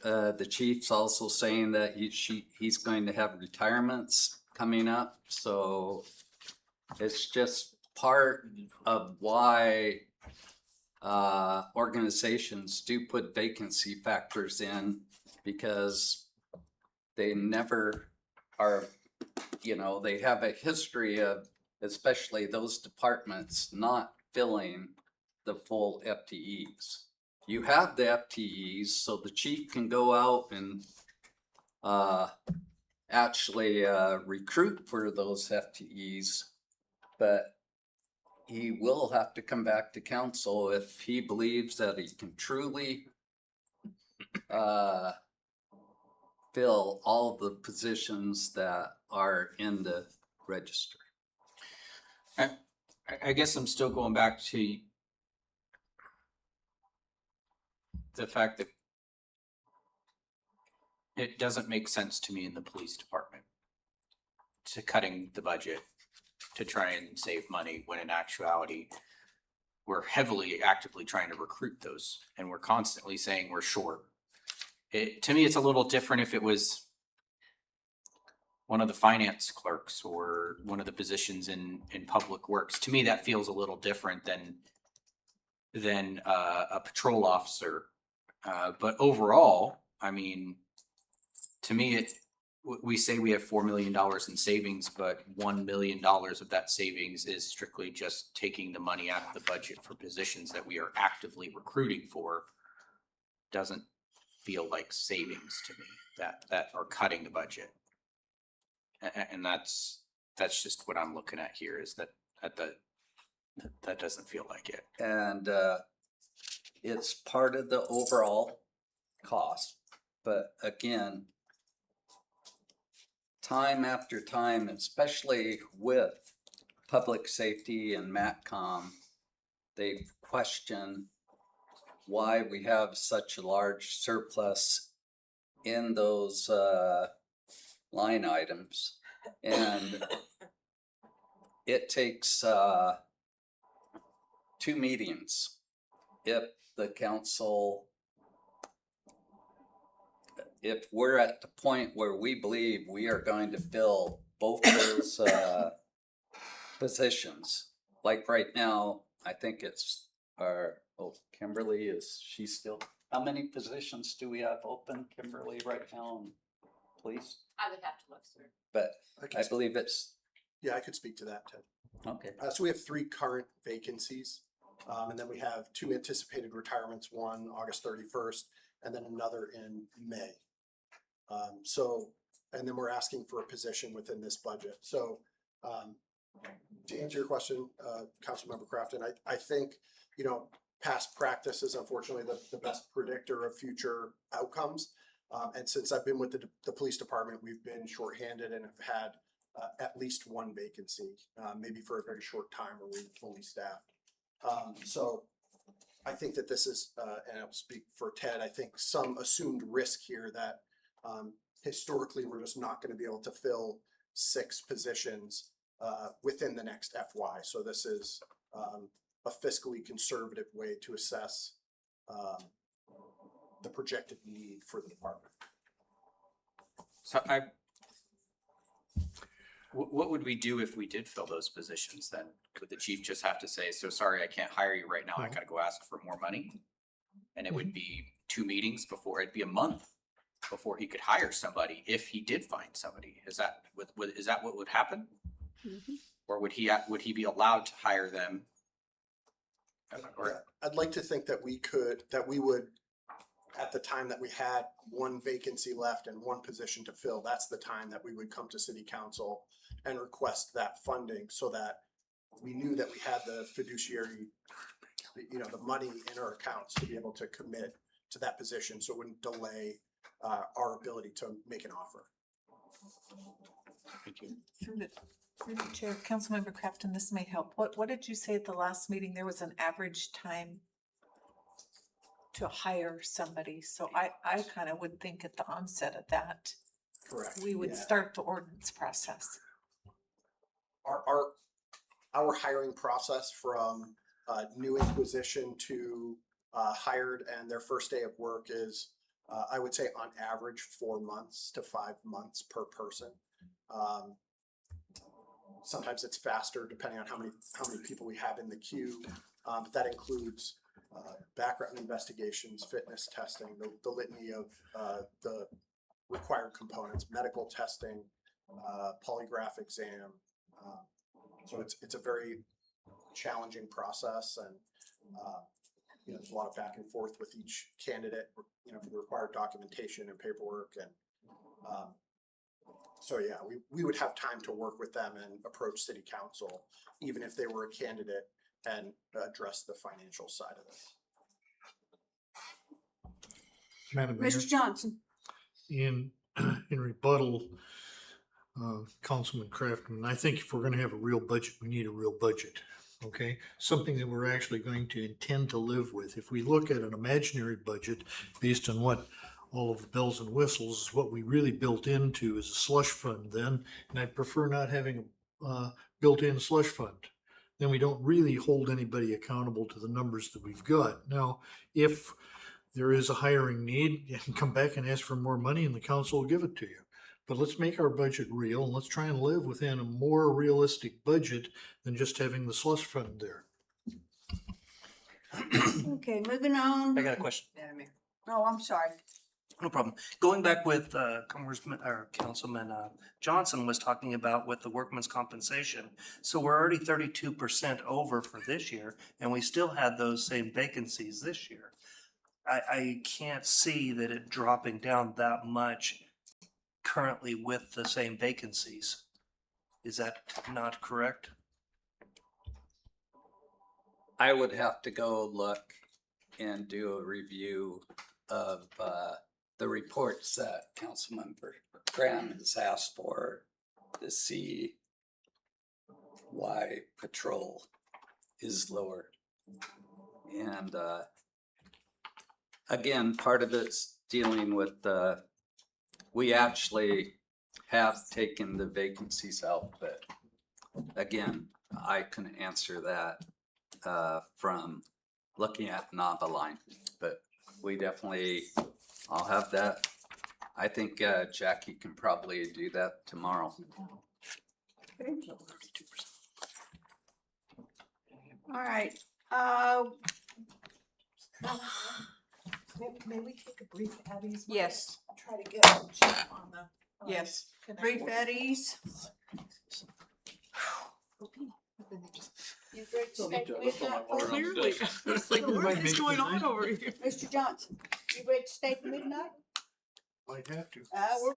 S2: The chief's also saying that he's going to have retirements coming up. So it's just part of why organizations do put vacancy factors in, because they never are, you know, they have a history of, especially those departments, not filling the full FTEs. You have the FTEs so the chief can go out and actually recruit for those FTEs, but he will have to come back to council if he believes that he can truly fill all the positions that are in the register.
S9: I guess I'm still going back to the fact that it doesn't make sense to me in the police department to cutting the budget to try and save money, when in actuality we're heavily actively trying to recruit those and we're constantly saying we're short. To me, it's a little different if it was one of the finance clerks or one of the positions in public works. To me, that feels a little different than a patrol officer. But overall, I mean, to me, we say we have $4 million in savings, but $1 million of that savings is strictly just taking the money out of the budget for positions that we are actively recruiting for. Doesn't feel like savings to me that are cutting the budget. And that's just what I'm looking at here, is that doesn't feel like it.
S2: And it's part of the overall cost. But again, time after time, especially with public safety and MATCOM, they question why we have such a large surplus in those line items. And it takes 2 meetings if the council, if we're at the point where we believe we are going to fill both those positions. Like right now, I think it's Kimberly, is she still, how many positions do we have open, Kimberly, right now in police?
S10: I would have to look through.
S2: But I believe it's,
S13: Yeah, I could speak to that, Ted.
S2: okay.
S13: So we have 3 current vacancies, and then we have 2 anticipated retirements, one August 31st, and then another in May. And then we're asking for a position within this budget. So to answer your question, Councilmember Crafton, I think, you know, past practice is unfortunately the best predictor of future outcomes. And since I've been with the police department, we've been shorthanded and have had at least 1 vacancy, maybe for a very short time where we're fully staffed. So I think that this is, and I'll speak for Ted, I think some assumed risk here that historically we're just not going to be able to fill 6 positions within the next FY. So this is a fiscally conservative way to assess the projected need for the department.
S9: So what would we do if we did fill those positions then? Would the chief just have to say, so sorry, I can't hire you right now, I gotta go ask for more money? And it would be 2 meetings before, it'd be a month before he could hire somebody if he did find somebody. Is that what would happen? Or would he be allowed to hire them? Or,
S13: I'd like to think that we would, at the time that we had one vacancy left and one position to fill, that's the time that we would come to city council and request that funding so that we knew that we had the fiduciary, the money in our accounts to be able to commit to that position. So it wouldn't delay our ability to make an offer.
S9: thank you.
S3: Through the chair, Councilmember Crafton, this may help. What did you say at the last meeting? There was an average time to hire somebody. So I kind of would think at the onset of that,
S13: Correct.
S3: we would
S13: Yeah.
S3: start the ordinance process.
S13: Our hiring process from new acquisition to hired and their first day of work is, I would say on average, 4 months to 5 months per person. Sometimes it's faster depending on how many people we have in the queue. But that includes background investigations, fitness testing, the litany of the required components, medical testing, polygraph exam. So it's a very challenging process, and there's a lot of back and forth with each candidate, for the required documentation and paperwork, and so yeah, we would have time to work with them and approach city council, even if they were a candidate, and address the financial side of this.
S1: Madam Mayor,
S4: Mr. Johnson.
S1: in rebuttal, Councilman Crafton, I think if we're gonna have a real budget, we need a real budget. Okay, something that we're actually going to intend to live with. If we look at an imaginary budget based on what all of the bells and whistles, what we really built into is a slush fund then, and I'd prefer not having a built-in slush fund. Then we don't really hold anybody accountable to the numbers that we've got. Now, if there is a hiring need, you can come back and ask for more money and the council will give it to you. But let's make our budget real and let's try and live within a more realistic budget than just having the slush fund there.
S4: Okay, moving on.
S5: I got a question.
S6: Madam Mayor.
S4: Oh, I'm sorry.
S5: No problem. Going back with Councilman Johnson was talking about with the workman's compensation. So we're already 32% over for this year, and we still had those same vacancies this year. I can't see that it dropping down that much currently with the same vacancies. Is that not correct?
S2: I would have to go look and do a review of the reports that Councilmember Graham has asked for to see why patrol is lower. And again, part of it's dealing with we actually have taken the vacancies out, but again, I couldn't answer that from looking at Noveline, but we definitely, I'll have that. I think Jackie can probably do that tomorrow.
S4: All right.
S3: May we take a brief at ease?
S4: Yes.
S3: Try to get a check on the.
S4: Yes.
S3: connection.
S4: Brief at ease. You ready to stay to midnight?
S6: Clearly. It's like, what is going on over here?
S4: Mr. Johnson, you ready to stay to midnight?
S1: Might have to.
S4: We're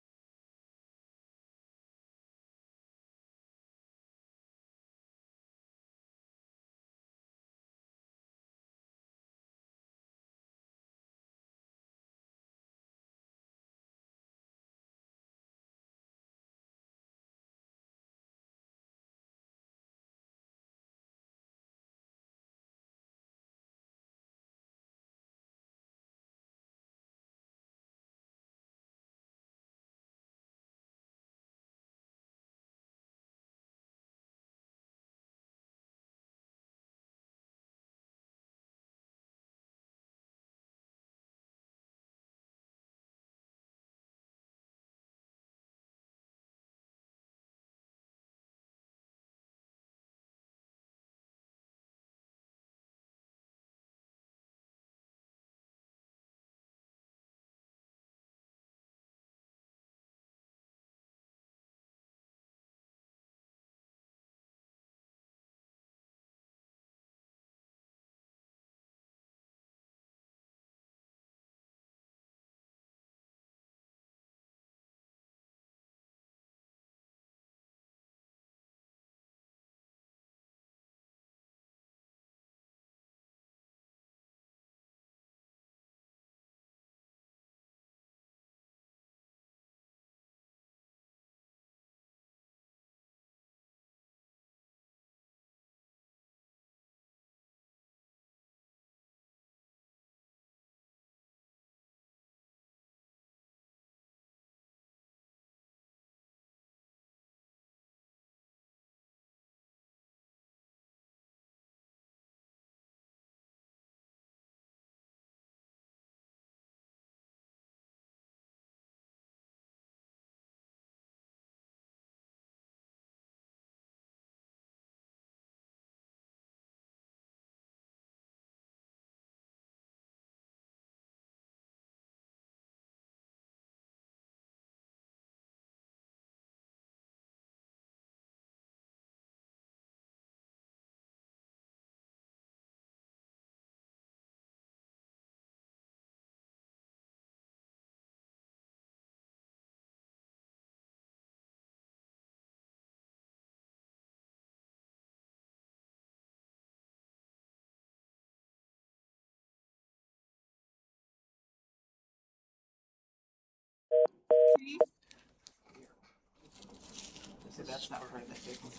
S6: So that's not part of the big one.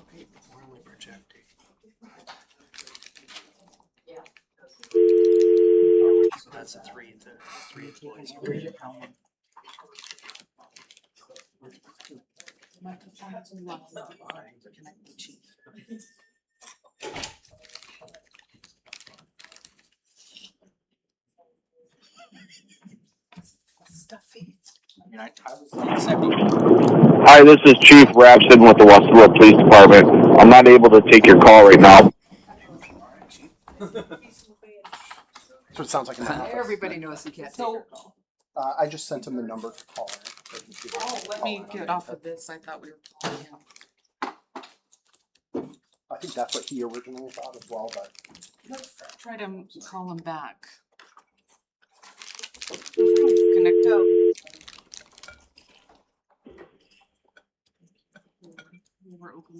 S1: Okay, we're only projecting. So that's a three employees.
S3: Stuffy.
S14: Hi, this is Chief Rapson with the Westwood Police Department. I'm not able to take your call right now.
S13: That's what it sounds like in my office.
S6: Everybody knows he can't take your call.
S13: I just sent him the number to call in.
S11: Oh, let me get off of this. I thought we were calling him.
S13: I think that's what he originally thought as well, but
S11: Let's try to call him back. Connect up. We're open.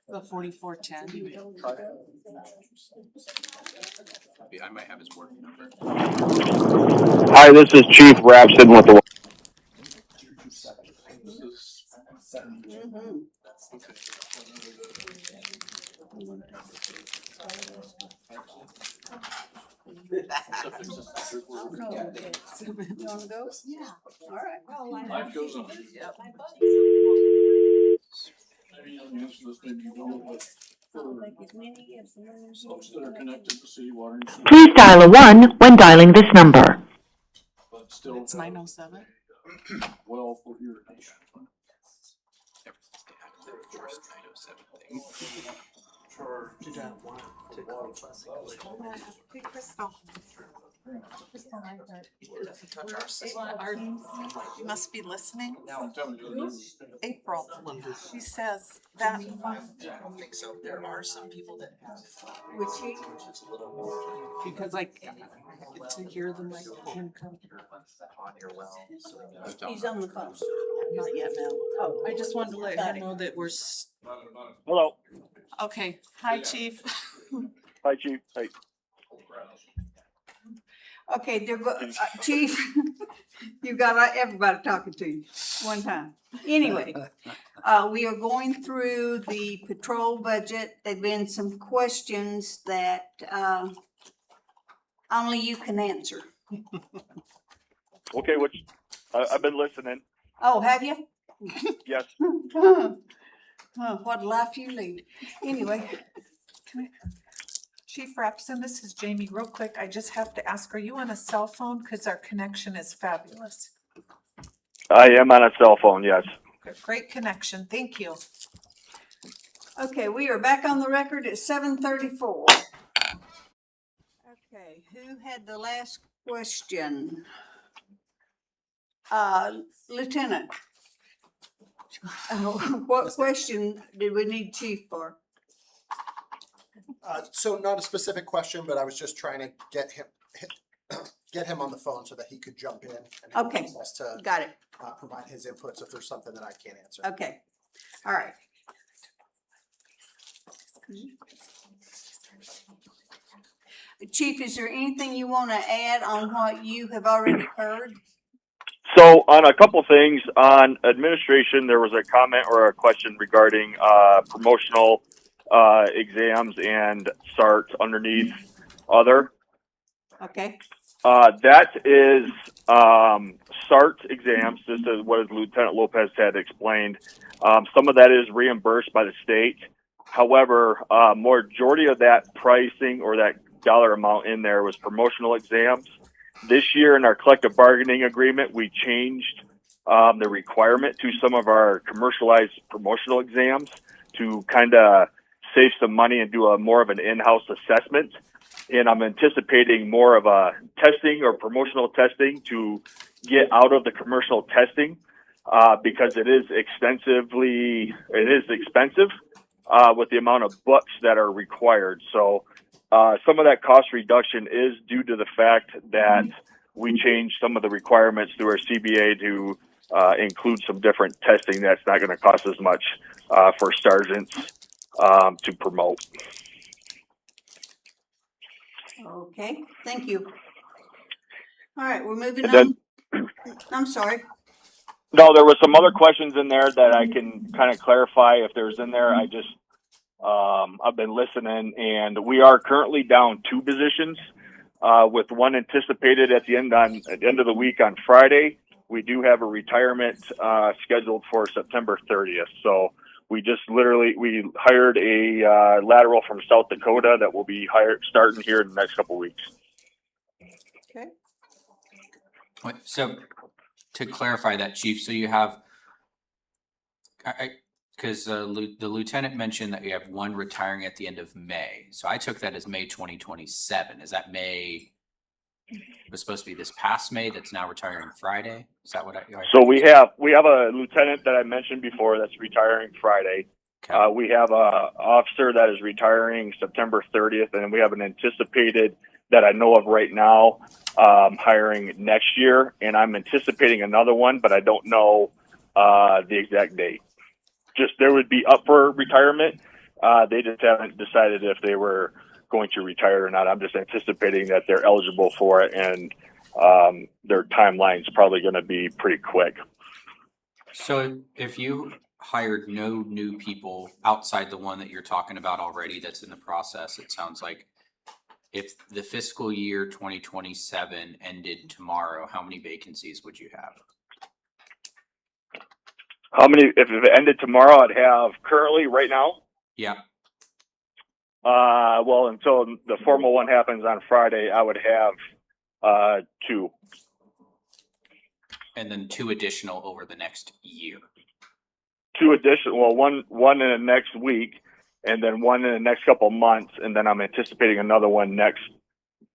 S11: The 4410.
S9: I might have his work number.
S14: Hi, this is Chief Rapson with the
S4: You wanna go? Yeah. All right.
S7: Life goes on.
S11: Yep.
S7: Folks that are connected to city water and sewer,
S15: Please dial a 1 when dialing this number.
S7: but still
S11: It's 907.
S7: well for irrigation.
S9: Ever since they had their first 907 thing.
S1: Sure. To that one, to classic.
S3: Hey, Crystal. You must be listening.
S7: I'm telling you,
S3: April, she says that
S8: I don't think so. There are some people that have.
S4: Which he,
S8: Which is a little more.
S11: Because I to hear the microphone come.
S8: On your well. So
S4: he's on the phone.
S11: Not yet, ma'am.
S4: Oh,
S11: I just wanted to let her know that we're.
S14: Hello.
S11: Okay. Hi, Chief.
S14: Hi, Chief. Hi.
S4: okay, Chief, you got everybody talking to you one time. Anyway, we are going through the patrol budget. There've been some questions that, only you can answer.
S14: Okay, I've been listening.
S4: Oh, have you?
S14: Yes.
S4: What life you lead. Anyway,
S3: Chief Rapson, this is Jamie. Real quick, I just have to ask, are you on a cell phone? Because our connection is fabulous.
S14: I am on a cell phone, yes.
S3: Great connection. Thank you.
S4: okay, we are back on the record at 7:34. Okay, who had the last question? Lieutenant. What question did we need Chief for?
S13: So not a specific question, but I was just trying to get him on the phone so that he could jump in and have
S4: Okay.
S13: access to
S4: Got it.
S13: provide his inputs if there's something that I can't answer.
S4: Okay. All right. Chief, is there anything you want to add on what you have already heard?
S14: So on a couple things on administration, there was a comment or a question regarding promotional exams and SART underneath other.
S4: Okay.
S14: That is SART exams, just as what Lieutenant Lopez had explained. Some of that is reimbursed by the state. However, majority of that pricing or that dollar amount in there was promotional exams. This year in our collective bargaining agreement, we changed the requirement to some of our commercialized promotional exams to kind of save some money and do more of an in-house assessment. And I'm anticipating more of a testing or promotional testing to get out of the commercial testing because it is expensive with the amount of books that are required. So some of that cost reduction is due to the fact that we changed some of the requirements through our CBA to include some different testing that's not going to cost as much for sergeants to promote.
S4: Okay, thank you. All right, we're moving
S14: And then-
S4: on. I'm sorry.
S14: No, there was some other questions in there that I can kind of clarify if there's in there. I just, I've been listening, and we are currently down 2 positions, with one anticipated at the end of the week on Friday. We do have a retirement scheduled for September 30th. So we hired a lateral from South Dakota that will be starting here in the next couple weeks.
S4: Okay.
S9: Wait, so to clarify that, Chief, so you have, because the lieutenant mentioned that you have one retiring at the end of May. So I took that as May 2027. Is that May? It was supposed to be this past May that's now retiring Friday. Is that what I?
S14: So we have a lieutenant that I mentioned before that's retiring Friday.
S9: Okay.
S14: We have a officer that is retiring September 30th, and we have an anticipated that I know of right now hiring next year, and I'm anticipating another one, but I don't know the exact date. Just they would be up for retirement. They just haven't decided if they were going to retire or not. I'm just anticipating that they're eligible for it, and their timeline's probably going to be pretty quick.
S9: So if you hired no new people outside the one that you're talking about already that's in the process, it sounds like if the fiscal year 2027 ended tomorrow, how many vacancies would you have?
S14: How many? If it ended tomorrow, I'd have currently right now.
S9: Yeah.
S14: Well, until the formal one happens on Friday, I would have 2.
S9: And then 2 additional over the next year.
S14: 2 additional. Well, one in the next week, and then one in the next couple of months, and then I'm anticipating another one next.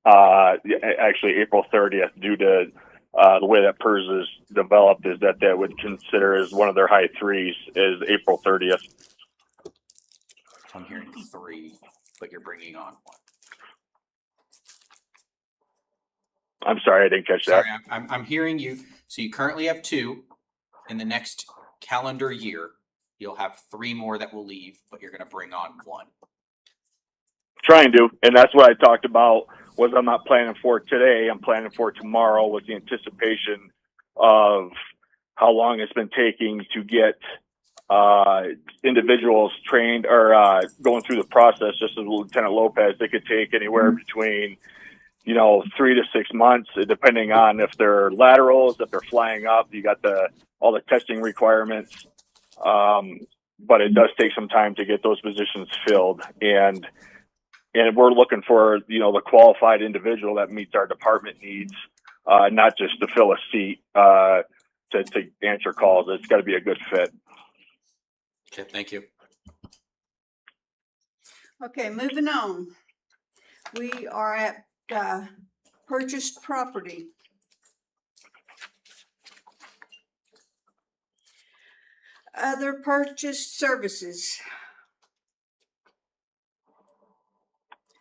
S14: Actually, April 30th, due to the way that PERS is developed, is that they would consider as one of their high 3s is April 30th.
S9: I'm hearing 3, but you're bringing on 1.
S14: I'm sorry, I didn't catch that.
S9: Sorry, I'm hearing you. So you currently have 2. In the next calendar year, you'll have 3 more that will leave, but you're going to bring on 1.
S14: Trying to, and that's what I talked about. Was I'm not planning for today. I'm planning for tomorrow with the anticipation of how long it's been taking to get individuals trained or going through the process. Just as Lieutenant Lopez, they could take anywhere between 3 to 6 months, depending on if they're laterals, if they're flying up. You got all the testing requirements, but it does take some time to get those positions filled, and we're looking for the qualified individual that meets our department needs, not just to fill a seat to answer calls. It's got to be a good fit.
S9: Okay, thank you.
S4: Okay, moving on. We are at purchased property. Other purchased services.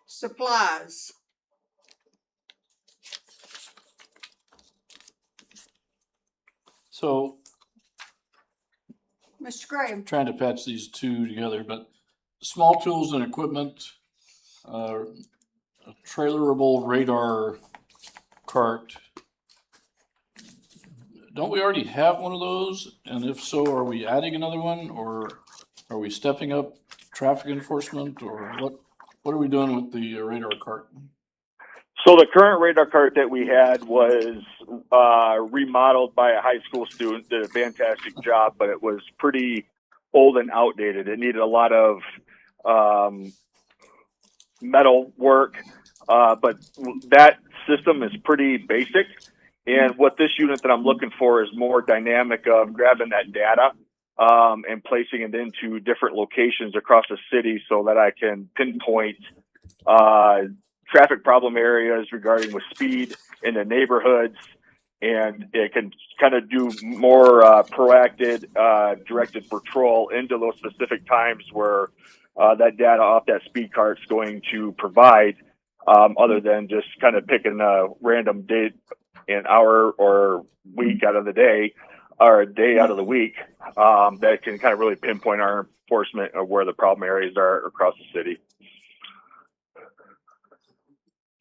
S4: Supplies.
S7: So
S4: Mr. Graham.
S7: trying to patch these 2 together, but small tools and equipment, a trailerable radar cart. Don't we already have one of those? And if so, are we adding another one, or are we stepping up traffic enforcement, or what are we doing with the radar cart?
S14: So the current radar cart that we had was remodeled by a high school student, did a fantastic job, but it was pretty old and outdated. It needed a lot of metal work, but that system is pretty basic. And what this unit that I'm looking for is more dynamic of grabbing that data and placing it into different locations across the city so that I can pinpoint traffic problem areas regarding with speed in the neighborhoods, and it can kind of do more proactive, directed patrol into those specific times where that data off that speed cart is going to provide, other than just kind of picking a random date, an hour or week out of the day, or a day out of the week, that can kind of really pinpoint our enforcement of where the problem areas are across the city.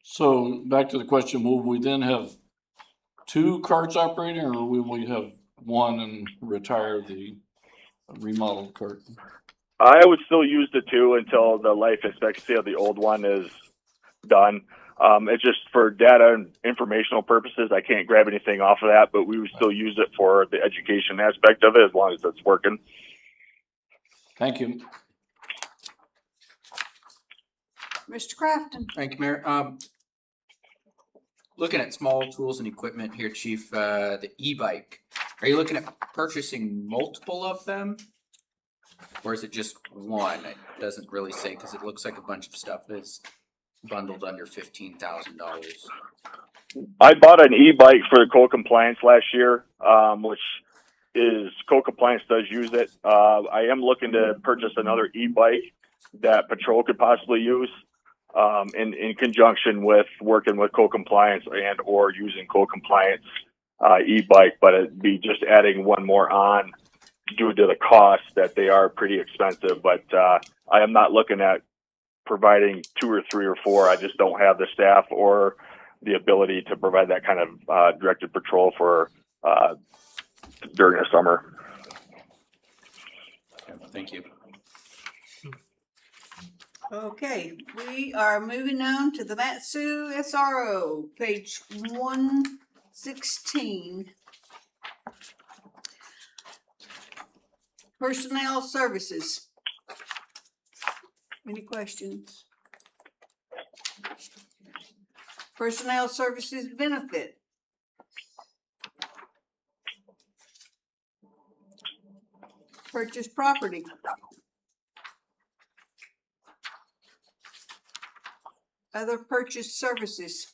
S7: So back to the question, will we then have two carts operating, or will we have one and retire the remodeled cart?
S14: I would still use the two until the life expectancy of the old one is done. It's just for data and informational purposes. I can't grab anything off of that, but we would still use it for the education aspect of it as long as it's working.
S7: Thank you.
S4: Mr. Crafton?
S9: Thank you, Mayor. Looking at small tools and equipment here, Chief, the e-bike, are you looking at purchasing multiple of them? Or is it just one? It doesn't really say, because it looks like a bunch of stuff is bundled under $15,000.
S14: I bought an e-bike for the code compliance last year, which is code compliance does use it. I am looking to purchase another e-bike that patrol could possibly use in conjunction with working with code compliance and or using code compliance e-bike, but it'd be just adding one more on due to the cost that they are pretty expensive. But I am not looking at providing 2 or 3 or 4. I just don't have the staff or the ability to provide that kind of directed patrol for during the summer.
S9: Thank you.
S4: Okay, we are moving on to the Matsu SRO, page 116. Personnel services. Any questions? Personnel services benefit. Purchase property. Other purchase services.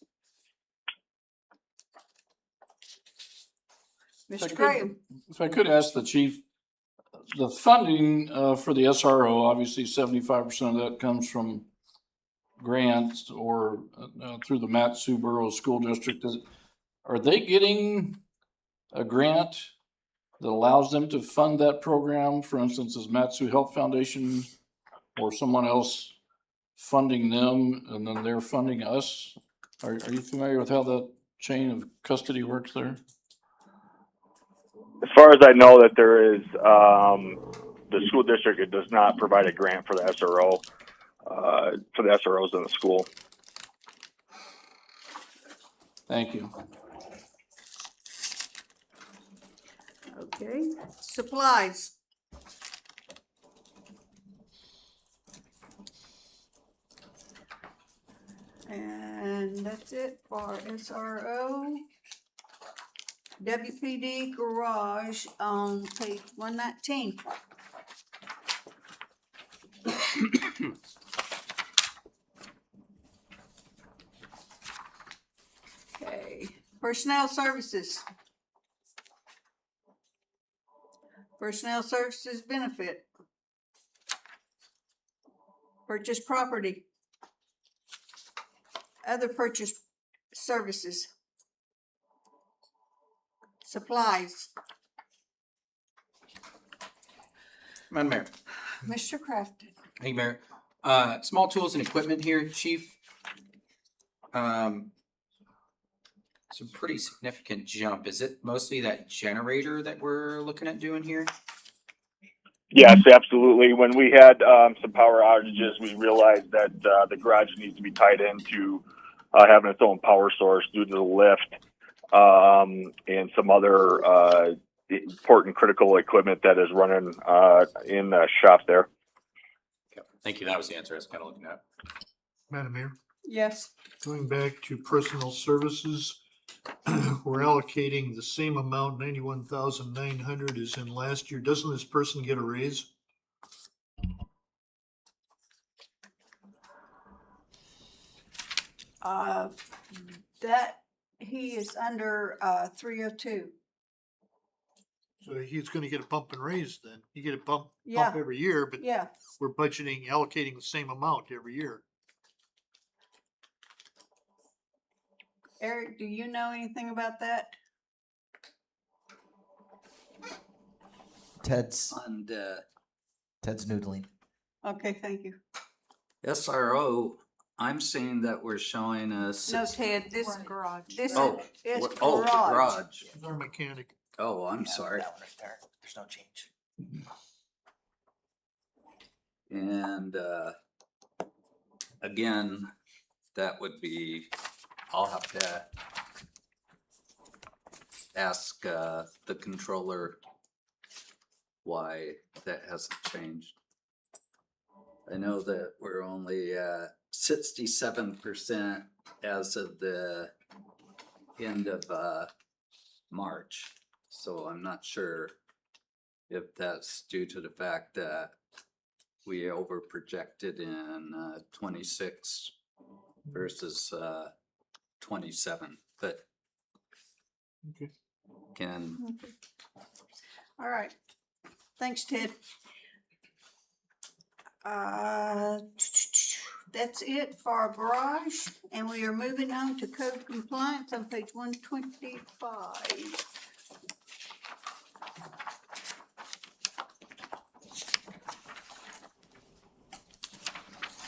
S4: Mr. Graham?
S7: If I could ask the chief, the funding for the SRO, obviously 75% of that comes from grants or through the Matsu Borough School District. Are they getting a grant that allows them to fund that program? For instance, is Matsu Health Foundation or someone else funding them and then they're funding us? Are you familiar with how that chain of custody works there?
S14: As far as I know, that there is the school district, it does not provide a grant for the SRO, for the SROs in the school.
S7: Thank you.
S4: Okay, supplies. And that's it for SRO. WPD garage on page 119. Okay, personnel services. Personnel services benefit. Purchase property. Other purchase services. Supplies.
S9: Madam Mayor.
S4: Mr. Crafton.
S9: Thank you, Mayor. Small tools and equipment here, Chief. It's a pretty significant jump. Is it mostly that generator that we're looking at doing here?
S14: Yes, absolutely. When we had some power outages, we realized that the garage needs to be tied into having its own power source due to the lift and some other important critical equipment that is running in the shop there.
S9: Okay. Thank you. That was the answer I was kind of looking at.
S1: Madam Mayor,
S4: Yes.
S1: going back to personal services, we're allocating the same amount, 91,900 as in last year. Doesn't this person get a raise?
S4: That he is under 302.
S1: So he's gonna get a bump and raise then. You get a bump
S4: Yeah.
S1: every year, but
S4: Yeah.
S1: we're budgeting, allocating the same amount every year.
S4: Eric, do you know anything about that?
S8: Ted's,
S2: On the
S8: Ted's noodling.
S4: Okay, thank you.
S2: SRO, I'm seeing that we're showing a
S4: No,
S2: six.
S4: Ted, this
S3: Garage.
S4: this
S2: Oh,
S4: is
S2: what- oh, the garage.
S1: Our mechanic.
S2: Oh, I'm sorry.
S8: That one right there. There's no change.
S2: And, again, that would be, I'll have to ask, the controller why that hasn't changed. I know that we're only at 67% as of the end of, March. So I'm not sure if that's due to the fact that we over projected in 26 versus 27, but
S1: Okay.
S2: can,
S4: All right. Thanks, Ted. That's it for our garage, and we are moving on to code compliance on page 125.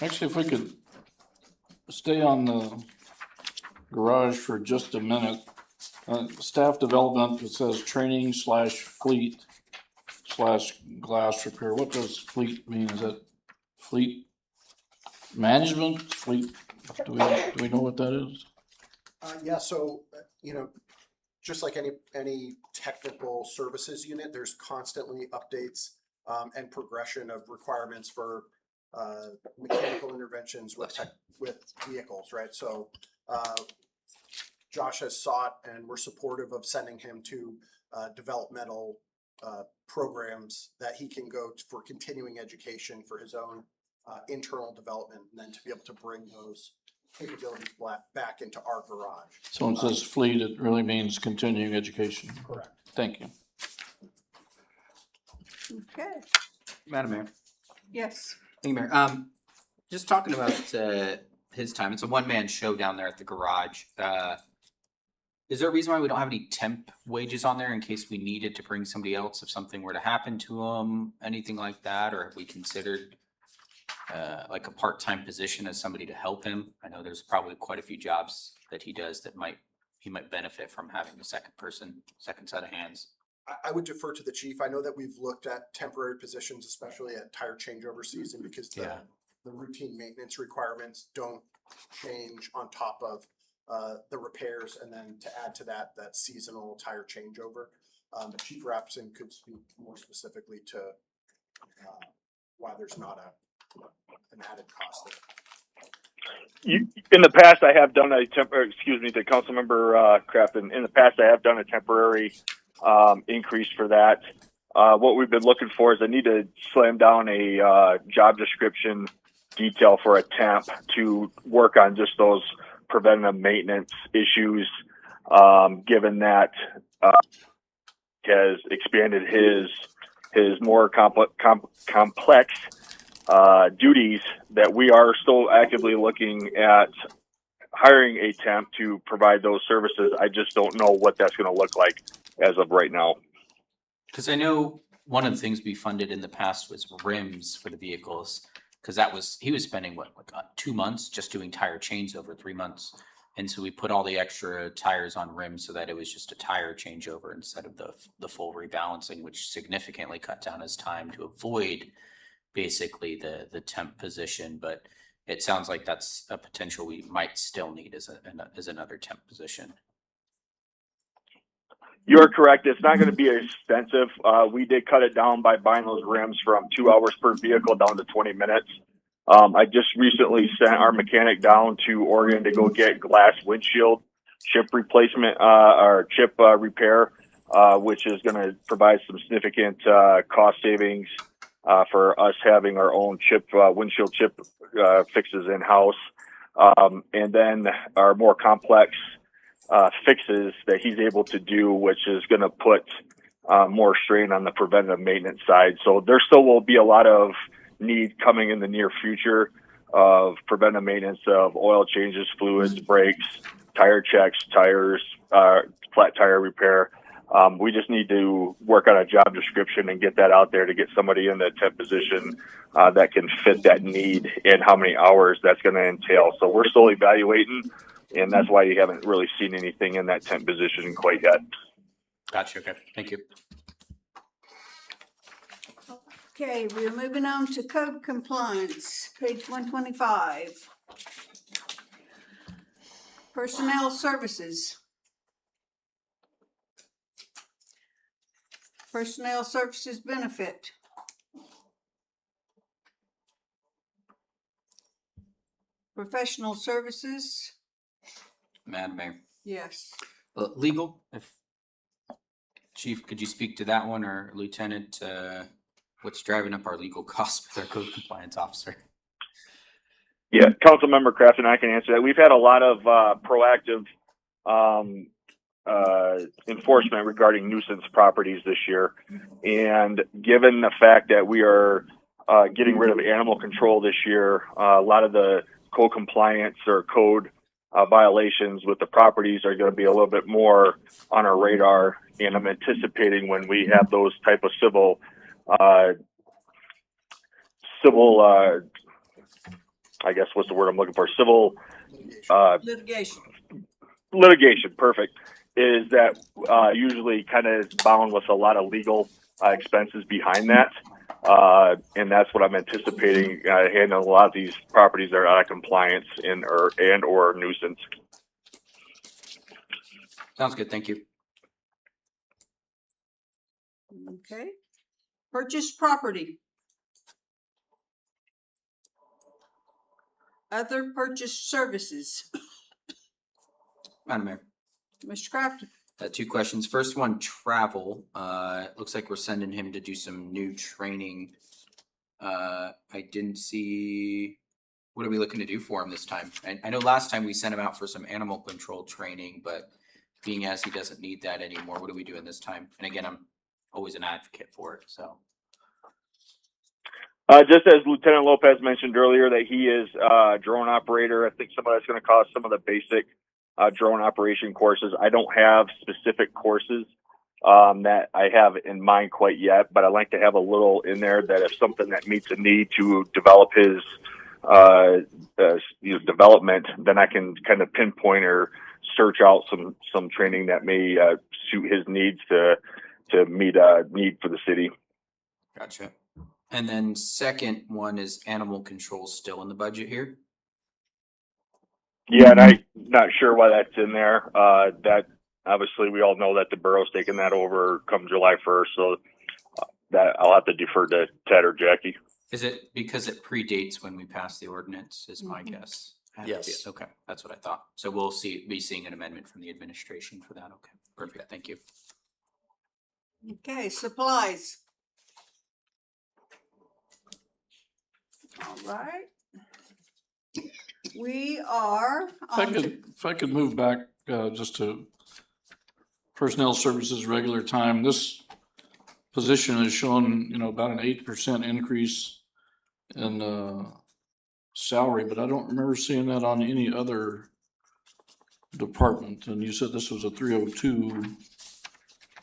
S7: Actually, if we could stay on the garage for just a minute. Staff development, it says training slash fleet slash glass repair. What does fleet mean? Is that fleet management? Fleet, do we know what that is?
S13: Yeah, so, just like any technical services unit, there's constantly updates and progression of requirements for mechanical interventions with vehicles, right? So Josh has sought, and we're supportive of sending him to developmental programs that he can go for continuing education for his own internal development, and then to be able to bring those capabilities back into our garage.
S7: So when it says fleet, it really means continuing education.
S13: Correct.
S7: Thank you.
S4: Okay,
S9: Madam Mayor.
S4: yes.
S9: Thank you, Mayor. Just talking about his time, it's a one-man show down there at the garage. Is there a reason why we don't have any temp wages on there in case we needed to bring somebody else if something were to happen to them, anything like that? Or have we considered like a part-time position as somebody to help him? I know there's probably quite a few jobs that he does that he might benefit from having a second set of hands.
S13: I would defer to the chief. I know that we've looked at temporary positions, especially at tire changeover season, because the routine maintenance requirements don't change on top of the repairs, and then to add to that seasonal tire changeover. But Chief Rapson could speak more specifically to why there's not an added cost there.
S14: In the past, I have done to Councilmember Kraft. In the past, I have done a temporary increase for that. What we've been looking for is I need to slam down a job description detail for a temp to work on just those preventive maintenance issues, given that has expanded his more complex duties, that we are still actively looking at hiring a temp to provide those services. I just don't know what that's going to look like as of right now.
S9: Because I know one of the things we funded in the past was rims for the vehicles, because he was spending 2 months just doing tire changeover, 3 months. And so we put all the extra tires on rims so that it was just a tire changeover instead of the full rebalancing, which significantly cut down his time to avoid basically the temp position. But it sounds like that's a potential we might still need as another temp position.
S14: You're correct. It's not going to be expensive. We did cut it down by buying those rims from 2 hours per vehicle down to 20 minutes. I just recently sent our mechanic down to Oregon to go get glass windshield chip replacement or chip repair, which is going to provide some significant cost savings for us having our own windshield chip fixes in-house. And then our more complex fixes that he's able to do, which is going to put more strain on the preventive maintenance side. So there still will be a lot of need coming in the near future of preventive maintenance of oil changes, fluids, brakes, tire checks, tires, flat tire repair. We just need to work on a job description and get that out there to get somebody in the temp position that can fit that need and how many hours that's going to entail. So we're still evaluating, and that's why you haven't really seen anything in that temp position quite yet.
S9: Gotcha, okay, thank you.
S4: Okay, we're moving on to code compliance, page 125. Personnel services. Personnel services benefit. Professional services,
S9: Madam Mayor.
S4: yes.
S9: Legal, if Chief, could you speak to that one, or Lieutenant, what's driving up our legal costs with our code compliance officer?
S14: Yeah, Councilmember Kraft and I can answer that. We've had a lot of proactive enforcement regarding nuisance properties this year. And given the fact that we are getting rid of animal control this year, a lot of the code compliance or code violations with the properties are going to be a little bit more on our radar. And I'm anticipating when we have those type of civil, I guess what's the word I'm looking for? Civil litigation, perfect, is that usually kind of is bound with a lot of legal expenses behind that. And that's what I'm anticipating handling a lot of these properties that are out of compliance and or nuisance.
S9: Sounds good, thank you.
S4: Okay. Purchase property. Other purchase services.
S9: Madam Mayor.
S4: Mr. Kraft.
S9: 2 questions. First one, travel. It looks like we're sending him to do some new training. I didn't see, what are we looking to do for him this time? I know last time we sent him out for some animal control training, but being as he doesn't need that anymore, what are we doing this time? And again, I'm always an advocate for it, so.
S14: Just as Lieutenant Lopez mentioned earlier, that he is a drone operator. I think some of that's going to cost some of the basic drone operation courses. I don't have specific courses that I have in mind quite yet, but I like to have a little in there that if something that meets a need to develop his development, then I can kind of pinpoint or search out some training that may suit his needs to meet a need for the city.
S9: Gotcha. And then second one is animal control still in the budget here?
S14: Yeah, and I'm not sure why that's in there. That obviously we all know that the borough's taking that over come July 1st, so that I'll have to defer to Ted or Jackie.
S9: Is it because it predates when we passed the ordinance, is my guess?
S5: Yes.
S9: Okay, that's what I thought. So we'll be seeing an amendment from the administration for that. Okay, perfect, thank you.
S4: Okay, supplies. All right. We are.
S7: If I could move back just to personnel services regular time, this position has shown, about an 8% increase in salary, but I don't remember seeing that on any other department. And you said this was a 302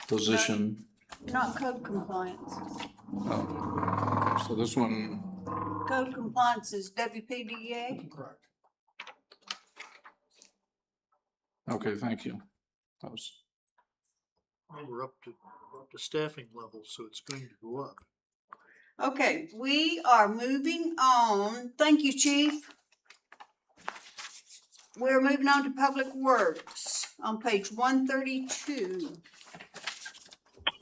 S7: position.
S4: Not code compliance.
S7: So this one.
S4: Code compliance is WPDA.
S1: Correct.
S7: Okay, thank you. That was.
S1: Well, we're up to staffing levels, so it's going to go up.
S4: Okay, we are moving on. Thank you, Chief. We're moving on to Public Works on page 132.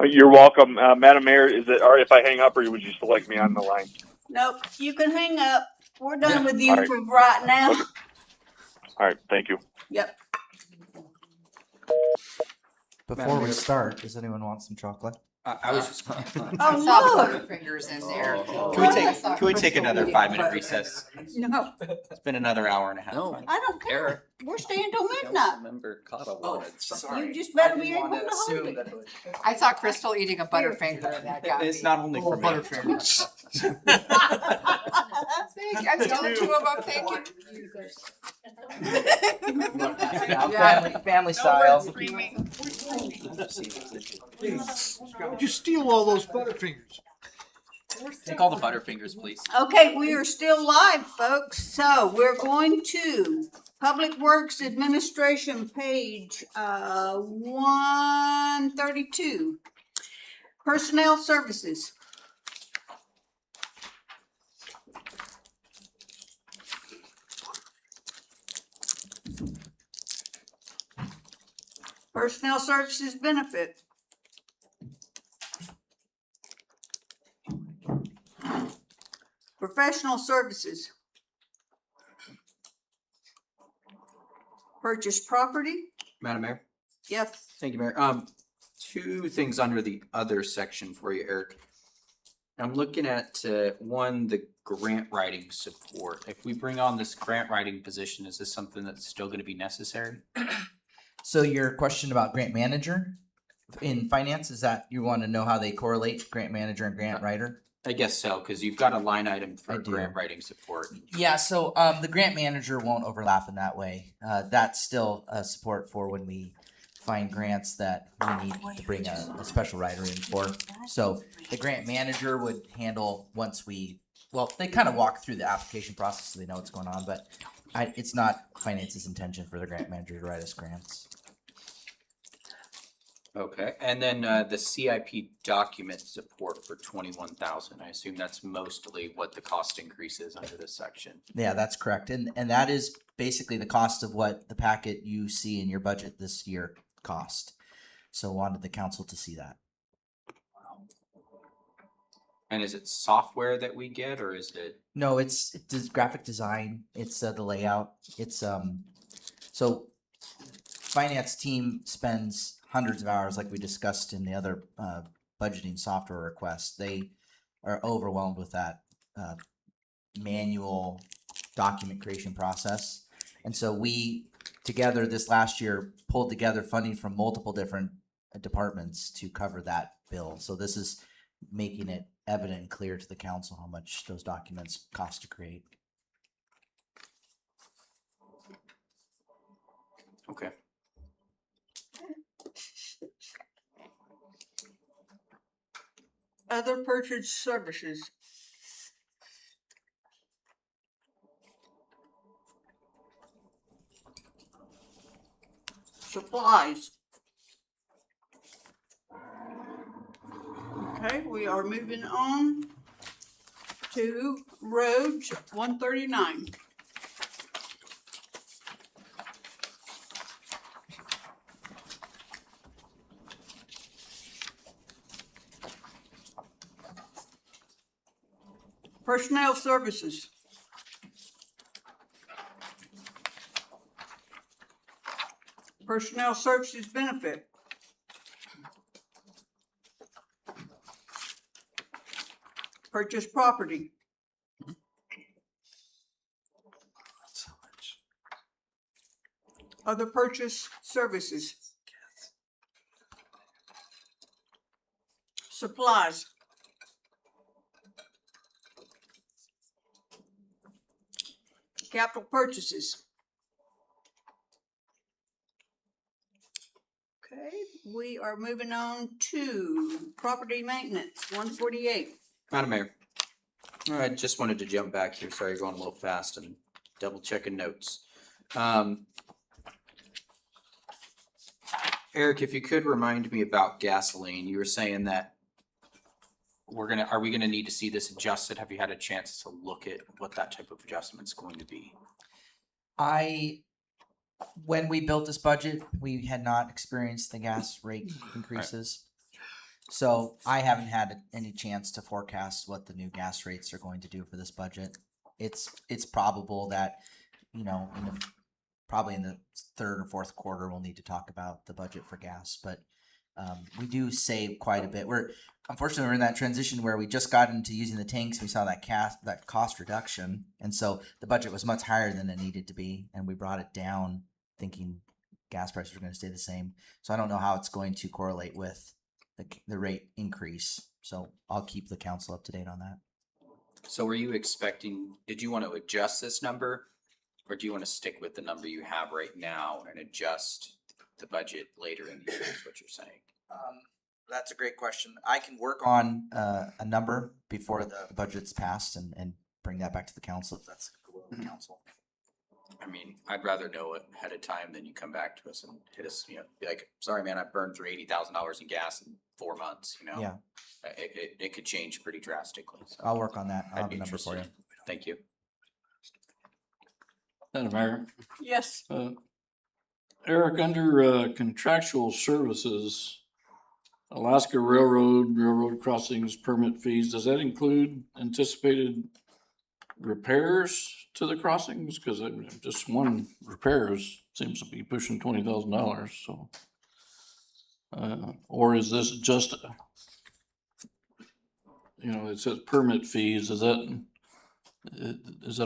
S14: You're welcome, Madam Mayor. Is it all right if I hang up, or would you select me on the line?
S4: Nope, you can hang up. We're done with you
S14: All right.
S4: for right now.
S14: Okay. All right, thank you.
S4: Yep.
S8: Before we start, does anyone want some chocolate?
S9: I was just.
S6: I saw
S4: Oh, look.
S6: Butterfingers in there.
S9: Can we take another 5-minute recess?
S4: No,
S9: It's been another hour and a half.
S2: No.
S4: I don't care. We're staying till midnight.
S2: Councilmember Cotta wanted something.
S4: You just better be able to hold it.
S6: I saw Crystal eating a Butterfinger and that got me.
S9: It's not only for me.
S6: Butterfingers. I'm still the 2 of them, thank you.
S8: Family style.
S6: Screaming.
S1: Would you steal all those Butterfingers?
S9: Take all the Butterfingers, please.
S4: Okay, we are still live, folks. So we're going to Public Works Administration, page 132. Personnel Services. Personnel Services Benefit. Professional Services. Purchase Property.
S9: Madam Mayor?
S4: Yes.
S9: Thank you, Mayor. Two things under the other section for you, Eric. I'm looking at, one, the grant writing support. If we bring on this grant writing position, is this something that's still gonna be necessary?
S8: So your question about grant manager in finance, is that you want to know how they correlate, grant manager and grant writer?
S9: I guess so, cause you've got a line item
S8: I
S9: for
S8: do.
S9: grant writing support.
S8: Yeah, so the grant manager won't overlap in that way. That's still a support for when we find grants that we need to bring a special writer in for. So the grant manager would handle once they kind of walk through the application process so they know what's going on, but it's not finance's intention for the grant manager to write us grants.
S9: Okay, and then the CIP document support for 21,000. I assume that's mostly what the cost increase is under this section.
S8: Yeah, that's correct. And that is basically the cost of what the packet you see in your budget this year cost. So wanted the council to see that.
S9: And is it software that we get, or is it?
S8: No, it's graphic design. It's the layout. It's so finance team spends hundreds of hours, like we discussed in the other budgeting software requests. They are overwhelmed with that manual document creation process. And so we together this last year pulled together funding from multiple different departments to cover that bill. So this is making it evident and clear to the council how much those documents cost to create.
S9: Okay.
S4: Other purchase services. Supplies. Okay, we are moving on to roads 139. Personnel Services. Personnel Services Benefit. Purchase Property. Other Purchase Services. Supplies. Capital Purchases. Okay, we are moving on to Property Maintenance, 148.
S9: Madam Mayor, I just wanted to jump back here. Sorry, going a little fast and double checking notes. Eric, if you could remind me about gasoline, you were saying that are we gonna need to see this adjusted? Have you had a chance to look at what that type of adjustment's going to be?
S8: When we built this budget, we had not experienced the gas rate increases. So I haven't had any chance to forecast what the new gas rates are going to do for this budget. It's probable that, probably in the third or fourth quarter, we'll need to talk about the budget for gas, but we do save quite a bit. Unfortunately, we're in that transition where we just got into using the tanks. We saw that cost reduction. And so the budget was much higher than it needed to be. And we brought it down thinking gas prices are going to stay the same. So I don't know how it's going to correlate with the rate increase. So I'll keep the council up to date on that.
S9: So were you did you want to adjust this number, or do you want to stick with the number you have right now and adjust the budget later in the year, is what you're saying.
S8: That's a great question. I can work on a number before the budget's passed and bring that back to the council if that's the will of the council.
S9: I mean, I'd rather know it ahead of time than you come back to us and hit us, you know, be like, sorry, man, I burned through $80,000 in gas in 4 months, you know?
S8: Yeah,
S9: It could change pretty drastically. So
S8: I'll work on that. I'll
S9: I'd
S8: have
S9: be
S8: a number for you.
S9: interested. Thank you.
S7: Madam Mayor,
S4: Yes.
S7: Eric, under contractual services, Alaska Railroad crossings permit fees, does that include anticipated repairs to the crossings? Cause just one repairs seems to be pushing $20,000, so. Or is this just, you know, it says permit fees, is that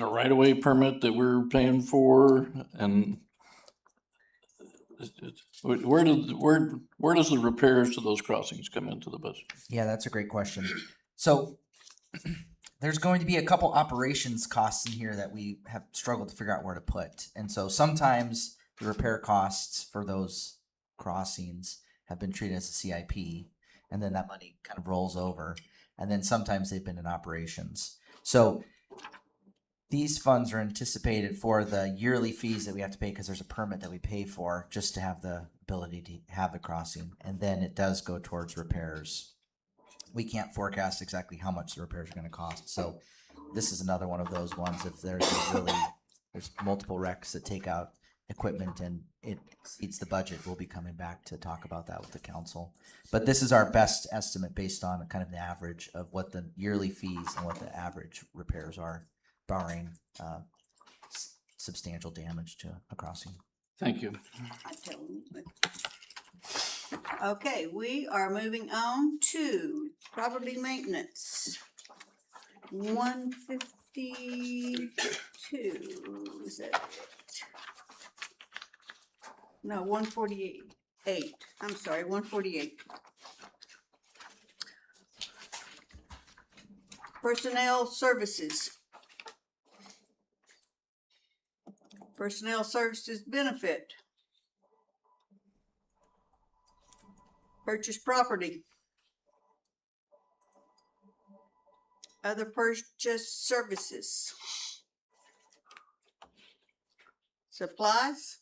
S7: a right-of-way permit that we're paying for? And where does the repairs to those crossings come into the budget?
S8: Yeah, that's a great question. So there's going to be a couple operations costs in here that we have struggled to figure out where to put. And so sometimes the repair costs for those crossings have been treated as a CIP, and then that money kind of rolls over. And then sometimes they've been in operations. So these funds are anticipated for the yearly fees that we have to pay because there's a permit that we pay for just to have the ability to have the crossing. And then it does go towards repairs. We can't forecast exactly how much the repairs are going to cost. So this is another one of those ones. If there's there's multiple wrecks that take out equipment and it exceeds the budget, we'll be coming back to talk about that with the council. But this is our best estimate based on kind of the average of what the yearly fees and what the average repairs are, barring substantial damage to a crossing.
S7: Thank you.
S4: I tell them. Okay, we are moving on to property maintenance. 152, is that it? No, 148. I'm sorry, 148. Personnel services. Personnel services benefit. Purchase property. Other purchase services. Supplies.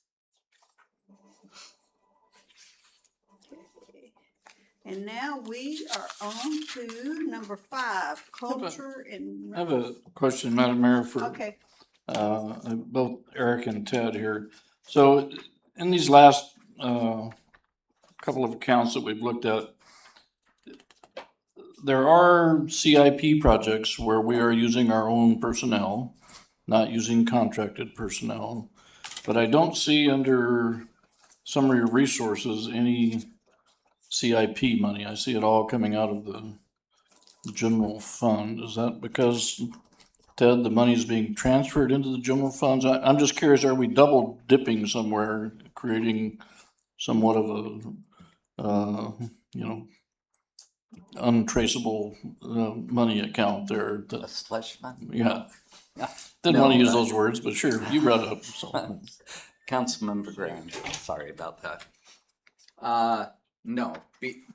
S4: Okay. And now we are on to number 5, culture and.
S7: I have a question, Madam Mayor, for
S4: Okay,
S7: both Eric and Ted here. So in these last couple of accounts that we've looked at, there are CIP projects where we are using our own personnel, not using contracted personnel. But I don't see under summary of resources any CIP money. I see it all coming out of the general fund. Is that because, Ted, the money is being transferred into the general funds? I'm just curious, are we double dipping somewhere, creating somewhat of a, untraceable money account there?
S2: A slush fund?
S7: Yeah. Didn't want to use those words, but sure, you brought it up. So.
S2: Councilmember Graham, sorry about that. No,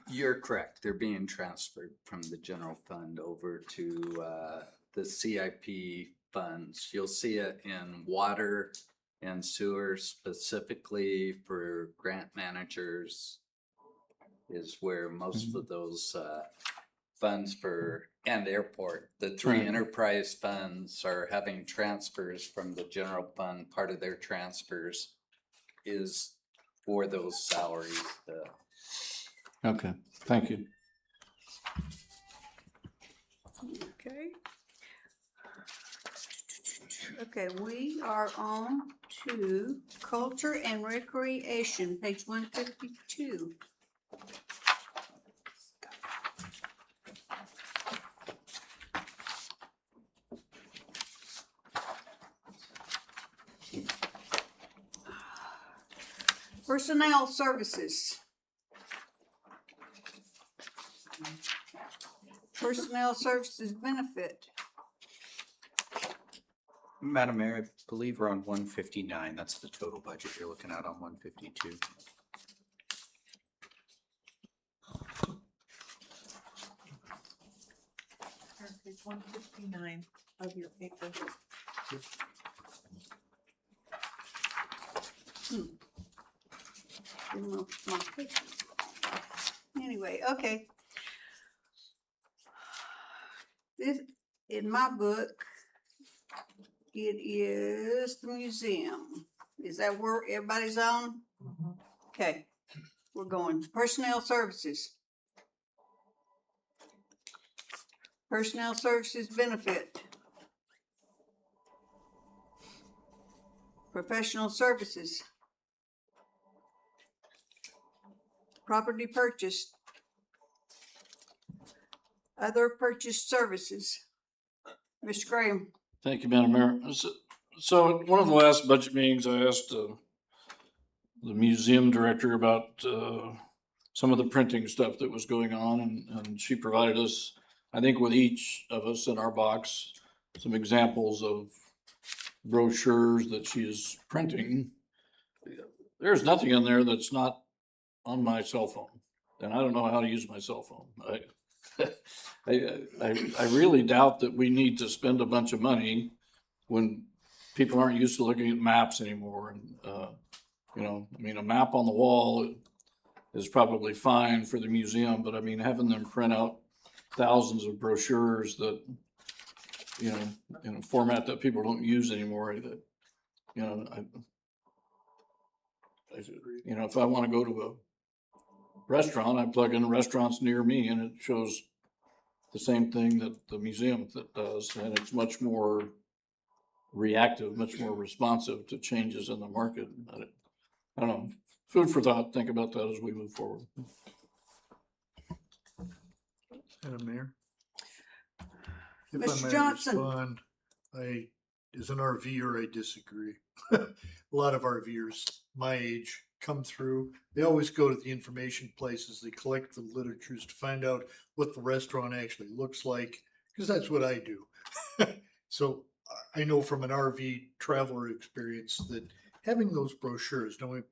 S2: you're correct. They're being transferred from the general fund over to the CIP funds. You'll see it in water and sewer specifically for grant managers is where most of those funds for, and airport, the 3 enterprise funds are having transfers from the general fund. Part of their transfers is for those salaries.
S7: Okay, thank you.
S4: okay. Okay, we are on to culture and recreation, page 152. Personnel services. Personnel services benefit.
S9: Madam Mayor, I believe we're on 159. That's the total budget you're looking at on 152.
S3: Page 159 of your paper.
S4: Anyway, okay. This, in my book, it is the museum. Is that where everybody's on? Okay, we're going personnel services. Personnel services benefit. Professional services. Property purchased. Other purchased services. Mr. Graham.
S7: Thank you, Madam Mayor. So at one of the last budget meetings, I asked the museum director about some of the printing stuff that was going on, and she provided us, I think with each of us in our box, some examples of brochures that she is printing. There's nothing in there that's not on my cell phone, and I don't know how to use my cell phone. I really doubt that we need to spend a bunch of money when people aren't used to looking at maps anymore. And, you know, I mean, a map on the wall is probably fine for the museum, but I mean, having them print out thousands of brochures that, you know, in a format that people don't use anymore, that, you know, you know, if I want to go to a restaurant, I plug in restaurants near me and it shows the same thing that the museum does, and it's much more reactive, much more responsive to changes in the market. I don't know, food for thought. Think about that as we move forward.
S1: Madam Mayor? If
S4: Mr.
S1: I may
S4: Johnson.
S1: respond, as an RVer, I disagree. A lot of RVers my age come through. They always go to the information places. They collect the literatures to find out what the restaurant actually looks like, because that's what I do. So I know from an RV traveler experience that having those brochures, knowing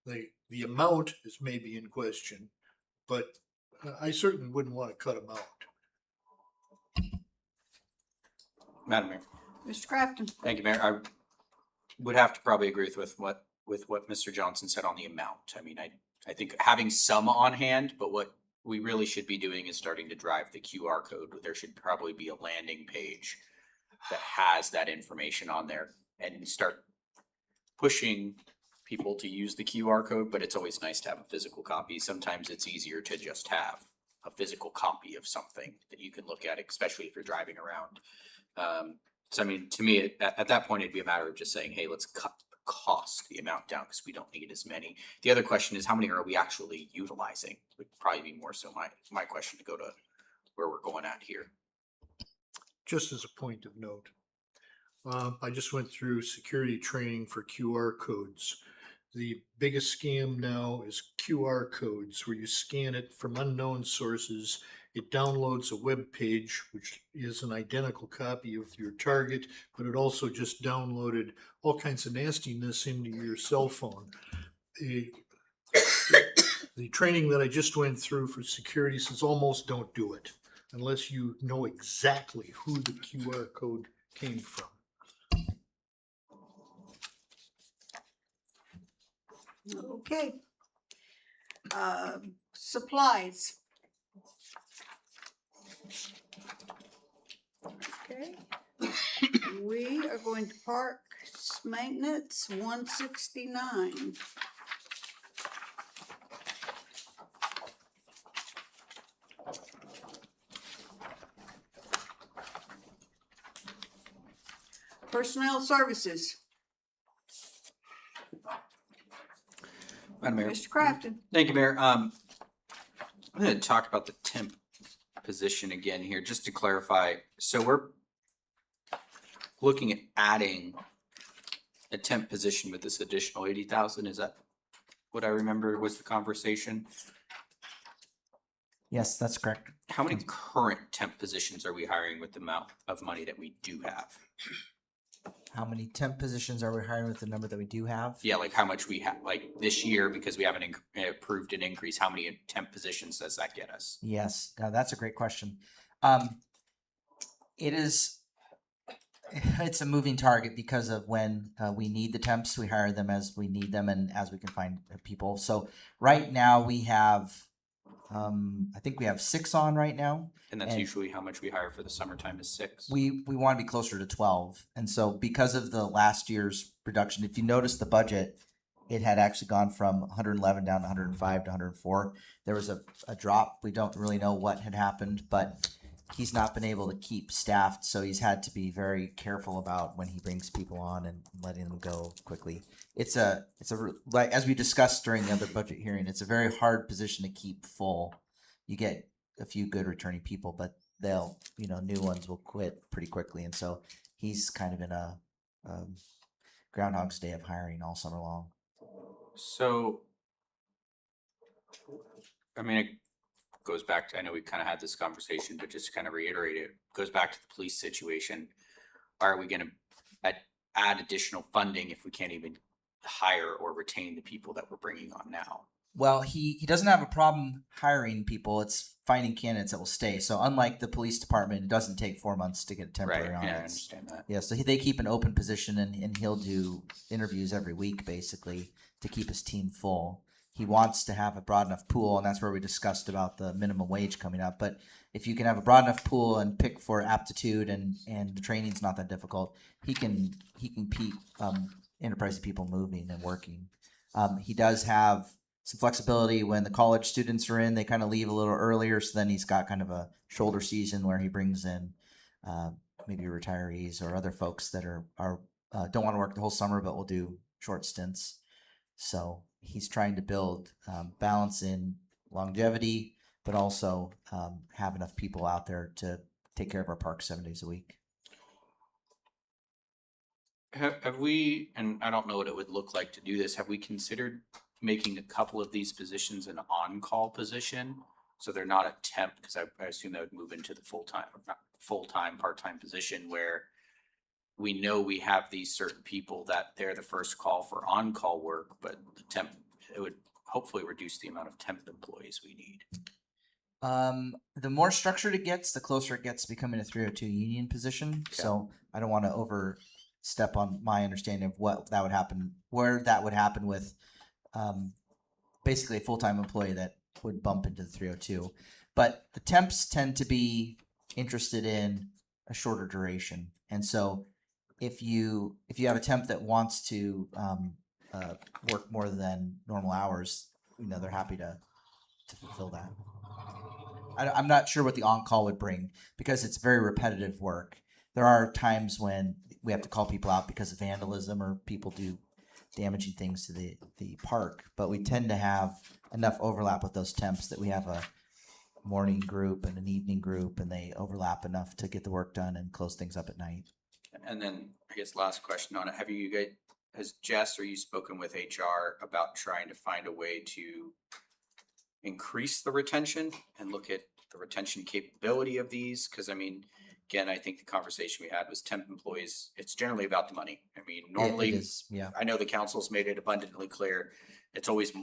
S1: the amount is maybe in question, but I certainly wouldn't want to cut them out.
S9: Madam Mayor.
S4: Mr. Crafton.
S9: Thank you, Mayor. I would have to probably agree with what Mr. Johnson said on the amount. I mean, I think having some on hand, but what we really should be doing is starting to drive the QR code. There should probably be a landing page that has that information on there and start pushing people to use the QR code, but it's always nice to have a physical copy. Sometimes it's easier to just have a physical copy of something that you can look at, especially if you're driving around. So I mean, to me, at that point, it'd be a matter of just saying, hey, let's cut the cost, the amount down, because we don't need as many. The other question is, how many are we actually utilizing? Would probably be more so my question to go to where we're going at here.
S1: Just as a point of note, I just went through security training for QR codes. The biggest scam now is QR codes, where you scan it from unknown sources. It downloads a web page, which is an identical copy of your target, but it also just downloaded all kinds of nastiness into your cell phone. The training that I just went through for security says almost don't do it unless you know exactly who the QR code came from.
S4: Okay. Supplies. Okay. We are going to parks maintenance 169. Personnel services.
S9: Madam Mayor.
S4: Mr. Crafton.
S9: Thank you, Mayor. I'm going to talk about the temp position again here, just to clarify. So we're looking at adding a temp position with this additional 80,000. Is that what I remember was the conversation?
S8: Yes, that's correct.
S9: How many current temp positions are we hiring with the amount of money that we do have?
S8: How many temp positions are we hiring with the number that we do have?
S9: Yeah, like how much we have, like this year, because we haven't approved an increase, how many temp positions does that get us?
S8: Yes, now that's a great question. It is, it's a moving target because of when we need the temps, we hire them as we need them and as we can find people. So right now we have, I think we have 6 on right now.
S9: And that's usually how much we hire for the summertime is 6.
S8: We want to be closer to 12. And so because of the last year's reduction, if you notice the budget, it had actually gone from 111 down to 105 to 104. There was a drop. We don't really know what had happened, but he's not been able to keep staffed. So he's had to be very careful about when he brings people on and letting them go quickly. It's like, as we discussed during the other budget hearing, it's a very hard position to keep full. You get a few good returning people, but they'll, new ones will quit pretty quickly. And so he's kind of in a Groundhog's Day of hiring all summer long.
S9: So, I mean, it goes back to, I know we kind of had this conversation, but just to kind of reiterate it, goes back to the police situation. Are we going to add additional funding if we can't even hire or retain the people that we're bringing on now?
S8: Well, he doesn't have a problem hiring people. It's finding candidates that will stay. So unlike the police department, it doesn't take 4 months to get temporary on.
S9: Yeah, I
S8: it.
S9: understand that.
S8: Yeah, so they keep an open position and he'll do interviews every week basically to keep his team full. He wants to have a broad enough pool, and that's where we discussed about the minimum wage coming up. But if you can have a broad enough pool and pick for aptitude and the training's not that difficult, he can keep enterprise people moving and working. He does have some flexibility when the college students are in. They kind of leave a little earlier, so then he's got kind of a shoulder season where he brings in maybe retirees or other folks that are don't want to work the whole summer but will do short stints. So he's trying to build balance in longevity, but also have enough people out there to take care of our park 7 days a week.
S9: Have we, and I don't know what it would look like to do this, have we considered making a couple of these positions an on-call position? So they're not a temp, because I assume that would move into the full-time, part-time position where we know we have these certain people that they're the first call for on-call work, but the temp, it would hopefully reduce the amount of temp employees we need.
S8: The more structured it gets, the closer it gets to becoming a 302 union position. Okay. So I don't want to overstep on my understanding of what that would happen, where that would happen with basically a full-time employee that would bump into the 302. But the temps tend to be interested in a shorter duration. And so if you have a temp that wants to work more than normal hours, they're happy to fulfill that. I'm not sure what the on-call would bring because it's very repetitive work. There are times when we have to call people out because of vandalism or people do damaging things to the park, but we tend to have enough overlap with those temps that we have a morning group and an evening group, and they overlap enough to get the work done and close things up at night.
S9: And then I guess last question on it, has Jess or you spoken with HR about trying to find a way to increase the retention and look at the retention capability of these? Because I mean, again, I think the conversation we had was temp employees. It's generally about the money. I mean, normally,
S8: it is, yeah.
S9: I know the council's made it abundantly clear. It's always,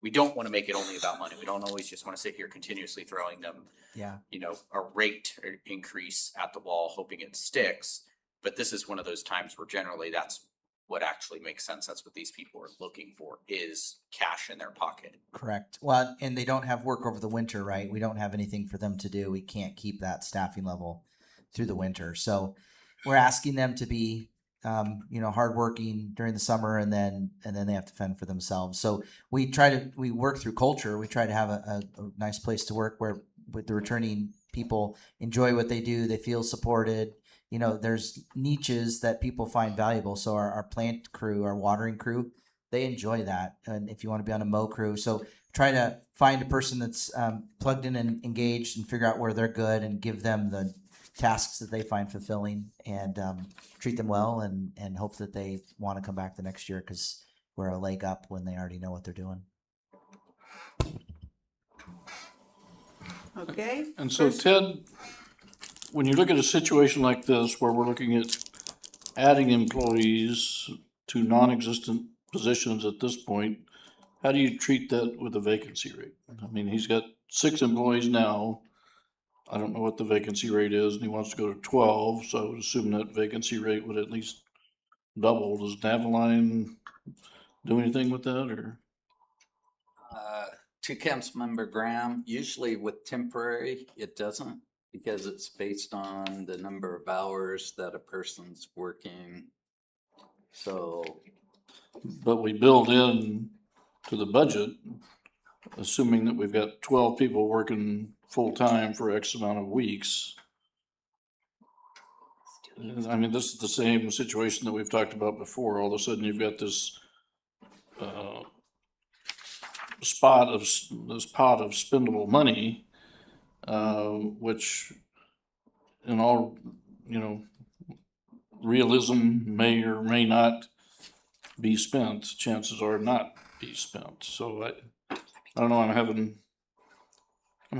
S9: we don't want to make it only about money. We don't always just want to sit here continuously throwing them, a rate increase at the wall, hoping it sticks. But this is one of those times where generally that's what actually makes sense. That's what these people are looking for, is cash in their pocket.
S8: Correct. Well, and they don't have work over the winter, right? We don't have anything for them to do. We can't keep that staffing level through the winter. So we're asking them to be, hardworking during the summer, and then they have to fend for themselves. So we work through culture. We try to have a nice place to work where with the returning people enjoy what they do. They feel supported. There's niches that people find valuable. So our plant crew, our watering crew, they enjoy that. And if you want to be on a mow crew, so try to find a person that's plugged in and engaged and figure out where they're good and give them the tasks that they find fulfilling and treat them well and hope that they want to come back the next year because we're a leg up when they already know what they're doing.
S4: Okay.
S7: And so Ted, when you look at a situation like this where we're looking at adding employees to non-existent positions at this point, how do you treat that with a vacancy rate? I mean, he's got 6 employees now. I don't know what the vacancy rate is, and he wants to go to 12, so I would assume that vacancy rate would at least double. Does Naveline do anything with that, or?
S2: To Councilmember Graham, usually with temporary, it doesn't, because it's based on the number of hours that a person's working. So,
S7: But we build in to the budget, assuming that we've got 12 people working full-time for X amount of weeks. I mean, this is the same situation that we've talked about before. All of a sudden, you've got this pot of spendable money, which in all, realism may or may not be spent. Chances are not be spent. So I don't know. I'm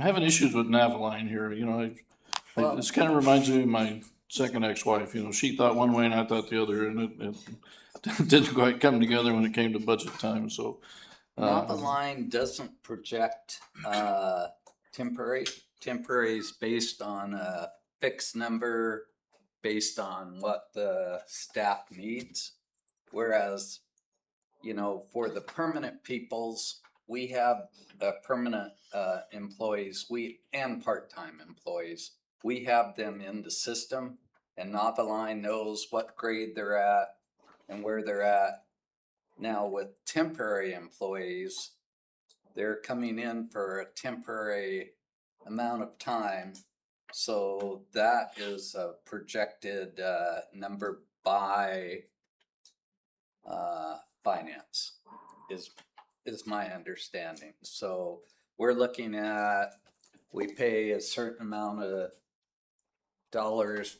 S7: having issues with Naveline here. This kind of reminds me of my second ex-wife. She thought one way and I thought the other, and it didn't quite come together when it came to budget time. So.
S2: Naveline doesn't project temporary. Temporary is based on a fixed number based on what the staff needs. Whereas, for the permanent peoples, we have permanent employees, and part-time employees. We have them in the system, and Naveline knows what grade they're at and where they're at. Now with temporary employees, they're coming in for a temporary amount of time. So that is a projected number by finance is my understanding. So we're looking at, we pay a certain amount of dollars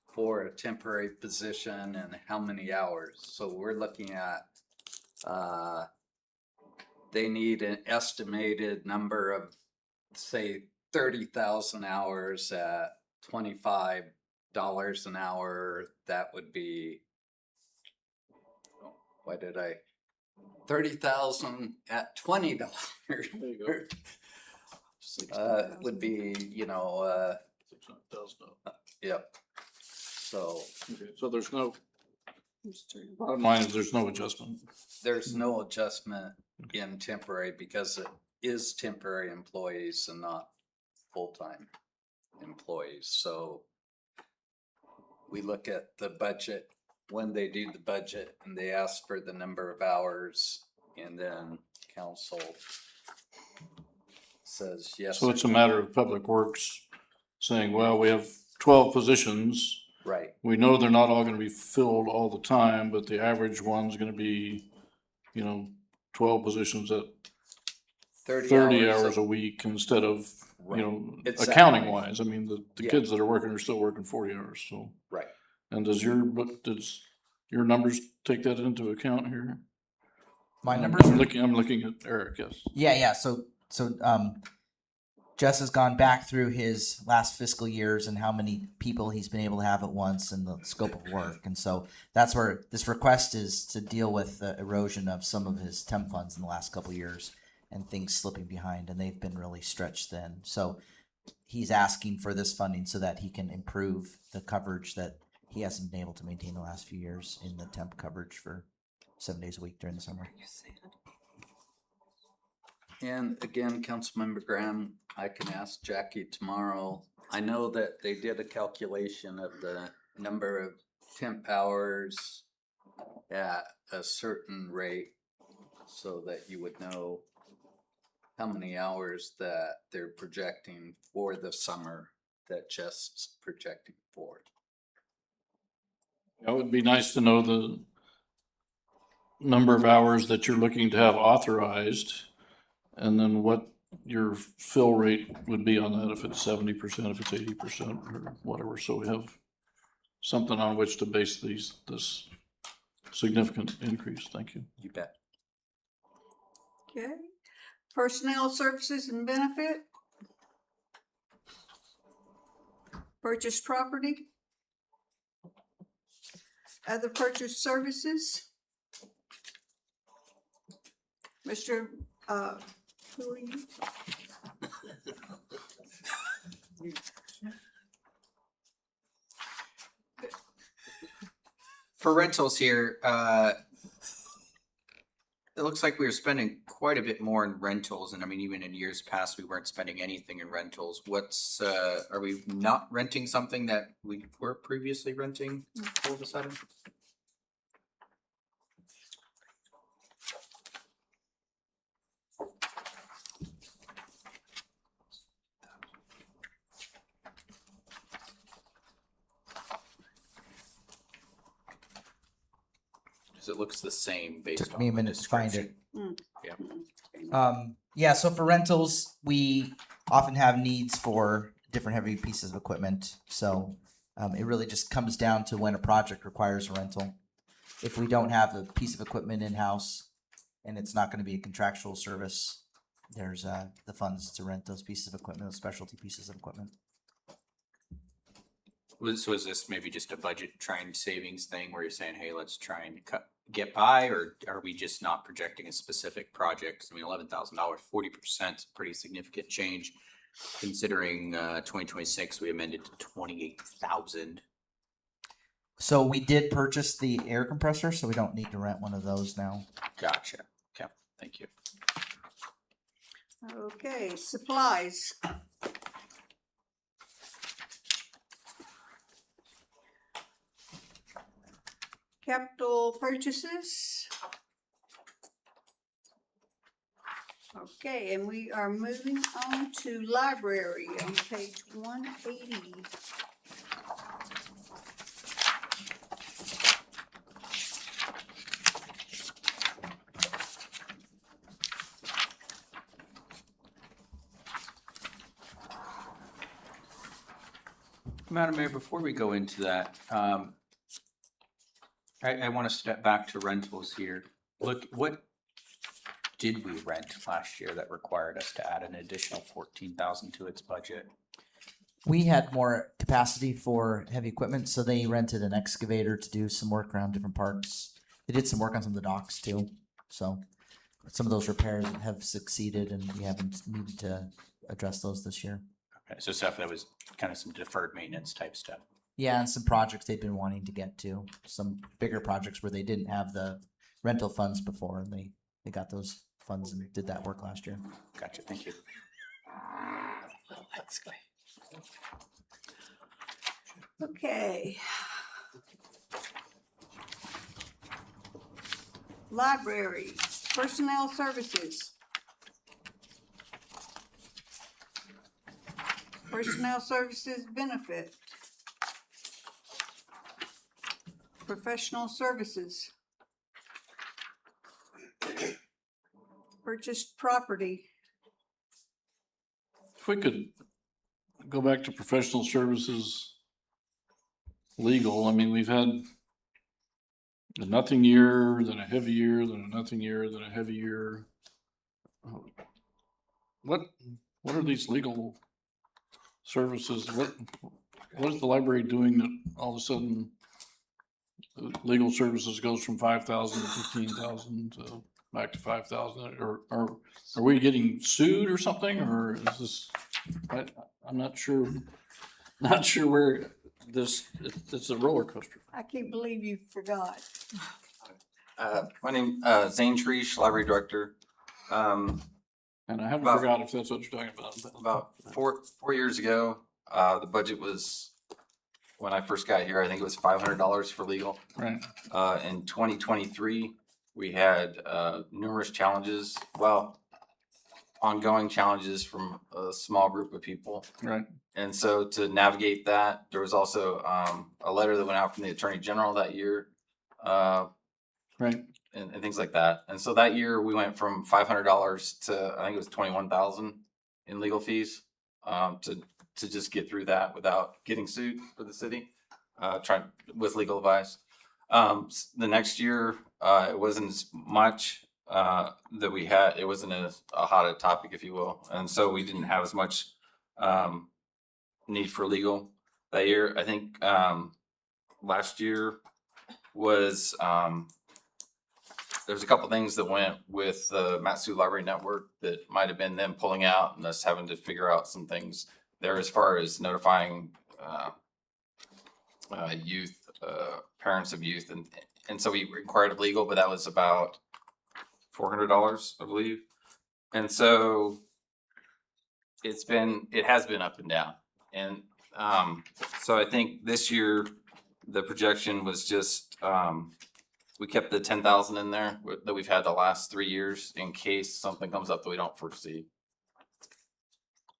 S2: for a temporary position and how many hours. So we're looking at they need an estimated number of, say, 30,000 hours at $25 an hour. That would be, 30,000 at $20 would be, yep. So
S7: there's no, bottom line is there's no adjustment.
S2: There's no adjustment in temporary because it is temporary employees and not full-time employees. So we look at the budget when they do the budget and they ask for the number of hours, and then council says yes.
S7: So it's a matter of Public Works saying, well, we have 12 positions.
S2: Right.
S7: We know they're not all gonna be filled all the time, but the average one's gonna be, 12 positions at 30 hours a week instead of,
S2: Exactly.
S7: accounting wise. I mean, the
S2: Yeah.
S7: kids that are working are still working 40 hours, so.
S2: Right.
S7: And does your numbers take that into account here?
S8: My numbers.
S7: I'm looking at Eric, yes.
S8: Yeah. So Jess has gone back through his last fiscal years and how many people he's been able to have at once and the scope of work. And so that's where this request is to deal with the erosion of some of his temp funds in the last couple of years and things slipping behind, and they've been really stretched thin. So he's asking for this funding so that he can improve the coverage that he hasn't been able to maintain the last few years in the temp coverage for 7 days a week during the summer.
S2: And again, Councilmember Graham, I can ask Jackie tomorrow. I know that they did a calculation of the number of temp hours at a certain rate so that you would know how many hours that they're projecting for the summer that Jeff's projecting for.
S7: It would be nice to know the number of hours that you're looking to have authorized, and then what your fill rate would be on that, if it's 70%, if it's 80%, or whatever, so we have something on which to base this significant increase. Thank you.
S2: You bet.
S4: Okay. Personnel services and benefit. Purchase property. Other purchase services. Mr. Who are you?
S9: For rentals here, it looks like we were spending quite a bit more in rentals, and I mean, even in years past, we weren't spending anything in rentals. What's, are we not renting something that we were previously renting all of a sudden? Because it looks the same based on.
S8: Took me a
S9: the
S8: minute to find it.
S9: description. Yeah.
S8: Yeah, so for rentals, we often have needs for different heavy pieces of equipment. So it really just comes down to when a project requires a rental. If we don't have a piece of equipment in-house and it's not going to be a contractual service, there's the funds to rent those pieces of equipment, those specialty pieces of equipment.
S9: So is this maybe just a budget trying savings thing where you're saying, hey, let's try and get by, or are we just not projecting a specific project? 'Cause I mean, $11,000, 40% is a pretty significant change. Considering 2026, we amended to 28,000.
S8: So we did purchase the air compressor, so we don't need to rent one of those now.
S9: Gotcha. Okay, thank you.
S4: Okay, supplies. Capital purchases. Okay, and we are moving on to library on page 180.
S9: Madam Mayor, before we go into that, I want to step back to rentals here. Look, what did we rent last year that required us to add an additional 14,000 to its budget?
S8: We had more capacity for heavy equipment, so they rented an excavator to do some work around different parks. They did some work on some of the docks too. So some of those repairs have succeeded and we haven't needed to address those this year.
S9: Okay, so stuff that was kind of some deferred maintenance type stuff.
S8: Yeah, and some projects they've been wanting to get to. Some bigger projects where they didn't have the rental funds before and they got those funds and did that work last year.
S9: Gotcha, thank you.
S11: Let's go.
S4: Okay. Library, personnel services. Personnel services benefit. Professional services. Purchased property.
S7: If we could go back to professional services, legal, I mean, we've had a nothing year, then a heavy year, then a nothing year, then a heavy year. What are these legal services? What is the library doing that all of a sudden legal services goes from 5,000 to 15,000 to back to 5,000? Or are we getting sued or something? Or is this, I'm not sure where this, it's a roller coaster.
S4: I can't believe you forgot.
S16: My name, Zane Treesh, Library Director.
S7: And I haven't forgot if that's what you're talking about.
S16: About four years ago, the budget was, when I first got here, I think it was $500 for legal.
S7: Right.
S16: In 2023, we had numerous challenges, well, ongoing challenges from a small group of people.
S7: Right.
S16: And so to navigate that, there was also a letter that went out from the Attorney General that year.
S7: Right.
S16: And things like that. And so that year we went from $500 to, I think it was 21,000 in legal fees, to just get through that without getting sued for the city, trying with legal advice. The next year, it wasn't as much, that we had, it wasn't a hot topic, if you will. And so we didn't have as much, need for legal that year. I think, last year was, there's a couple things that went with the Matsu Library Network that might have been them pulling out and us having to figure out some things there as far as notifying youth, parents of youth, and so we required of legal, but that was about $400, I believe. And so it has been up and down. And so I think this year the projection was just we kept the 10,000 in there that we've had the last 3 years in case something comes up that we don't foresee.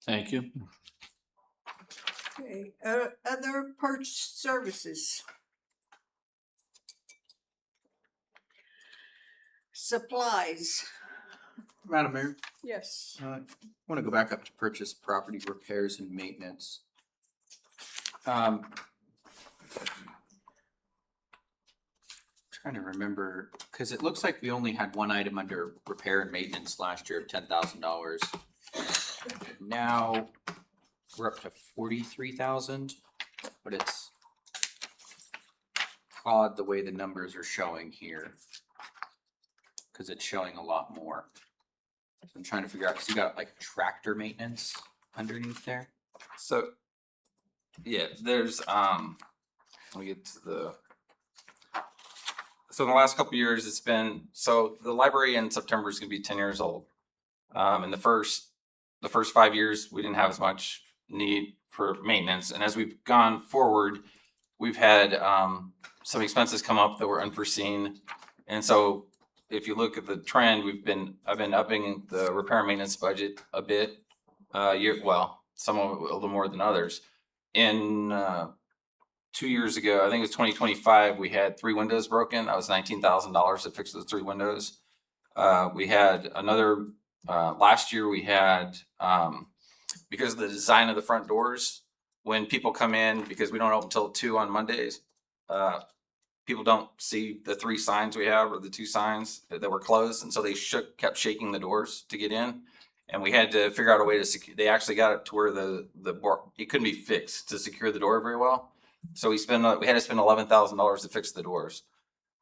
S7: Thank you.
S4: Okay, other purchase services. Supplies.
S9: Madam Mayor,
S4: Yes.
S9: I want to go back up to purchase property repairs and maintenance. Trying to remember, because it looks like we only had one item under repair and maintenance last year of $10,000. Now we're up to 43,000, but it's odd the way the numbers are showing here, because it's showing a lot more. So I'm trying to figure out, because you got like tractor maintenance underneath there.
S16: So yeah, there's we get to the so in the last couple of years it's been so the library in September is going to be 10 years old. In the first 5 years we didn't have as much need for maintenance, and as we've gone forward we've had some expenses come up that were unforeseen, and so if you look at the trend, I've been upping the repair and maintenance budget a bit. Some of it a little more than others. In 2 years ago, I think it was 2025, we had 3 windows broken. That was $19,000 to fix those 3 windows. We had another last year. We had because of the design of the front doors. When people come in, because we don't open until 2 on Mondays, people don't see the 3 signs we have or the 2 signs that were closed, and so they kept shaking the doors to get in, and we had to figure out a way to secure. They actually got it to where it couldn't be fixed to secure the door very well, so we had to spend $11,000 to fix the doors.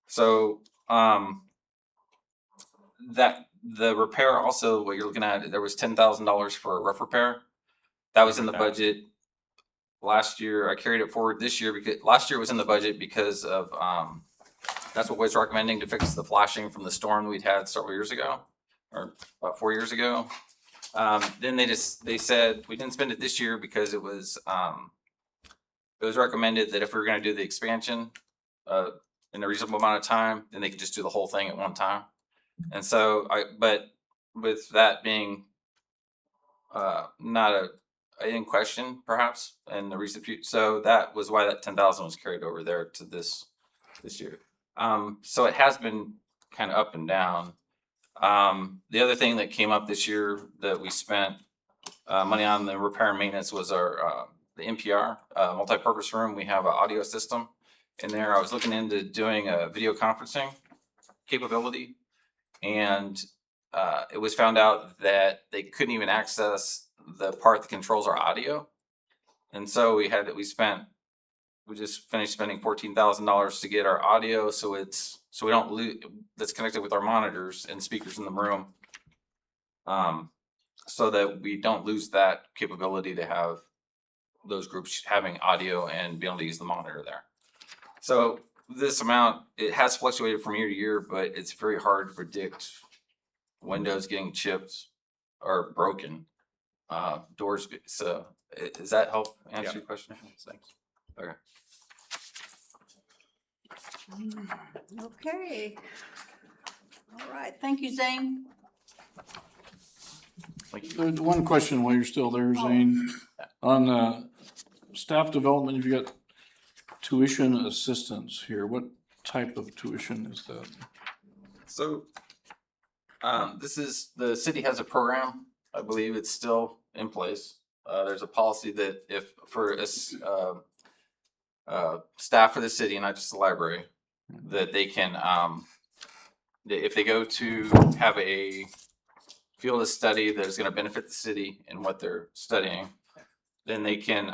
S16: So that the repair also, what you're looking at, there was $10,000 for a roof repair. That was in the budget. Last year, I carried it forward this year because last year was in the budget because of that's what was recommending to fix the flashing from the storm we'd had several years ago, or about 4 years ago. Then they said we didn't spend it this year because it was recommended that if we were going to do the expansion in a reasonable amount of time, then they could just do the whole thing at one time. And so but with that being not in question, perhaps, in the recent future. So that was why that 10,000 was carried over there to this year. So it has been kind of up and down. The other thing that came up this year that we spent money on the repair and maintenance was our the NPR multi-purpose room. We have an audio system in there. I was looking into doing a video conferencing capability, and it was found out that they couldn't even access the part that controls our audio, and so we just finished spending $14,000 to get our audio, so we don't lose. That's connected with our monitors and speakers in the room, so that we don't lose that capability to have those groups having audio and be able to use the monitor there. So this amount, it has fluctuated from year to year, but it's very hard to predict windows getting chipped or broken. Doors. So does that help answer your question? Thanks. Okay.
S4: Okay. All right. Thank you, Zane.
S7: One question while you're still there, Zane. On staff development, you've got tuition assistance here. What type of tuition is that?
S16: So the city has a program. I believe it's still in place. There's a policy that if for staff for the city, not just the library, that they can, if they go to have a field of study that is going to benefit the city in what they're studying, then they can,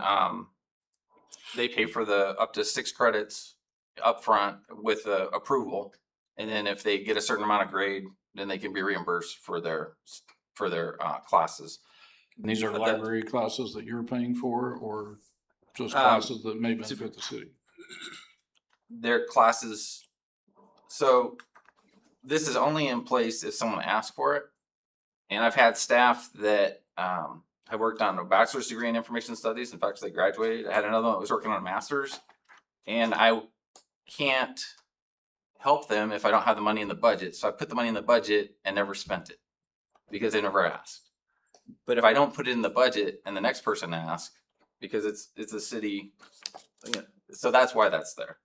S16: they pay for the up to 6 credits upfront with approval, and then if they get a certain amount of grade, then they can be reimbursed for their classes.
S7: And these are
S16: But
S7: library classes that you're paying for, or just
S16: Um,
S7: classes that may benefit the city?
S16: Their classes, so this is only in place if someone asks for it. And I've had staff that have worked on a bachelor's degree in information studies. In fact, they graduated. I had another one that was working on a master's. And I can't help them if I don't have the money in the budget. So I put the money in the budget and never spent it because they never asked. But if I don't put it in the budget and the next person asks, because it's a city, so that's why that's there.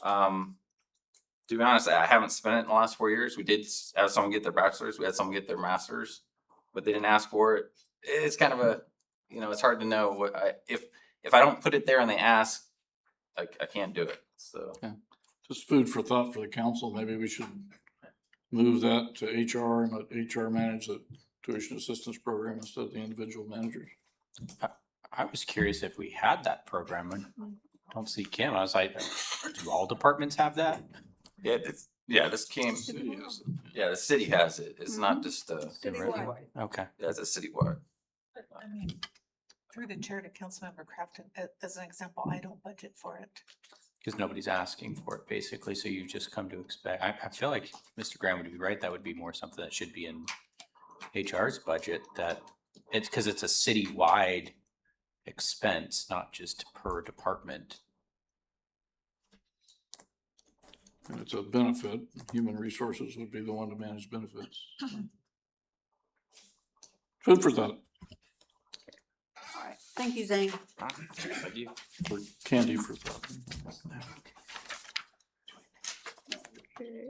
S16: To be honest, I haven't spent it in the last 4 years. We did have someone get their bachelor's, we had someone get their master's, but they didn't ask for it. It's kind of a, it's hard to know what if I don't put it there and they ask, I can't do it. So
S7: Just food for thought for the council. Maybe we should move that to HR and let HR manage the tuition assistance program instead of the individual managers.
S9: I was curious if we had that program. I don't see Kim. I was like, do all departments have that?
S16: This came. Yeah, the city has it. It's not just
S4: Citywide.
S9: Okay.
S16: Yeah, it's a citywide.
S3: I mean, through the chair to Councilmember Crafton, as an example, I don't budget for it.
S9: Because nobody's asking for it, basically, so you just come to expect. I feel like Mr. Graham would be right. That would be more something that should be in HR's budget. That it's because it's a citywide expense, not just per department.
S7: And it's a benefit. Human resources would be the one to manage benefits. Food for thought.
S4: All right, thank you, Zane.
S16: Thank you.
S7: For candy for thought.
S4: Okay.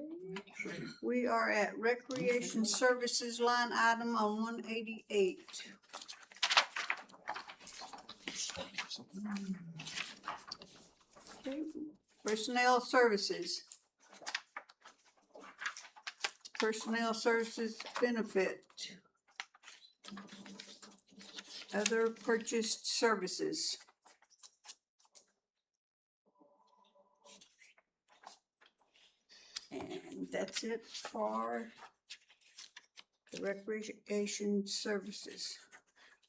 S4: We are at recreation services line item on 188. Okay. Personnel services. Personnel services benefit. Other purchased services. And that's it for the recreation services.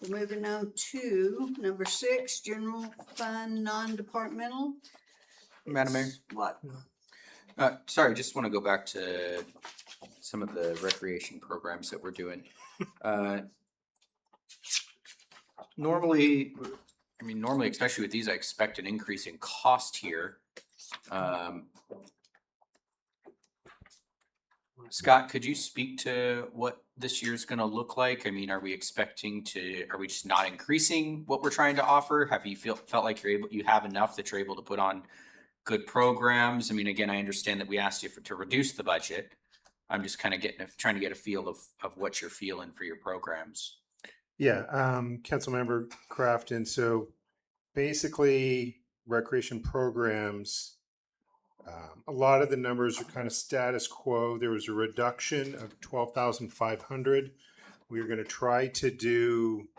S4: We're moving on to number 6, general fund, non-departmental.
S9: Madam Mayor?
S4: What?
S9: Sorry, just want to go back to some of the recreation programs that we're doing. Normally, especially with these, I expect an increase in cost here. Scott, could you speak to what this year's going to look like? I mean, are we just not increasing what we're trying to offer? Have you felt like you have enough that you're able to put on good programs? I mean, again, I understand that we asked you to reduce the budget. I'm just kind of trying to get a feel of what you're feeling for your programs.
S17: Yeah, Councilmember Crafton. So basically, recreation programs, a lot of the numbers are kind of status quo. There was a reduction of 12,500. We were going to try to do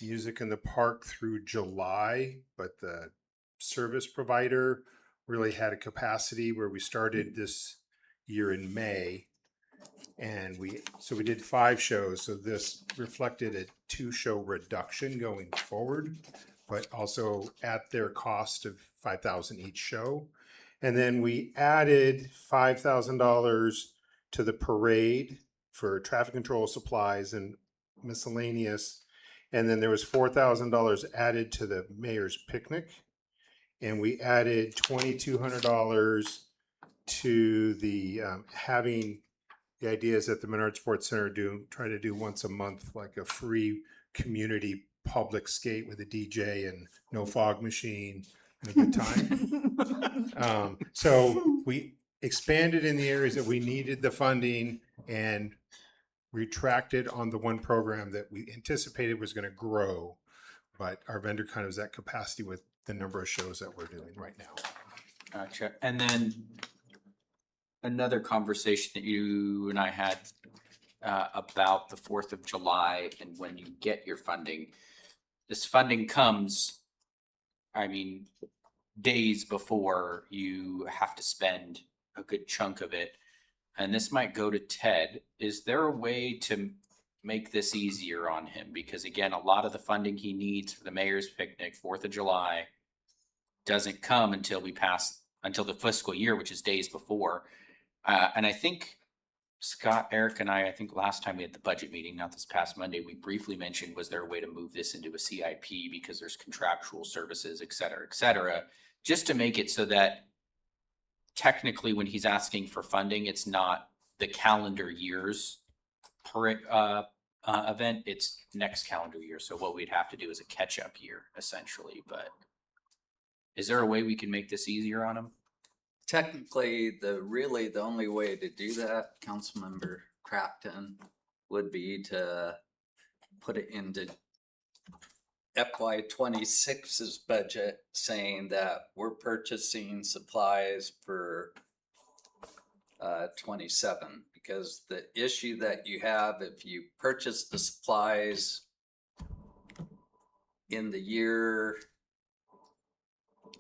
S17: music in the park through July, but the service provider really had a capacity where we started this year in May. And we did 5 shows. So this reflected a 2-show reduction going forward, but also at their cost of $5,000 each show. And then we added $5,000 to the parade for traffic control supplies and miscellaneous. And then there was $4,000 added to the mayor's picnic. And we added $2,200 to the the idea is that the Menard Sports Center try to do once a month like a free community public skate with a DJ and no fog machine and a good time. So we expanded in the areas that we needed the funding and retracted on the one program that we anticipated was going to grow, but our vendor kind of is at capacity with the number of shows that we're doing right now.
S9: Gotcha. And then another conversation that you and I had about the 4th of July and when you get your funding. This funding comes, I mean, days before you have to spend a good chunk of it. And this might go to Ted. Is there a way to make this easier on him, because again, a lot of the funding he needs for the mayor's picnic, 4th of July, doesn't come until until the fiscal year, which is days before. And I think Scott, Eric, and I think last time we had the budget meeting, not this past Monday, we briefly mentioned, was there a way to move this into a CIP because there's contractual services, et cetera, just to make it so that technically when he's asking for funding, it's not the calendar year's per event, it's next calendar year. So what we'd have to do is a catch-up year essentially, but is there a way we can make this easier on him?
S2: Technically, the only way to do that, Councilmember Crafton, would be to put it into FY 26's budget, saying that we're purchasing supplies for 27, because the issue that you have, if you purchase the supplies in the year,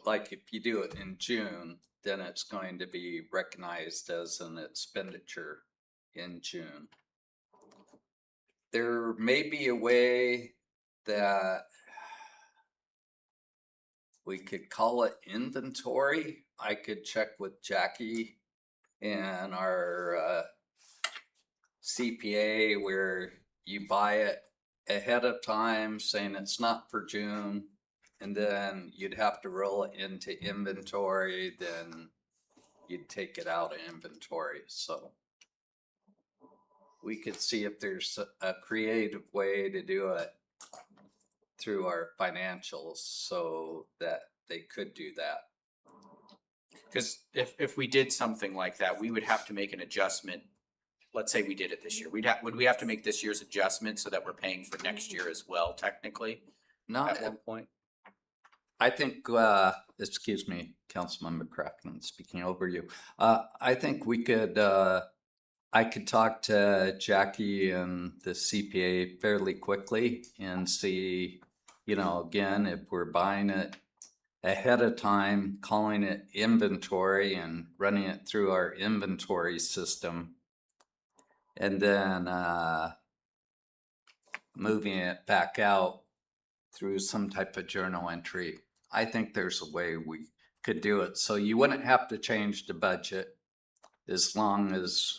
S2: like if you do it in June, then it's going to be recognized as an expenditure in June. There may be a way that we could call it inventory. I could check with Jackie and our CPA, where you buy it ahead of time saying it's not for June, and then you'd have to roll it into inventory, then you'd take it out of inventory. So we could see if there's a creative way to do it through our financials so that they could do that.
S9: Because if we did something like that, we would have to make an adjustment. Let's say we did it this year. Would we have to make this year's adjustment so that we're paying for next year as well, technically?
S2: Not
S9: at one point.
S2: I think, excuse me, Councilmember Crafton, speaking over you. I think we could, I could talk to Jackie and the CPA fairly quickly and see, you know, again, if we're buying it ahead of time, calling it inventory and running it through our inventory system, and then moving it back out through some type of journal entry. I think there's a way we could do it. So you wouldn't have to change the budget as long as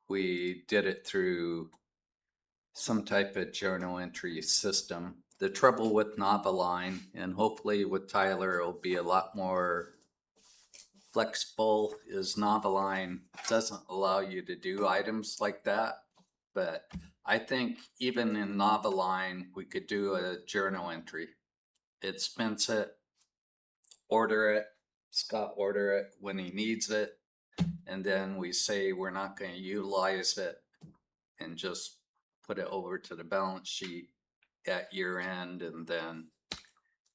S2: we did it through some type of journal entry system. The trouble with Novaline, and hopefully with Tyler, it'll be a lot more flexible, is Novaline doesn't allow you to do items like that. But I think even in Novaline, we could do a journal entry. Expense it, order it, Scott order it when he needs it, and then we say we're not going to utilize it and just put it over to the balance sheet at year end and then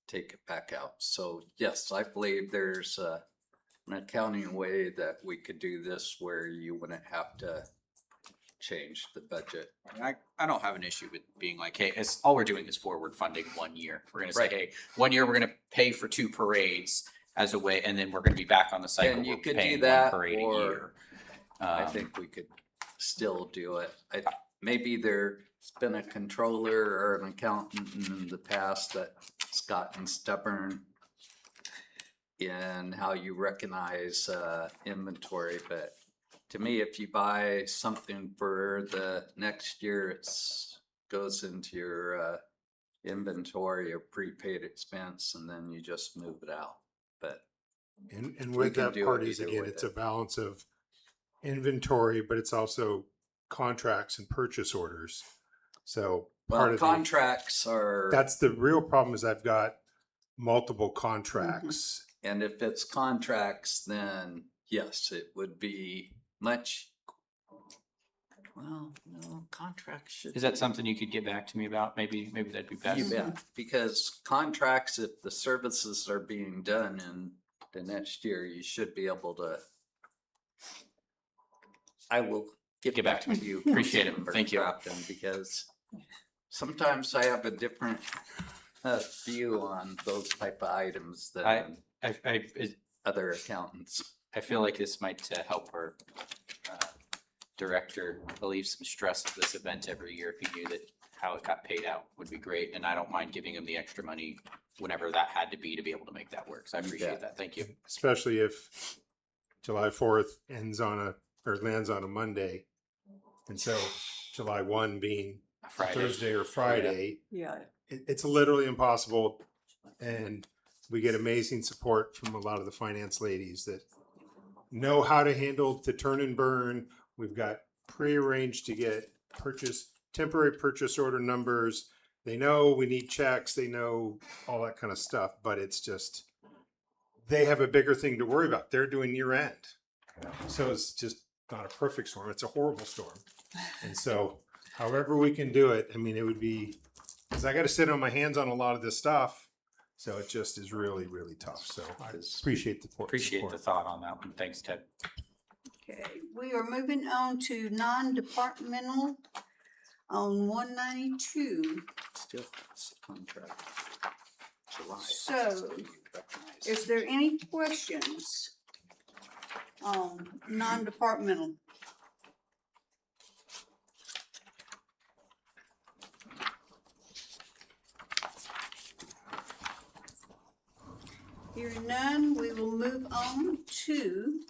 S2: take it back out. So yes, I believe there's an accounting way that we could do this where you wouldn't have to change the budget.
S9: I don't have an issue with being like, hey, it's all we're doing is forward funding 1 year. We're gonna say,
S2: Right.
S9: hey, 1 year we're gonna pay for 2 parades as a way, and then we're gonna be back on the cycle.
S2: And you
S9: We're
S2: could
S9: paying
S2: do that,
S9: 1 parade a
S2: or
S9: year.
S2: I think we could still do it. Maybe there's been a controller or an accountant in the past that's gotten stubborn in how you recognize inventory, but to me, if you buy something for the next year, it goes into your inventory or prepaid expense, and then you just move it out. But
S17: And
S2: we
S17: with
S2: can
S17: that
S2: do
S17: part
S2: it
S17: is,
S2: either
S17: again,
S2: with
S17: it's
S2: it.
S17: a balance of inventory, but it's also contracts and purchase orders. So part
S2: Well,
S17: of
S2: contracts are.
S17: that's the real problem, is I've got multiple contracts.
S2: And if it's contracts, then yes, it would be much. Well, no, contracts should.
S9: Is that something you could get back to me about? Maybe that'd be best.
S2: You bet, because contracts, if the services are being done in the next year, you should be able to. I will get back to you.
S9: Appreciate it.
S2: Councilmember
S9: Thank you.
S2: Crafton, because sometimes I have a different view on those type of items than other accountants.
S9: I feel like this might help our director relieve some stress of this event every year if he knew that how it got paid out would be great. And I don't mind giving him the extra money whenever that had to be able to make that work. So I appreciate that. Thank you.
S17: Especially if July 4th ends on or lands on a Monday. And so July 1 being
S9: Friday.
S17: Thursday or Friday,
S4: Yeah.
S17: it's literally impossible. And we get amazing support from a lot of the finance ladies that know how to handle the turn and burn. We've got prearranged to get temporary purchase order numbers. They know we need checks. They know all that kind of stuff, but it's just, they have a bigger thing to worry about. They're doing year end. So it's just not a perfect storm. It's a horrible storm. And so however we can do it, I mean, it would be, because I got to sit on my hands on a lot of this stuff. So it just is really, really tough. So I appreciate the support.
S9: Appreciate the thought on that one. Thanks, Ted.
S4: Okay, we are moving on to non-departmental on 192.
S2: Still contract. July.
S4: So, is there any questions on non-departmental? Hearing none, we will move on to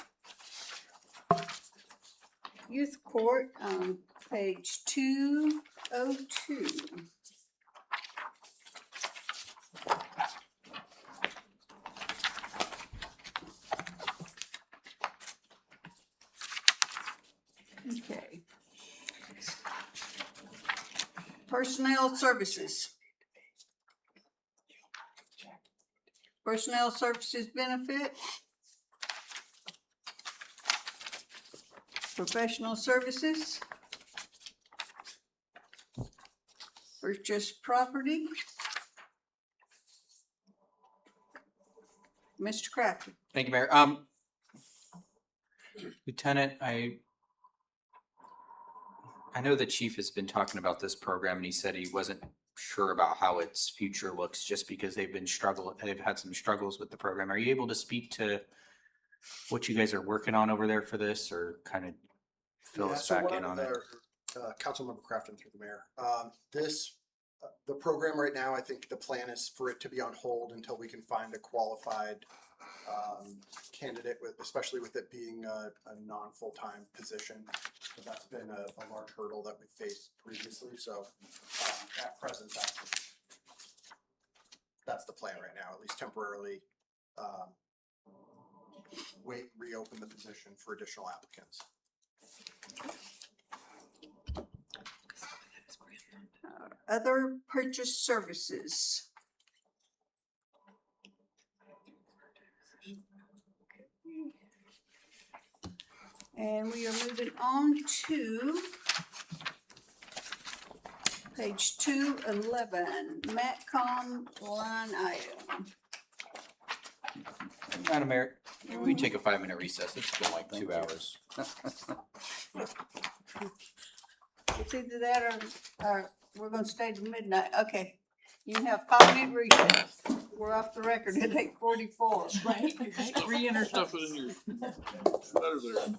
S4: youth court on page 202. Okay. Personnel services. Personnel services benefit. Professional services. Purchase property. Mr. Crafton.
S9: Thank you, Mayor. Lieutenant, I know the chief has been talking about this program and he said he wasn't sure about how its future looks just because they've had some struggles with the program. Are you able to speak to what you guys are working on over there for this or kind of fill us back in on it?
S13: Councilmember Crafton through the mayor. The program right now, I think the plan is for it to be on hold until we can find a qualified candidate, especially with it being a non-full-time position. So that's been a large hurdle that we faced previously. So at present, that's the plan right now, at least temporarily. Reopen the position for additional applicants.
S4: Other purchase services. And we are moving on to page 211, MatCom line item.
S9: Madam Mayor, maybe we take a 5-minute recess. It's been like 2 hours.
S4: It's either that or we're gonna stay to midnight. Okay. You can have 5-minute recess. We're off the record at 8:44.
S7: Re-enter stuff in your sweater there.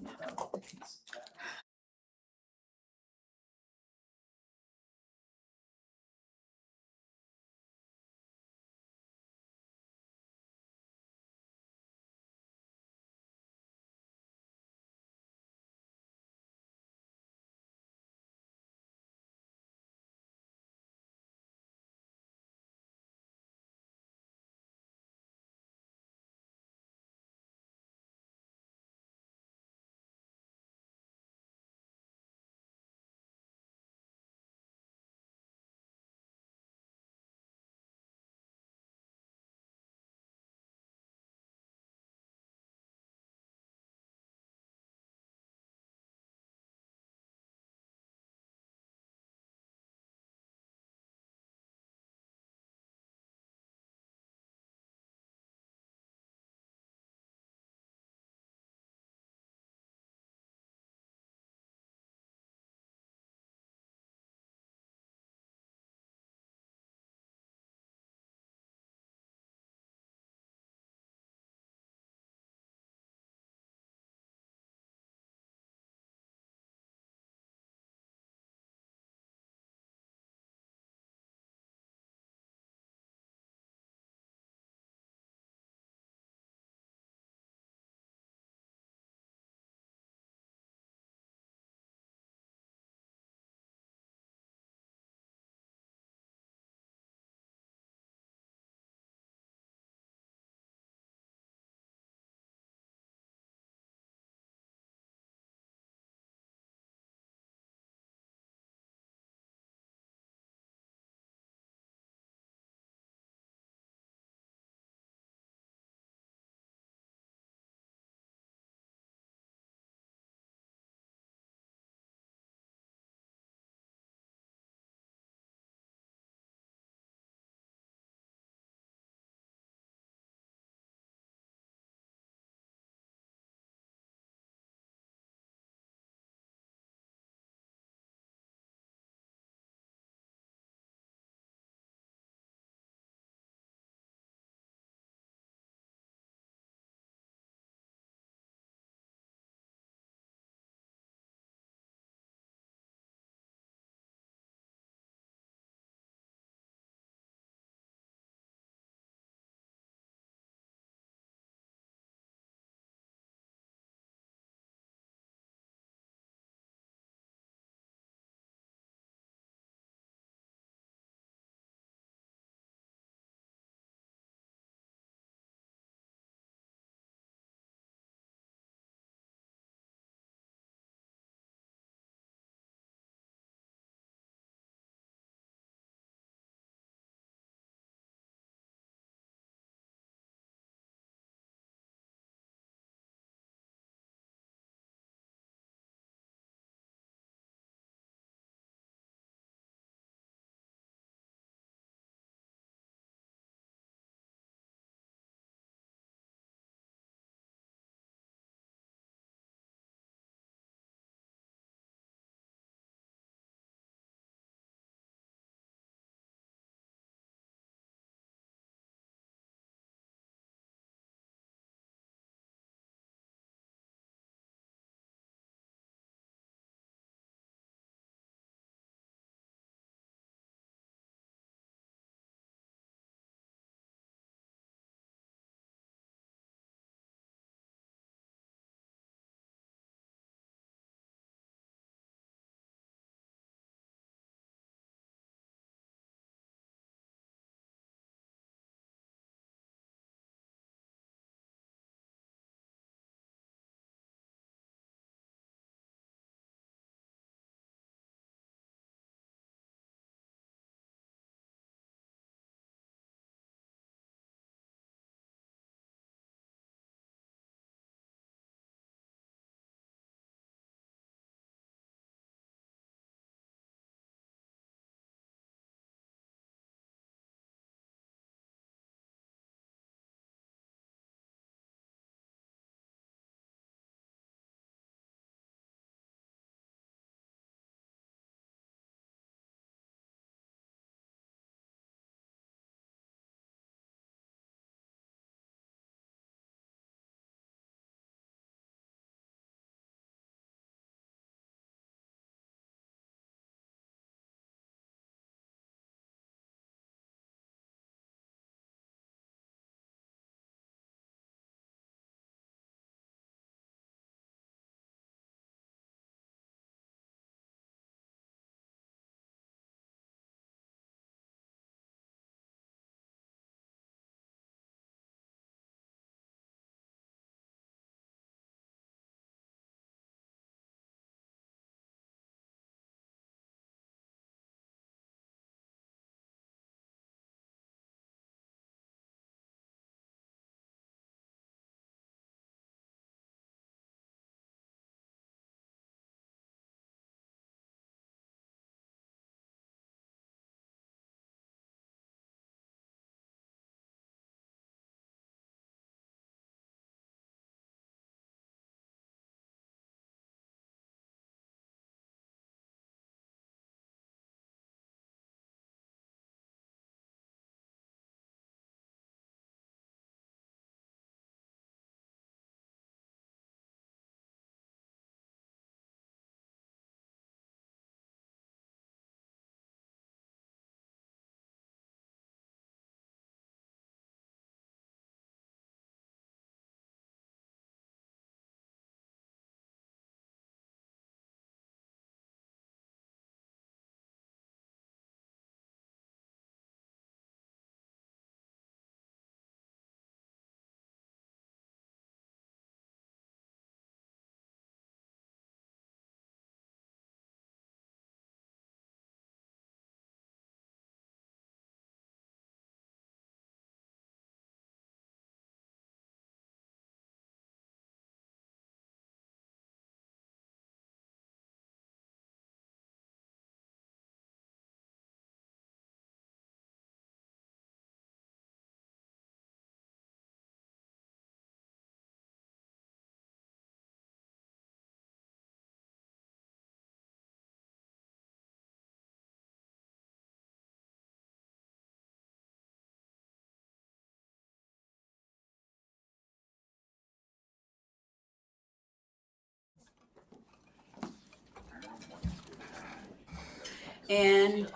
S4: And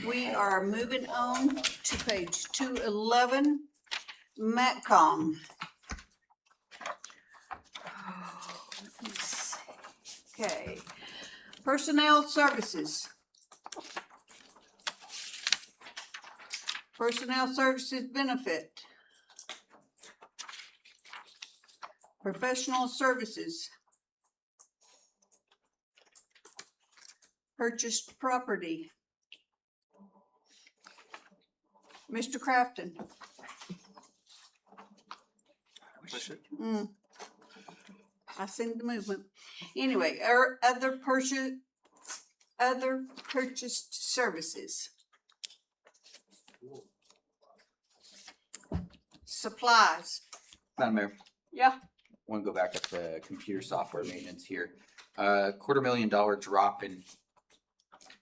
S4: we are moving on to page 211, MATCOM. Let me see. Okay, personnel services. Personnel services benefit. Professional services. Purchased property. Mr. Crafton. I seen the movement. Anyway, other purchased services. Supplies.
S9: Madam Mayor,
S4: Yeah.
S9: want to go back up to computer software maintenance here. $250,000 drop in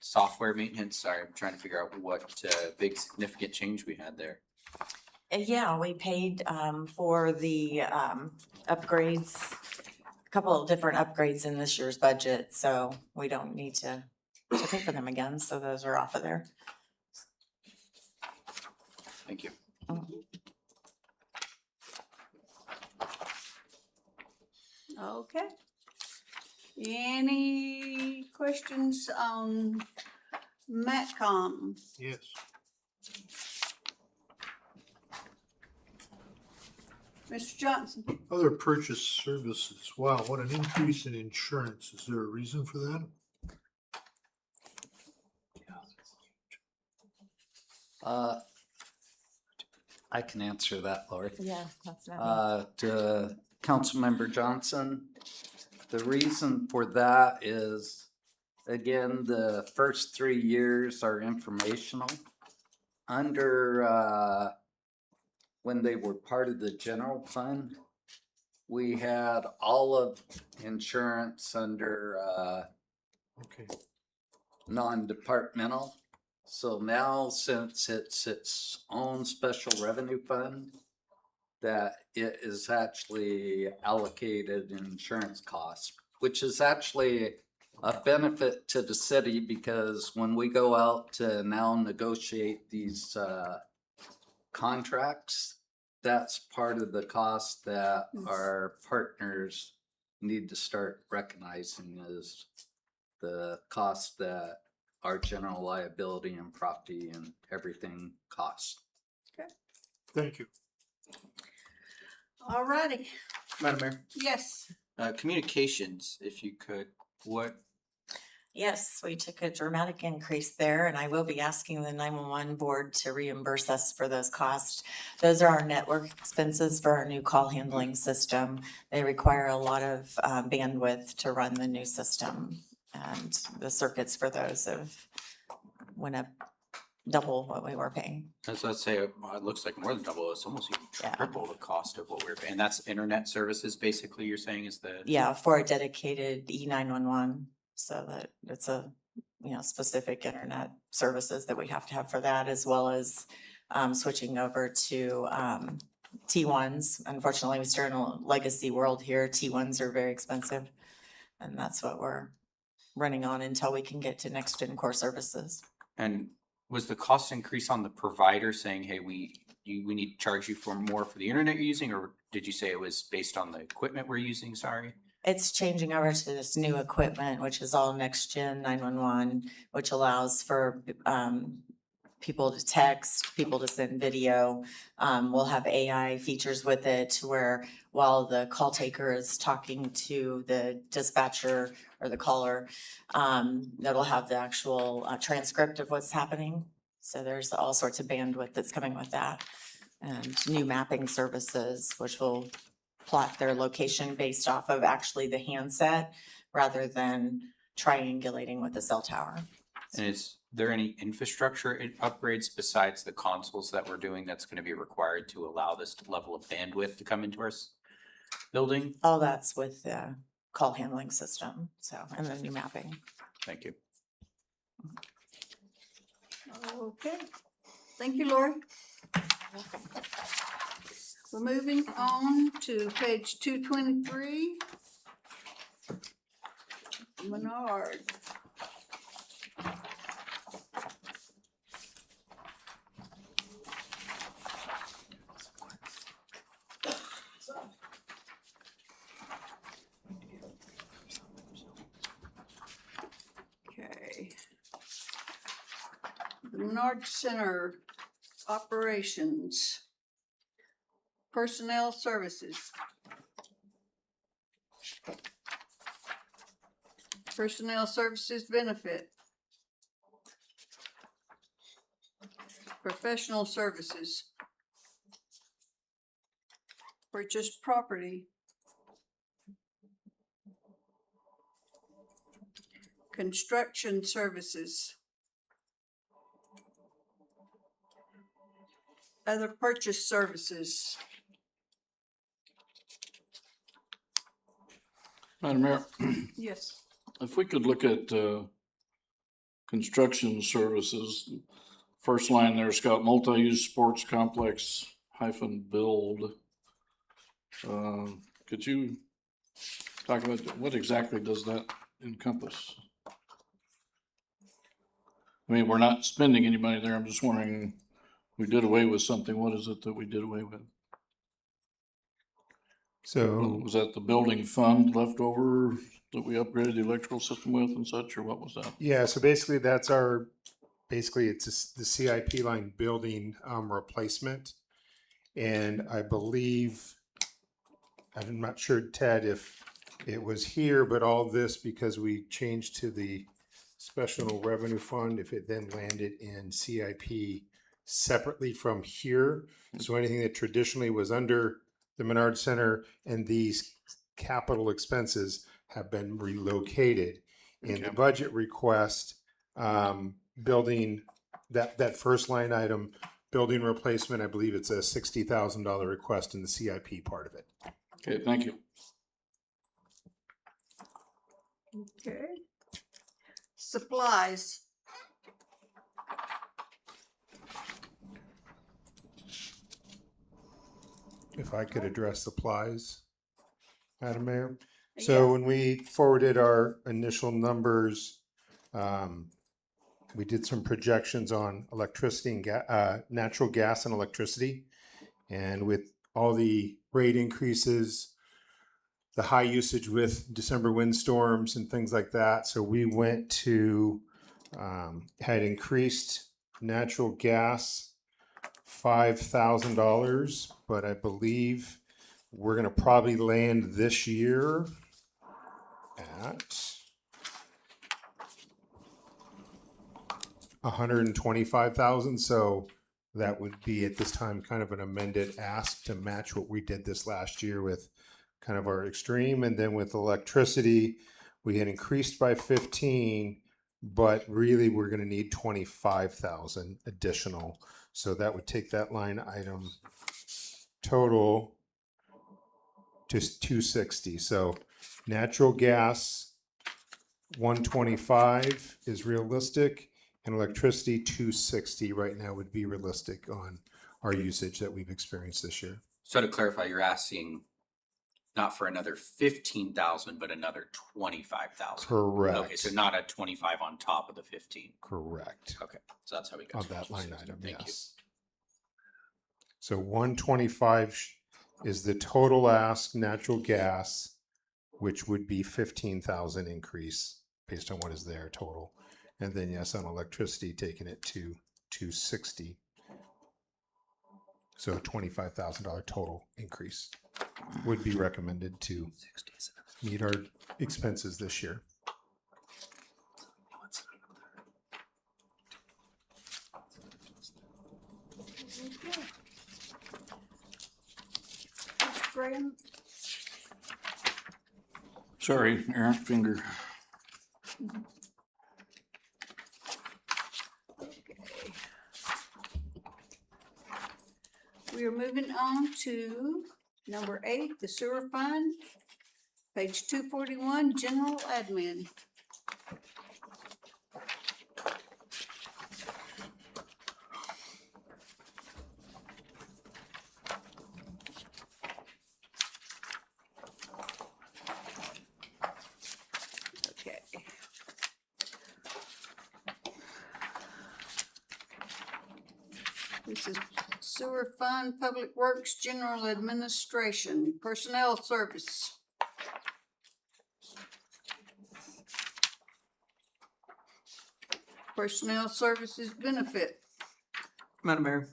S9: software maintenance. Sorry, I'm trying to figure out what big significant change we had there.
S18: Yeah, we paid for the upgrades, a couple of different upgrades in this year's budget, so we don't need to pay for them again, so those are off of there.
S9: Thank you.
S4: Okay. Any questions on MATCOM?
S1: Yes.
S4: Mr. Johnson?
S1: Other purchase services. Wow, what an increase in insurance. Is there a reason for that?
S2: I can answer that, Lori.
S18: Yeah, that's not
S2: To Councilmember Johnson, the reason for that is, again, the first 3 years are informational. Under, when they were part of the general fund, we had all of insurance under,
S1: Okay.
S2: non-departmental. So now, since it's its own special revenue fund, that it is actually allocated insurance costs, which is actually a benefit to the city, because when we go out to now negotiate these contracts, that's part of the cost that our partners need to start recognizing, is the cost that our general liability and property and everything costs.
S4: Okay.
S1: Thank you.
S4: All righty.
S9: Madam Mayor,
S4: Yes.
S9: communications, if you could, what,
S18: Yes, we took a dramatic increase there, and I will be asking the 911 board to reimburse us for those costs. Those are our network expenses for our new call handling system. They require a lot of bandwidth to run the new system, and the circuits for those have went up double what we were paying.
S9: as I say, it looks like more than double, it's almost even triple the cost of what we're paying. That's internet services, basically, you're saying is the.
S18: Yeah, for a dedicated E911, so that it's a, specific internet services that we have to have for that, as well as switching over to T1s. Unfortunately, we start in a legacy world here. T1s are very expensive, and that's what we're running on until we can get to next gen core services.
S9: And was the cost increase on the provider saying, hey, we need to charge you for more for the internet you're using, or did you say it was based on the equipment we're using? Sorry.
S18: It's changing over to this new equipment, which is all next gen 911, which allows for people to text, people to send video. We'll have AI features with it, where while the call taker is talking to the dispatcher or the caller, that'll have the actual transcript of what's happening. So there's all sorts of bandwidth that's coming with that. And new mapping services, which will plot their location based off of actually the handset rather than triangulating with the cell tower.
S9: And is there any infrastructure upgrades besides the consoles that we're doing that's going to be required to allow this level of bandwidth to come into our building?
S18: All that's with the call handling system, so, and the new mapping.
S9: Thank you.
S4: Okay. Thank you, Lori. We're moving on to page 223. Menard. Menard Center operations. Personnel services. Personnel services benefit. Professional services. Purchased property. Construction services. Other purchase services.
S7: Madam Mayor,
S4: Yes.
S7: if we could look at, construction services, first line there, Scott, multi-use sports complex hyphen build. Could you talk about what exactly does that encompass? I mean, we're not spending any money there. I'm just wondering, we did away with something. What is it that we did away with?
S17: So
S7: Was that the building fund left over that we upgraded the electrical system with and such, or what was that?
S17: yeah, so basically that's it's the CIP line building replacement. And I believe, I'm not sure, Ted, if it was here, but all this because we changed to the special revenue fund, if it then landed in CIP separately from here. So anything that traditionally was under the Menard Center and these capital expenses have been relocated. In the budget request, building that first line item, building replacement, I believe it's a $60,000 request in the CIP part of it.
S7: Okay, thank you.
S4: Okay. Supplies.
S17: If I could address supplies, Madam Mayor. So when we forwarded our initial numbers, we did some projections on electricity and natural gas and electricity. And with all the rate increases, the high usage with December windstorms and things like that. So we went to, had increased natural gas $5,000, but I believe we're going to probably land this year at $125,000. So that would be at this time kind of an amended ask to match what we did this last year with kind of our extreme. And then with electricity, we had increased by 15, but really we're going to need 25,000 additional. So that would take that line item total to 260. So natural gas 125 is realistic, and electricity 260 right now would be realistic on our usage that we've experienced this year.
S9: So to clarify, you're asking not for another 15,000, but another 25,000.
S17: Correct.
S9: Okay, so not a 25 on top of the 15.
S17: Correct.
S9: Okay, so that's how we got
S17: On that line item,
S9: Thank
S17: yes. So 125 is the total ask natural gas, which would be 15,000 increase based on what is there total. And then yes, on electricity, taking it to 260. So a $25,000 total increase would be recommended to meet our expenses this year.
S4: Graham.
S7: Sorry, errant finger.
S4: We are moving on to number 8, the sewer fund, page 241, general admin. Okay. This is sewer fund, public works, general administration, personnel service. Personnel services benefit.
S9: Madam Mayor,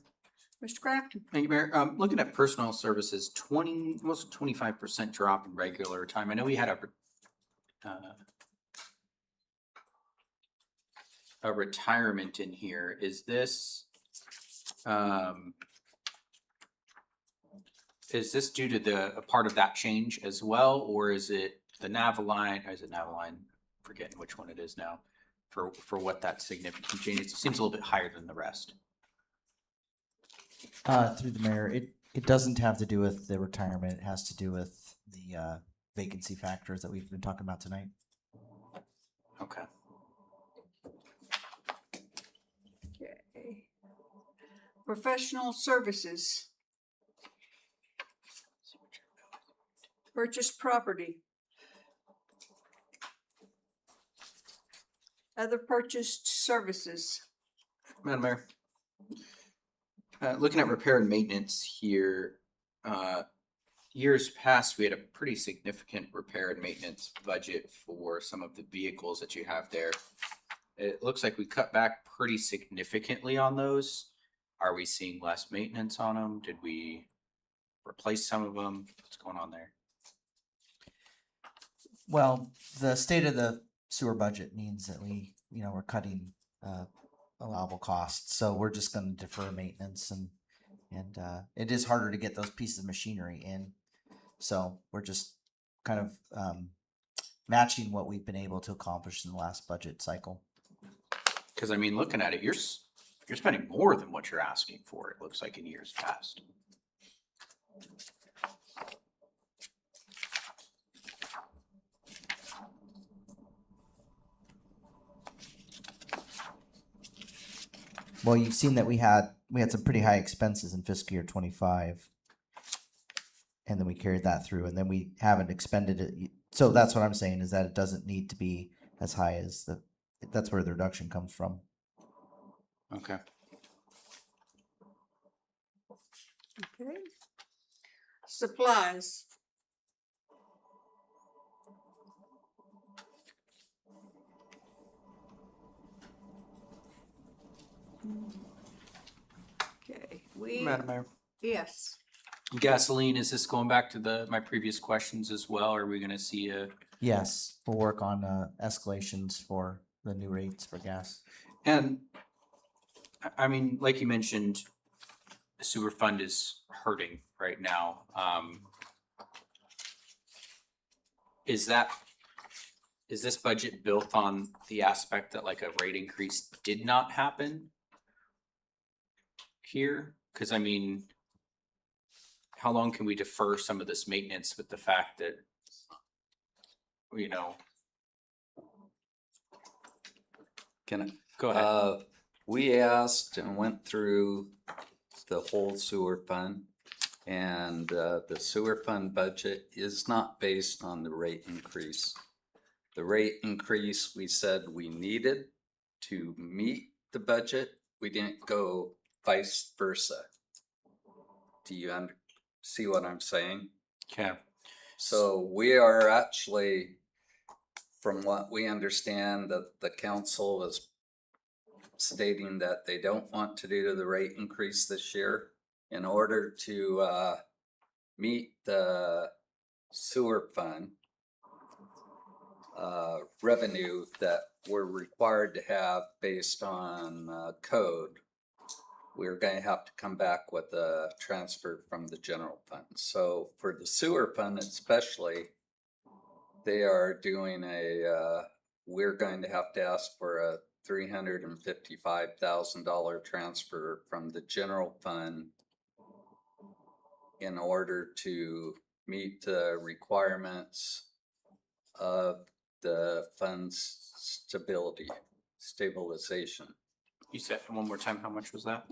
S4: Mr. Crafton?
S9: thank you, Mayor. Looking at personnel services, almost 25% drop in regular time. I know we had a retirement in here. Is this due to a part of that change as well, or is it the Navaline? Or is it Navaline? Forgetting which one it is now. For what that significant change is. It seems a little bit higher than the rest.
S8: Through the mayor, it doesn't have to do with the retirement. It has to do with the vacancy factors that we've been talking about tonight.
S9: Okay.
S4: Okay. Professional services. Purchase property. Other purchased services.
S9: Madam Mayor, looking at repair and maintenance here, years past, we had a pretty significant repair and maintenance budget for some of the vehicles that you have there. It looks like we cut back pretty significantly on those. Are we seeing less maintenance on them? Did we replace some of them? What's going on there?
S8: Well, the state of the sewer budget means that we're cutting allowable costs. So we're just going to defer maintenance and it is harder to get those pieces of machinery in. So we're just kind of matching what we've been able to accomplish in the last budget cycle.
S9: Because I mean, looking at it, you're spending more than what you're asking for. It looks like in years past.
S8: Well, you've seen that we had some pretty high expenses in fiscal year 25, and then we carried that through, and then we haven't expended it. So that's what I'm saying is that it doesn't need to be as high as that's where the reduction comes from.
S9: Okay.
S4: Okay. Supplies. Okay,
S9: Madam Mayor.
S4: yes.
S9: Gasoline, is this going back to my previous questions as well? Are we going to see a?
S8: Yes, we'll work on escalations for the new rates for gas.
S9: And I mean, like you mentioned, the sewer fund is hurting right now. Is this budget built on the aspect that like a rate increase did not happen here? Because I mean, how long can we defer some of this maintenance with the fact that,
S2: Can I?
S9: Go ahead.
S2: We asked and went through the whole sewer fund, and the sewer fund budget is not based on the rate increase. The rate increase we said we needed to meet the budget. We didn't go vice versa. Do you see what I'm saying?
S9: Okay.
S2: So we are actually, from what we understand, that the council is stating that they don't want to do the rate increase this year in order to meet the sewer fund revenue that we're required to have based on code. We're going to have to come back with a transfer from the general fund. So for the sewer fund especially, they are doing we're going to have to ask for a $355,000 transfer from the general fund in order to meet the requirements of the fund's stabilization.
S9: You said one more time, how much was that?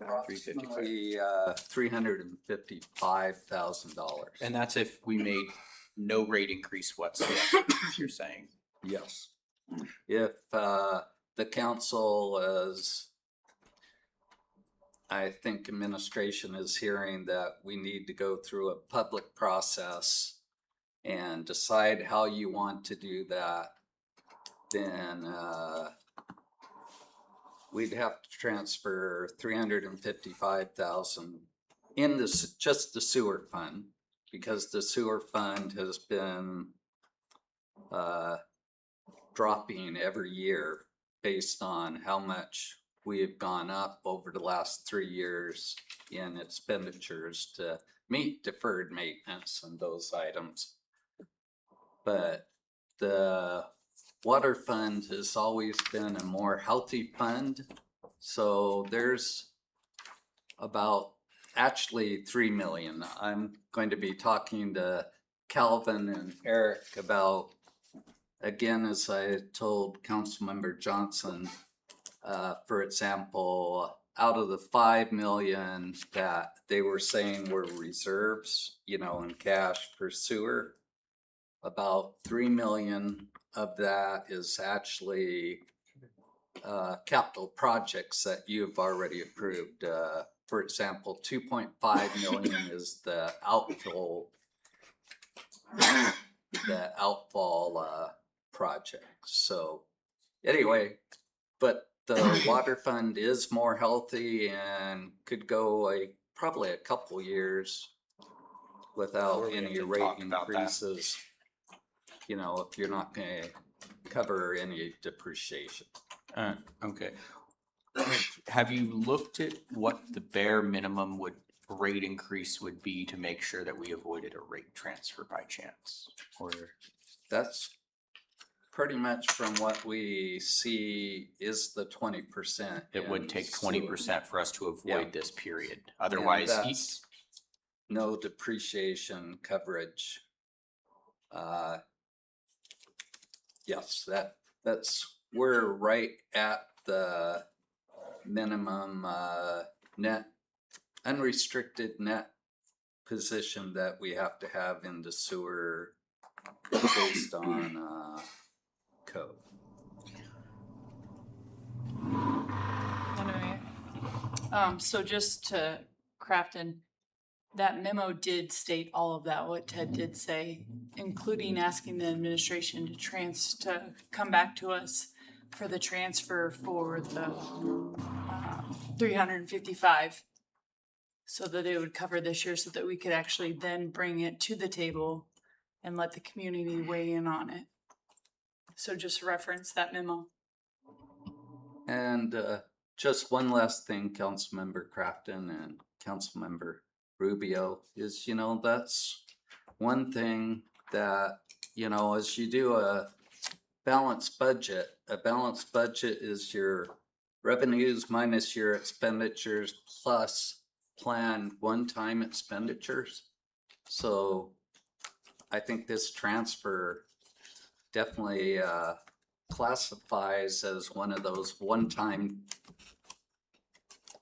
S2: Approximately $355,000.
S9: And that's if we made no rate increase whatsoever, you're saying?
S2: Yes. If the council is, I think administration is hearing that we need to go through a public process and decide how you want to do that, then we'd have to transfer 355,000 in this, just the sewer fund, because the sewer fund has been dropping every year based on how much we have gone up over the last 3 years in expenditures to meet deferred maintenance and those items. But the water fund has always been a more healthy fund. So there's about actually 3 million. I'm going to be talking to Calvin and Eric about, again, as I told Councilmember Johnson, for example, out of the 5 million that they were saying were reserves, you know, in cash for sewer, about 3 million of that is actually capital projects that you've already approved. For example, 2.5 million is the outfall project. So anyway, but the water fund is more healthy and could go probably a couple years without any rate increases. You know, if you're not going to cover any depreciation.
S9: Okay. Have you looked at what the bare minimum rate increase would be to make sure that we avoided a rate transfer by chance? Or
S2: that's pretty much from what we see is the 20%.
S9: it would take 20% for us to avoid this period.
S2: And
S9: Otherwise,
S2: that's no depreciation coverage. Yes, we're right at the minimum net, unrestricted net position that we have to have in the sewer based on code.
S11: Anyway, so just to Crafton, that memo did state all of that, what Ted did say, including asking the administration to come back to us for the transfer for the 355, so that it would cover this year, so that we could actually then bring it to the table and let the community weigh in on it. So just reference that memo.
S2: And just one last thing, Councilmember Crafton and Councilmember Rubio, is, you know, that's one thing that, you know, as you do a balanced budget is your revenues minus your expenditures plus planned one-time expenditures. So I think this transfer definitely classifies as one of those one-time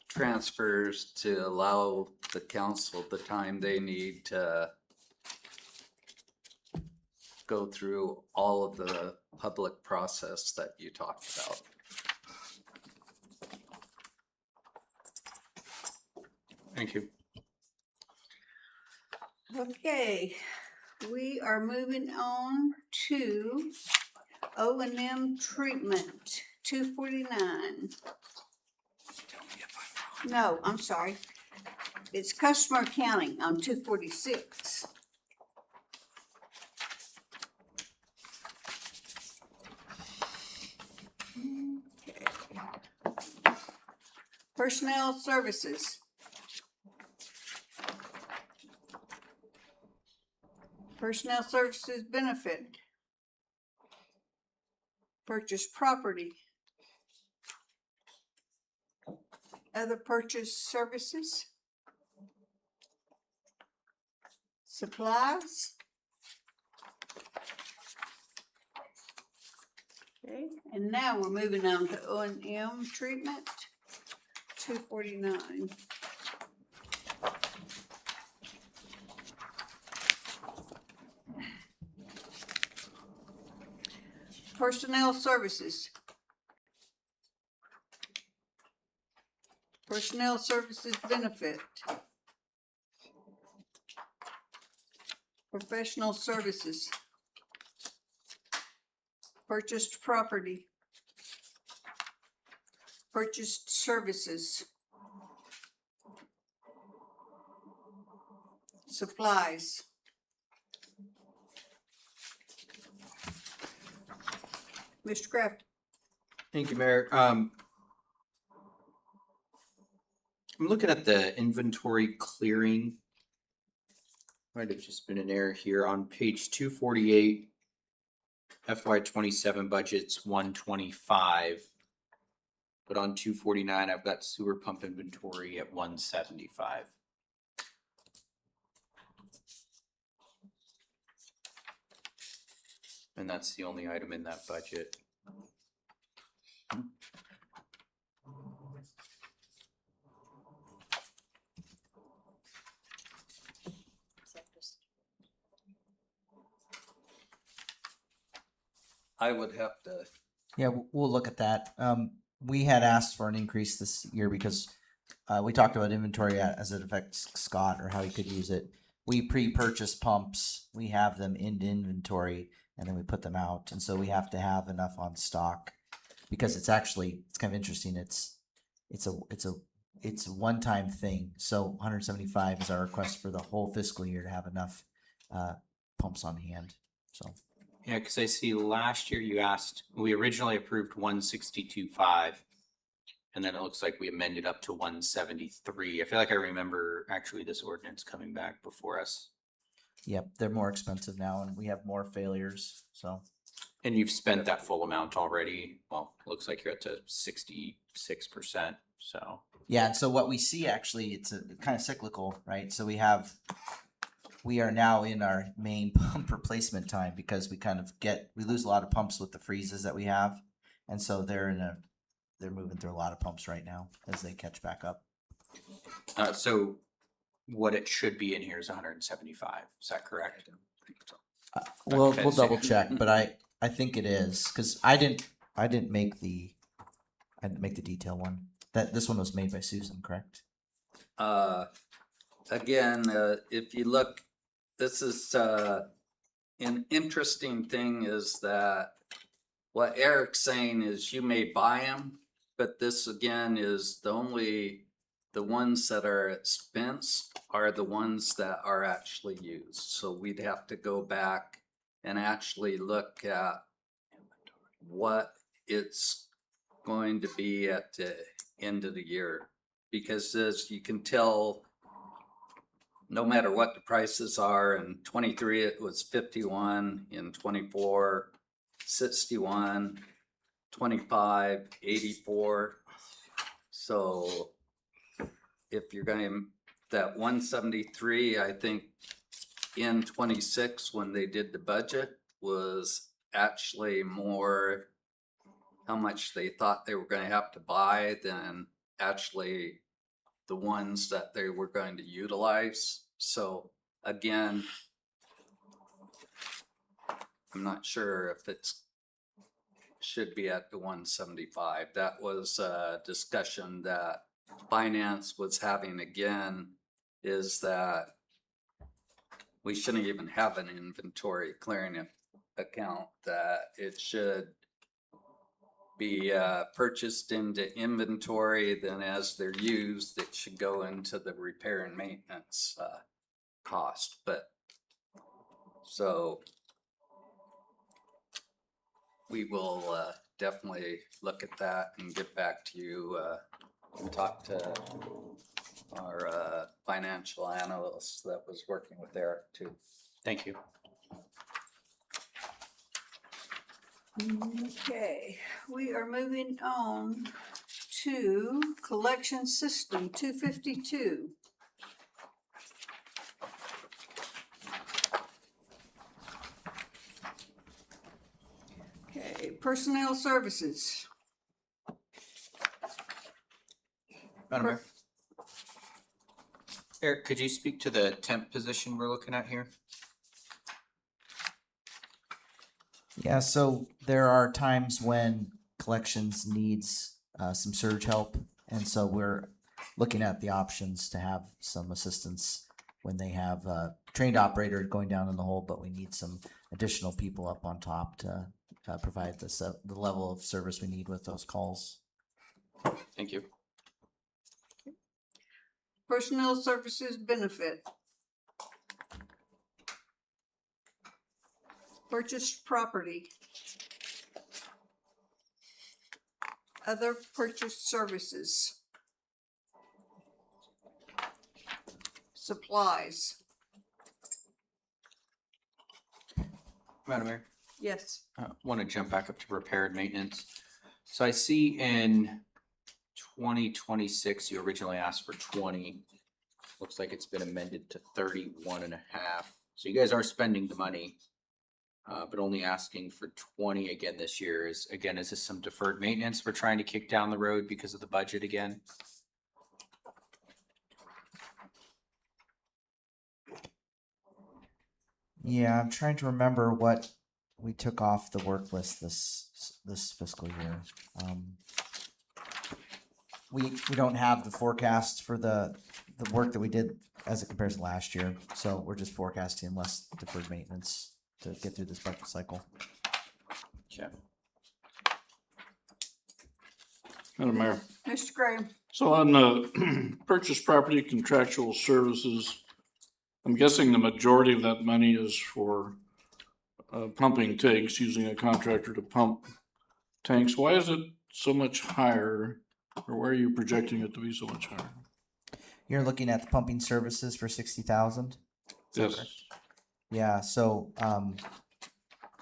S2: transfers to allow the council the time they need to go through all of the public process that you talked about.
S9: thank you.
S4: Okay, we are moving on to O&M treatment, 249. No, I'm sorry. It's customer accounting on 246. Okay. Personnel services. Personnel services benefit. Purchase property. Other purchase services. Supplies. Okay, and now we're moving on to O&M treatment, 249. Personnel services. Personnel services benefit. Professional services. Purchased property. Purchased services. Supplies. Mr. Kraft.
S9: Thank you, Mayor. I'm looking at the inventory clearing. Might have just been an error here on page 248. FY27 budget's 125. But on 249, I've got sewer pump inventory at 175. And that's the only item in that budget.
S2: I would have to,
S8: Yeah, we'll look at that. We had asked for an increase this year because we talked about inventory as it affects Scott or how he could use it. We pre-purchase pumps, we have them in inventory, and then we put them out. And so we have to have enough on stock because it's kind of interesting. It's a one-time thing. So 175 is our request for the whole fiscal year to have enough pumps on hand. So.
S9: Yeah, because I see last year you asked, we originally approved 162.5, and then it looks like we amended up to 173. I feel like I remember actually this ordinance coming back before us.
S8: Yep, they're more expensive now, and we have more failures. So.
S9: And you've spent that full amount already. Well, looks like you're at to 66%. So.
S8: Yeah, and so what we see actually, it's kind of cyclical, right? So we are now in our main pump replacement time because we lose a lot of pumps with the freezes that we have. And so they're moving through a lot of pumps right now as they catch back up.
S9: So what it should be in here is 175. Is that correct?
S8: We'll double check, but I think it is because I didn't make the detail one. This one was made by Susan, correct?
S2: again, if you look, this is an interesting thing is that what Eric's saying is you may buy them, but this again is the ones that are expense are the ones that are actually used. So we'd have to go back and actually look at what it's going to be at the end of the year. Because as you can tell, no matter what the prices are, in 23 it was 51, in 24 61, 25 84. So if you're going that 173, I think in 26 when they did the budget was actually more how much they thought they were going to have to buy than actually the ones that they were going to utilize. So again, I'm not sure if it's should be at the 175. That was a discussion that finance was having again, is that we shouldn't even have an inventory clearing account, that it should be purchased into inventory, then as they're used, it should go into the repair and maintenance cost. But so we will definitely look at that and get back to you and talk to our financial analyst that was working with Eric too.
S9: Thank you.
S4: Okay, we are moving on to collection system 252. Okay, personnel services.
S9: Madam Mayor. Eric, could you speak to the temp position we're looking at here?
S8: Yeah, so there are times when collections needs some surge help, and so we're looking at the options to have some assistance when they have a trained operator going down in the hole, but we need some additional people up on top to provide the level of service we need with those calls.
S9: Thank you.
S4: Personnel services benefit. Purchased property. Other purchased services. Supplies.
S9: Madam Mayor,
S4: Yes.
S9: want to jump back up to repair and maintenance. So I see in 2026, you originally asked for 20. Looks like it's been amended to 31.5. So you guys are spending the money, but only asking for 20 again this year. Is this some deferred maintenance we're trying to kick down the road because of the budget again?
S8: Yeah, I'm trying to remember what we took off the work list this fiscal year. We don't have the forecast for the work that we did as it compares to last year, so we're just forecasting less deferred maintenance to get through this budget cycle.
S9: Okay.
S7: Madam Mayor.
S4: Mr. Graham.
S7: So on the purchase property contractual services, I'm guessing the majority of that money is for pumping tanks, using a contractor to pump tanks. Why is it so much higher, or why are you projecting it to be so much higher?
S8: You're looking at the pumping services for 60,000?
S7: Yes.
S8: Yeah, so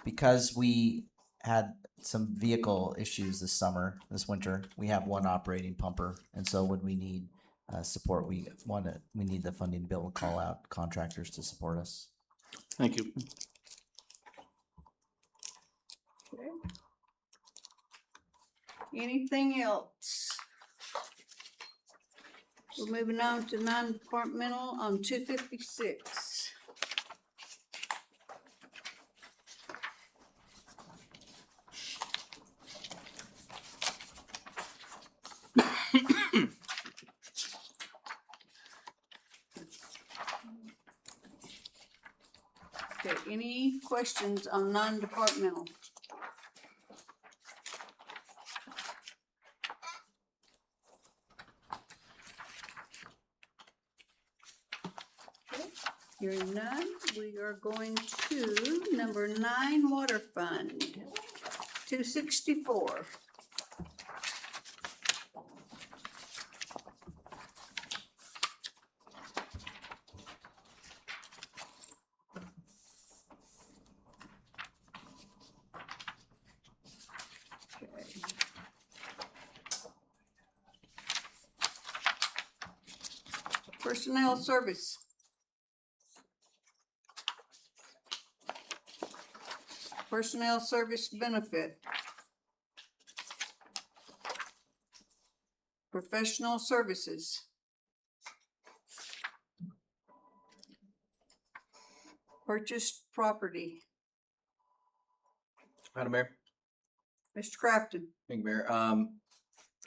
S8: because we had some vehicle issues this winter, we have one operating pumper, and so when we need support, we need the funding to be able to call out contractors to support us.
S7: Thank you.
S4: Okay. Anything else? We're moving on to non-departmental on 256. Okay, any questions on non-departmental? Hearing none, we are going to number 9, water fund, 264. Personnel service. Personnel service benefit. Professional services. Purchased property.
S9: Madam Mayor.
S4: Mr. Crafton.
S9: Thank you, Mayor.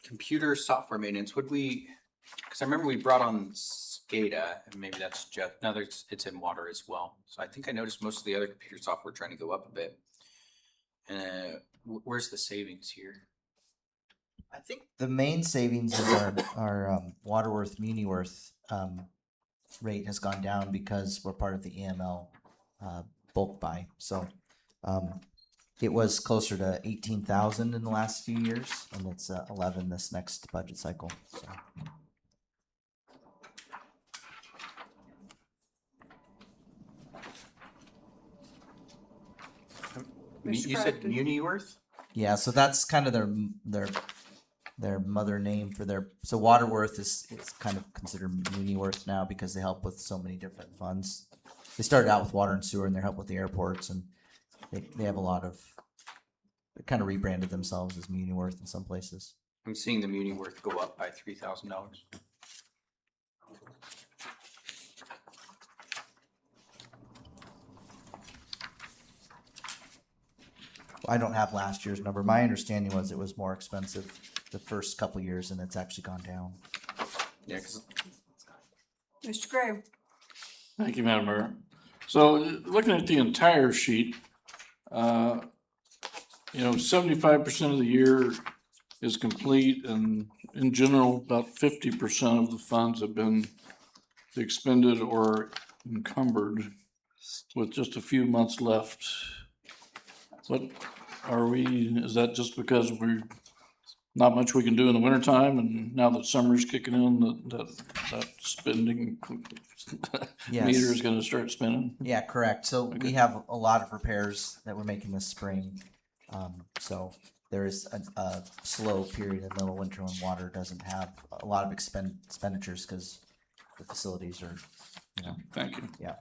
S9: Computer software maintenance, because I remember we brought on SCADA, and maybe that's just, no, it's in water as well. So I think I noticed most of the other computer software trying to go up a bit. Where's the savings here?
S8: I think the main savings is our Waterworth Muniworth rate has gone down because we're part of the EML bulk buy. So it was closer to 18,000 in the last few years, and it's 11 this next budget cycle. So.
S9: You said Muniworth?
S8: Yeah, so that's kind of their mother name for their. So Waterworth is kind of considered Muniworth now because they help with so many different funds. They started out with water and sewer, and they help with the airports, and they have a lot of. They kind of rebranded themselves as Muniworth in some places.
S9: I'm seeing the Muniworth go up by $3,000.
S8: I don't have last year's number. My understanding was it was more expensive the first couple of years, and it's actually gone down.
S9: Yeah, because
S4: Mr. Gray.
S7: Thank you, Madam Mayor. So looking at the entire sheet, 75% of the year is complete, and in general, about 50% of the funds have been expended or encumbered with just a few months left. What are we, is that just because we're not much we can do in the wintertime, and now that summer's kicking in, that spending
S8: Yes.
S7: meter is gonna start spinning?
S8: Yeah, correct. So
S7: Okay.
S8: we have a lot of repairs that we're making this spring. So there is a slow period in the middle of winter when water doesn't have a lot of expenditures because the facilities are, you know.
S7: Thank you.
S8: Yeah.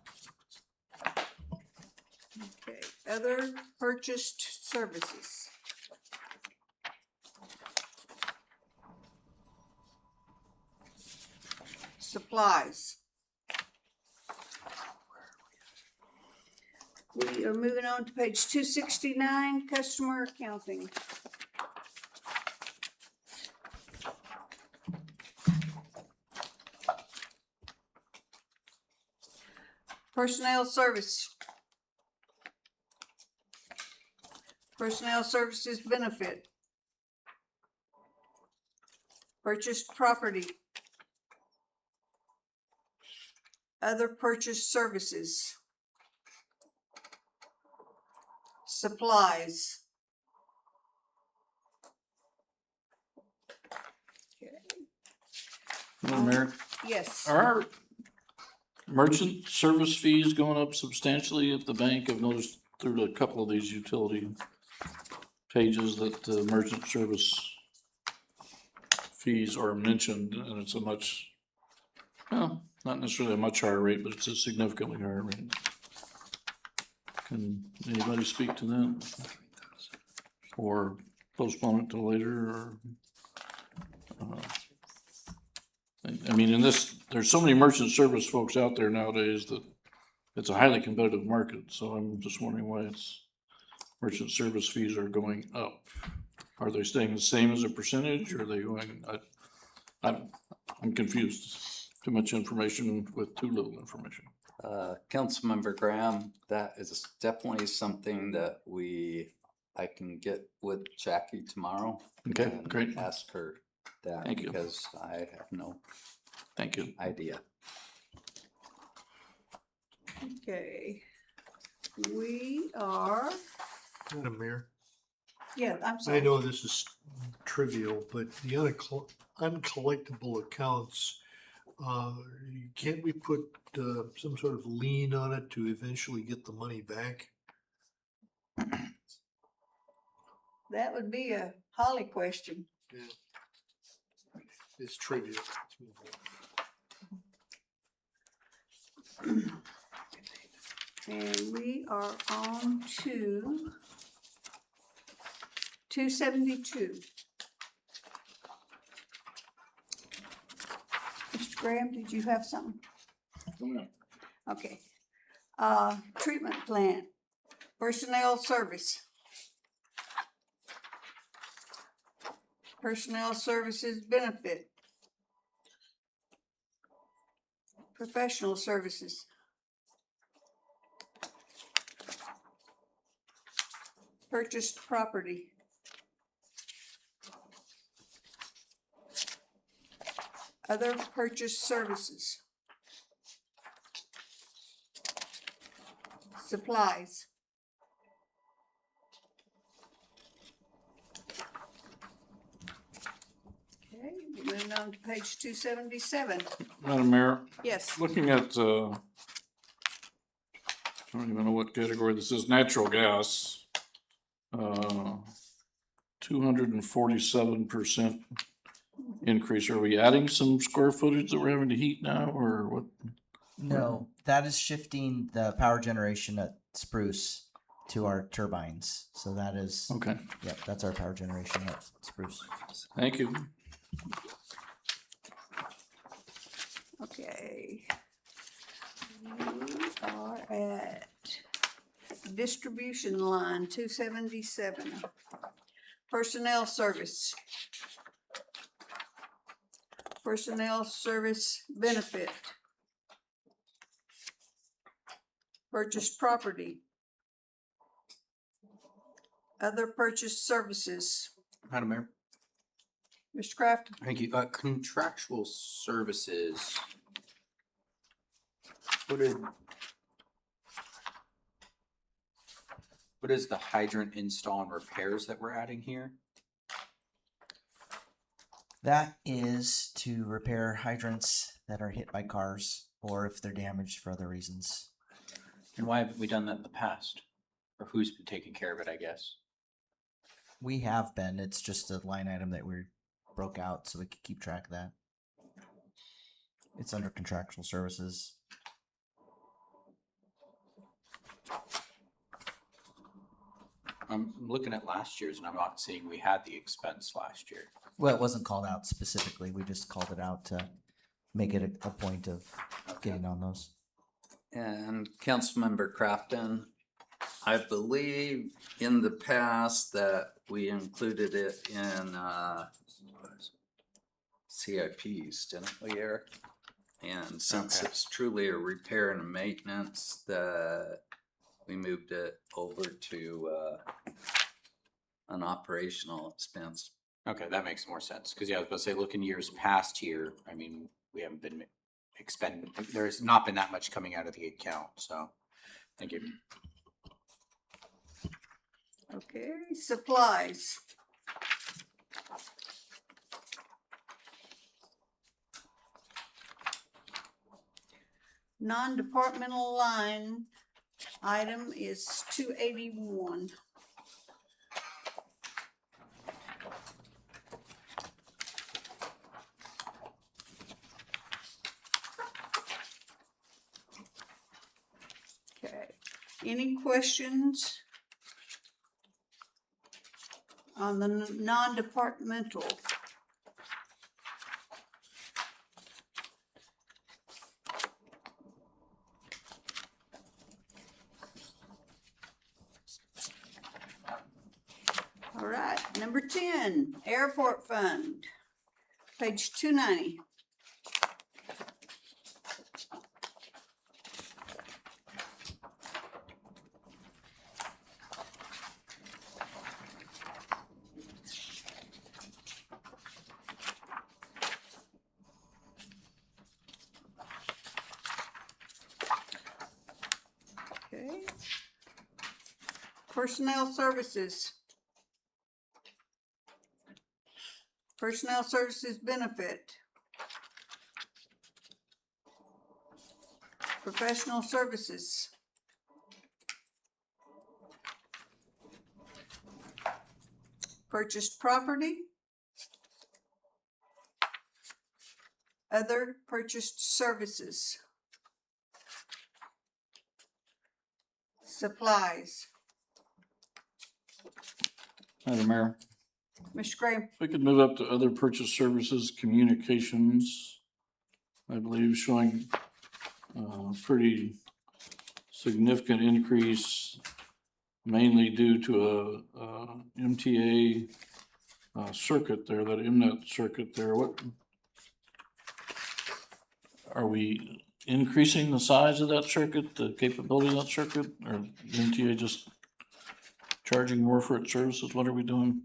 S4: Okay, other purchased services. Supplies. We are moving on to page 269, customer accounting. Personnel service. Personnel services benefit. Purchased property. Other purchased services. Supplies.
S7: Madam Mayor,
S4: Yes.
S7: are our merchant service fees going up substantially at the bank? I've noticed through a couple of these utility pages that the merchant service fees are mentioned, and it's a much, well, not necessarily a much higher rate, but it's a significantly higher rate. Can anybody speak to that? Or postpone it till later, or? I mean, in this, there's so many merchant service folks out there nowadays that it's a highly competitive market, so I'm just wondering why it's, merchant service fees are going up. Are they staying the same as a percentage, or are they going, I'm confused. Too much information with too little information.
S2: Councilmember Graham, that is definitely something that I can get with Jackie tomorrow.
S7: Okay,
S2: and
S7: great.
S2: Ask her that.
S7: Thank you.
S2: Because I have no
S7: Thank you.
S2: idea.
S4: Okay. We are,
S1: Madam Mayor,
S4: yeah, I'm
S1: I
S4: sorry.
S1: know this is trivial, but the uncollectible accounts, can't we put some sort of lien on it to eventually get the money back?
S4: That would be a Holly question.
S1: Yeah. It's trivial. Let's move on.
S4: And we are on to 272. Mr. Graham, did you have something? Okay. Treatment plant, personnel service. Personnel services benefit. Professional services. Purchased property. Other purchased services. Supplies. Okay, moving on to page 277.
S7: Madam Mayor,
S4: Yes.
S7: looking at, I don't even know what category this is, natural gas, 247% increase. Are we adding some square footage that we're having to heat now, or what?
S8: No, that is shifting the power generation at Spruce to our turbines. So that is,
S7: Okay,
S8: yep, that's our power generation at Spruce.
S7: thank you.
S4: Okay. We are at distribution line 277. Personnel service. Personnel service benefit. Purchased property. Other purchased services.
S9: Madam Mayor,
S4: Mr. Kraft?
S9: Thank you. Contractual services. What is the hydrant install and repairs that we're adding here?
S8: That is to repair hydrants that are hit by cars or if they're damaged for other reasons.
S9: And why haven't we done that in the past? Or who's been taking care of it, I guess?
S8: We have been. It's just a line item that we broke out so we could keep track of that. It's under contractual services.
S9: I'm looking at last year's and I'm not seeing we had the expense last year.
S8: Well, it wasn't called out specifically. We just called it out to make it a point of getting on those.
S2: And Councilmember Crafton, I believe in the past that we included it in CIPs, didn't we, Eric? And since it's truly a repair and maintenance, that we moved it over to an operational expense.
S9: Okay, that makes more sense. Cause yeah, I was about to say, looking years past here, I mean, we haven't been expending, there's not been that much coming out of the account, so thank you.
S4: Okay, supplies. Non-departmental line item is 281. Okay, any questions on the non-departmental? All right, number 10, airport fund, page 290. Okay. Personnel services. Personnel services benefit. Professional services. Purchased property. Other purchased services. Supplies.
S7: Madam Mayor,
S4: Mr. Graham.
S7: if we could move up to other purchase services, communications, I believe showing pretty significant increase, mainly due to a MTA circuit there, that MNET circuit there. What are we increasing the size of that circuit, the capability of that circuit, or MTA just charging more for its services? What are we doing?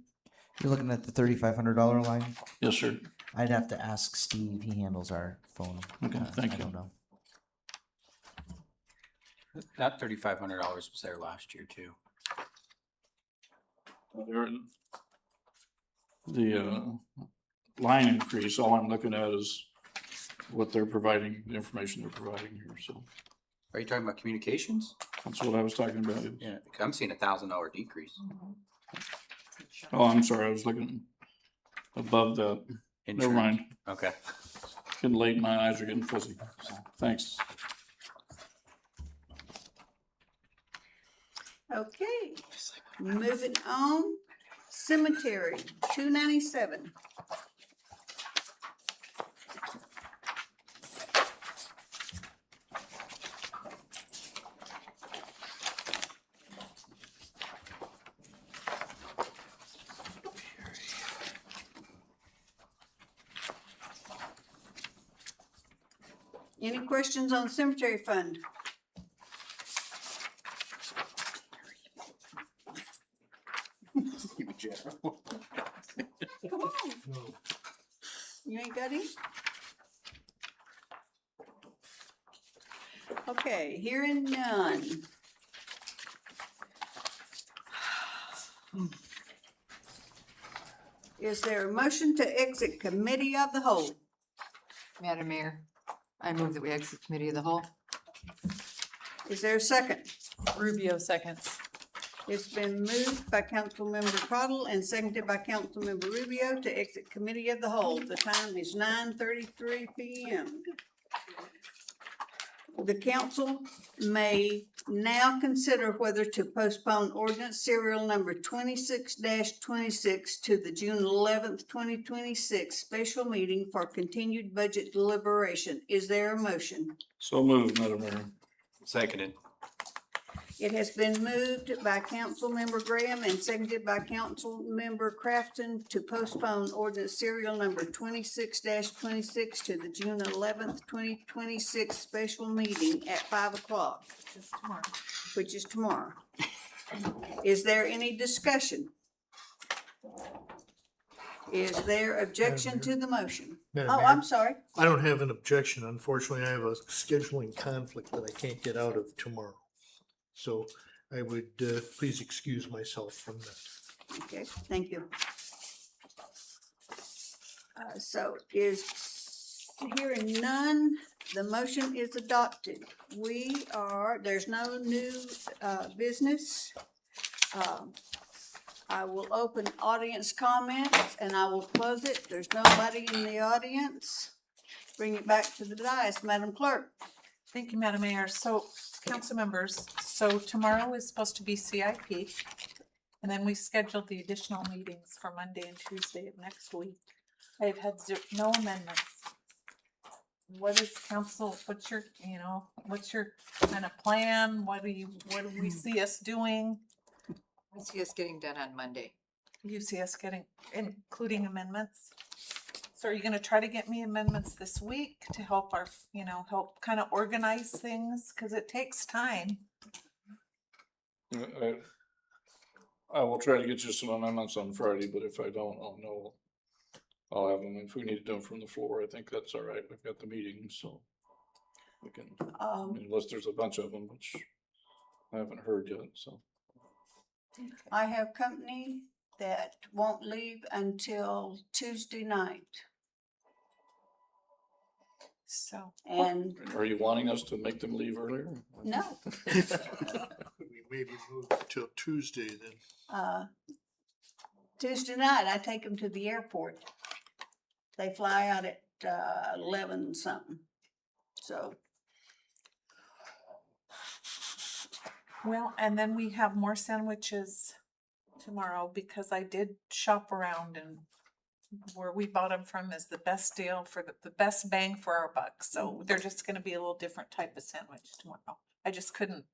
S8: You're looking at the $3,500 line?
S7: Yes, sir.
S8: I'd have to ask Steve. He handles our phone.
S7: Okay, thank
S8: I
S7: you.
S8: don't know.
S9: That $3,500 was there last year too.
S7: The line increase, all I'm looking at is what they're providing, the information they're providing here, so.
S9: Are you talking about communications?
S7: That's what I was talking about.
S9: Yeah, I'm seeing $1,000 decrease.
S7: Oh, I'm sorry, I was looking above that. Never mind.
S9: Okay.
S7: Getting late, my eyes are getting fuzzy. So, thanks.
S4: Okay, moving on, cemetery, 297. Any questions on cemetery fund?
S9: Keep it general.
S4: Come on. Anybody? Okay, hearing none. Is there a motion to exit committee of the whole?
S6: Madam Mayor, I move that we exit committee of the whole.
S4: Is there a second?
S11: Rubio seconds.
S4: It's been moved by Councilmember Cottle and seconded by Councilmember Rubio to exit committee of the whole. The time is 9:33 p.m. The council may now consider whether to postpone ordinance serial number 26-26 to the June 11th, 2026 special meeting for continued budget deliberation. Is there a motion?
S7: So moved, Madam Mayor.
S9: Seconded.
S4: It has been moved by Councilmember Graham and seconded by Councilmember Crafton to postpone ordinance serial number 26-26 to the June 11th, 2026 special meeting at 5 o'clock,
S3: Just tomorrow.
S4: which is tomorrow. Is there any discussion? Is there objection to the motion?
S1: Madam
S4: Oh,
S1: Mayor?
S4: I'm sorry.
S1: I don't have an objection. Unfortunately, I have a scheduling conflict that I can't get out of tomorrow. So I would please excuse myself from that.
S4: Okay, thank you. So is hearing none, the motion is adopted. There's no new business. I will open audience comments and I will close it. There's nobody in the audience. Bring it back to the dais, Madam Clerk.
S3: Thank you, Madam Mayor. So, council members, so tomorrow is supposed to be CIP. And then we scheduled the additional meetings for Monday and Tuesday of next week. I've had no amendments. What is council, what's your kind of plan? What do we see us doing?
S6: I see us getting done on Monday.
S3: You see us including amendments? So are you gonna try to get me amendments this week to help help kind of organize things? Cause it takes time.
S7: I will try to get you some amendments on Friday, but if I don't, I'll know. I'll have them. If we need to do them from the floor, I think that's all right. We've got the meeting, so we can, unless there's a bunch of them, which I haven't heard yet, so.
S4: I have company that won't leave until Tuesday night.
S3: So.
S4: And
S7: Are you wanting us to make them leave earlier?
S4: no,
S1: We maybe move till Tuesday then.
S4: Tuesday night, I take them to the airport. They fly out at 11 something. So,
S3: Well, and then we have more sandwiches tomorrow because I did shop around and where we bought them from is the best deal for the best bang for our buck. So they're just gonna be a little different type of sandwich tomorrow. I just couldn't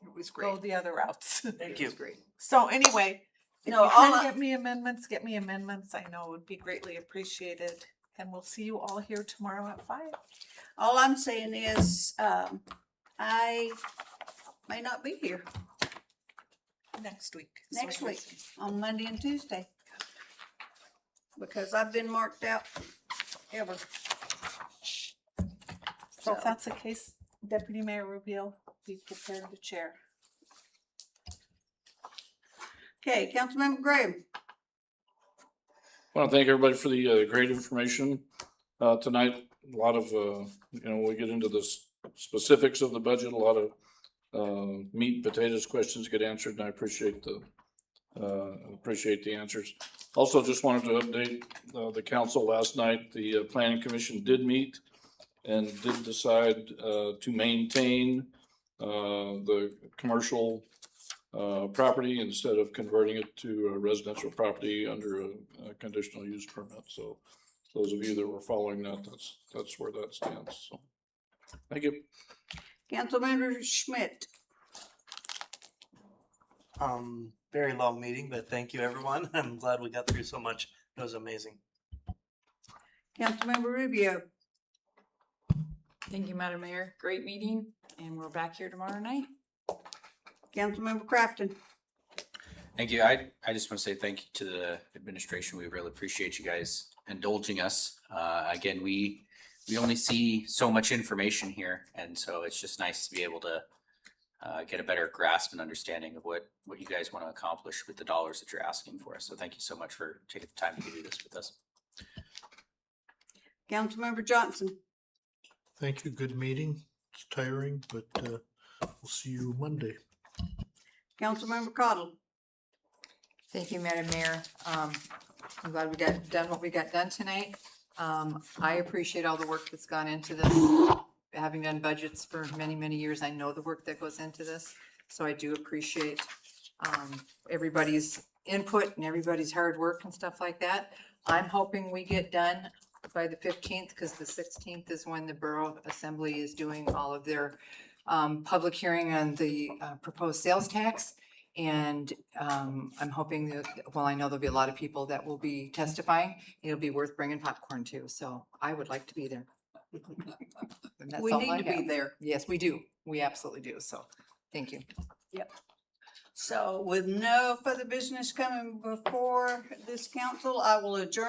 S6: It was
S3: go
S6: great.
S3: the other routes.
S6: Thank you. Great.
S3: So anyway, if
S4: No,
S3: you can
S4: all I-
S3: get me amendments, get me amendments. I know it would be greatly appreciated. And we'll see you all here tomorrow at 5.
S4: all I'm saying is, I may not be here
S3: Next week.
S4: next week on Monday and Tuesday. Because I've been marked out ever.
S3: So if that's the case, Deputy Mayor Rubio, be prepared to chair.
S4: Okay, Councilmember Graham.
S7: I want to thank everybody for the great information tonight. A lot of, we get into the specifics of the budget, a lot of meat and potatoes questions get answered, and I appreciate the answers. Also, just wanted to update the council last night. The planning commission did meet and did decide to maintain the commercial property instead of converting it to a residential property under a conditional use permit. So those of you that were following that, that's where that stands. So thank you.
S4: Councilmember Schmidt.
S5: Very long meeting, but thank you, everyone. I'm glad we got through so much. It was amazing.
S4: Councilmember Rubio.
S11: Thank you, Madam Mayor. Great meeting, and we're back here tomorrow night.
S4: Councilmember Crafton.
S9: Thank you. I just want to say thank you to the administration. We really appreciate you guys indulging us. Again, we only see so much information here, and so it's just nice to be able to get a better grasp and understanding of what you guys want to accomplish with the dollars that you're asking for us. So thank you so much for taking the time to do this with us.
S4: Councilmember Johnson.
S1: Thank you. Good meeting. It's tiring, but we'll see you Monday.
S4: Councilmember Cottle.
S6: Thank you, Madam Mayor. I'm glad we got done what we got done tonight. I appreciate all the work that's gone into this. Having done budgets for many, many years, I know the work that goes into this. So I do appreciate everybody's input and everybody's hard work and stuff like that. I'm hoping we get done by the 15th, because the 16th is when the Borough Assembly is doing all of their public hearing on the proposed sales tax. And I'm hoping that, well, I know there'll be a lot of people that will be testifying. It'll be worth bringing popcorn too. So I would like to be there. And that's
S4: We
S6: all
S4: need
S6: I
S4: to be
S6: have.
S4: there.
S6: Yes, we do. We absolutely do. So thank you.
S4: Yep. So with no further business coming before this council, I will adjourn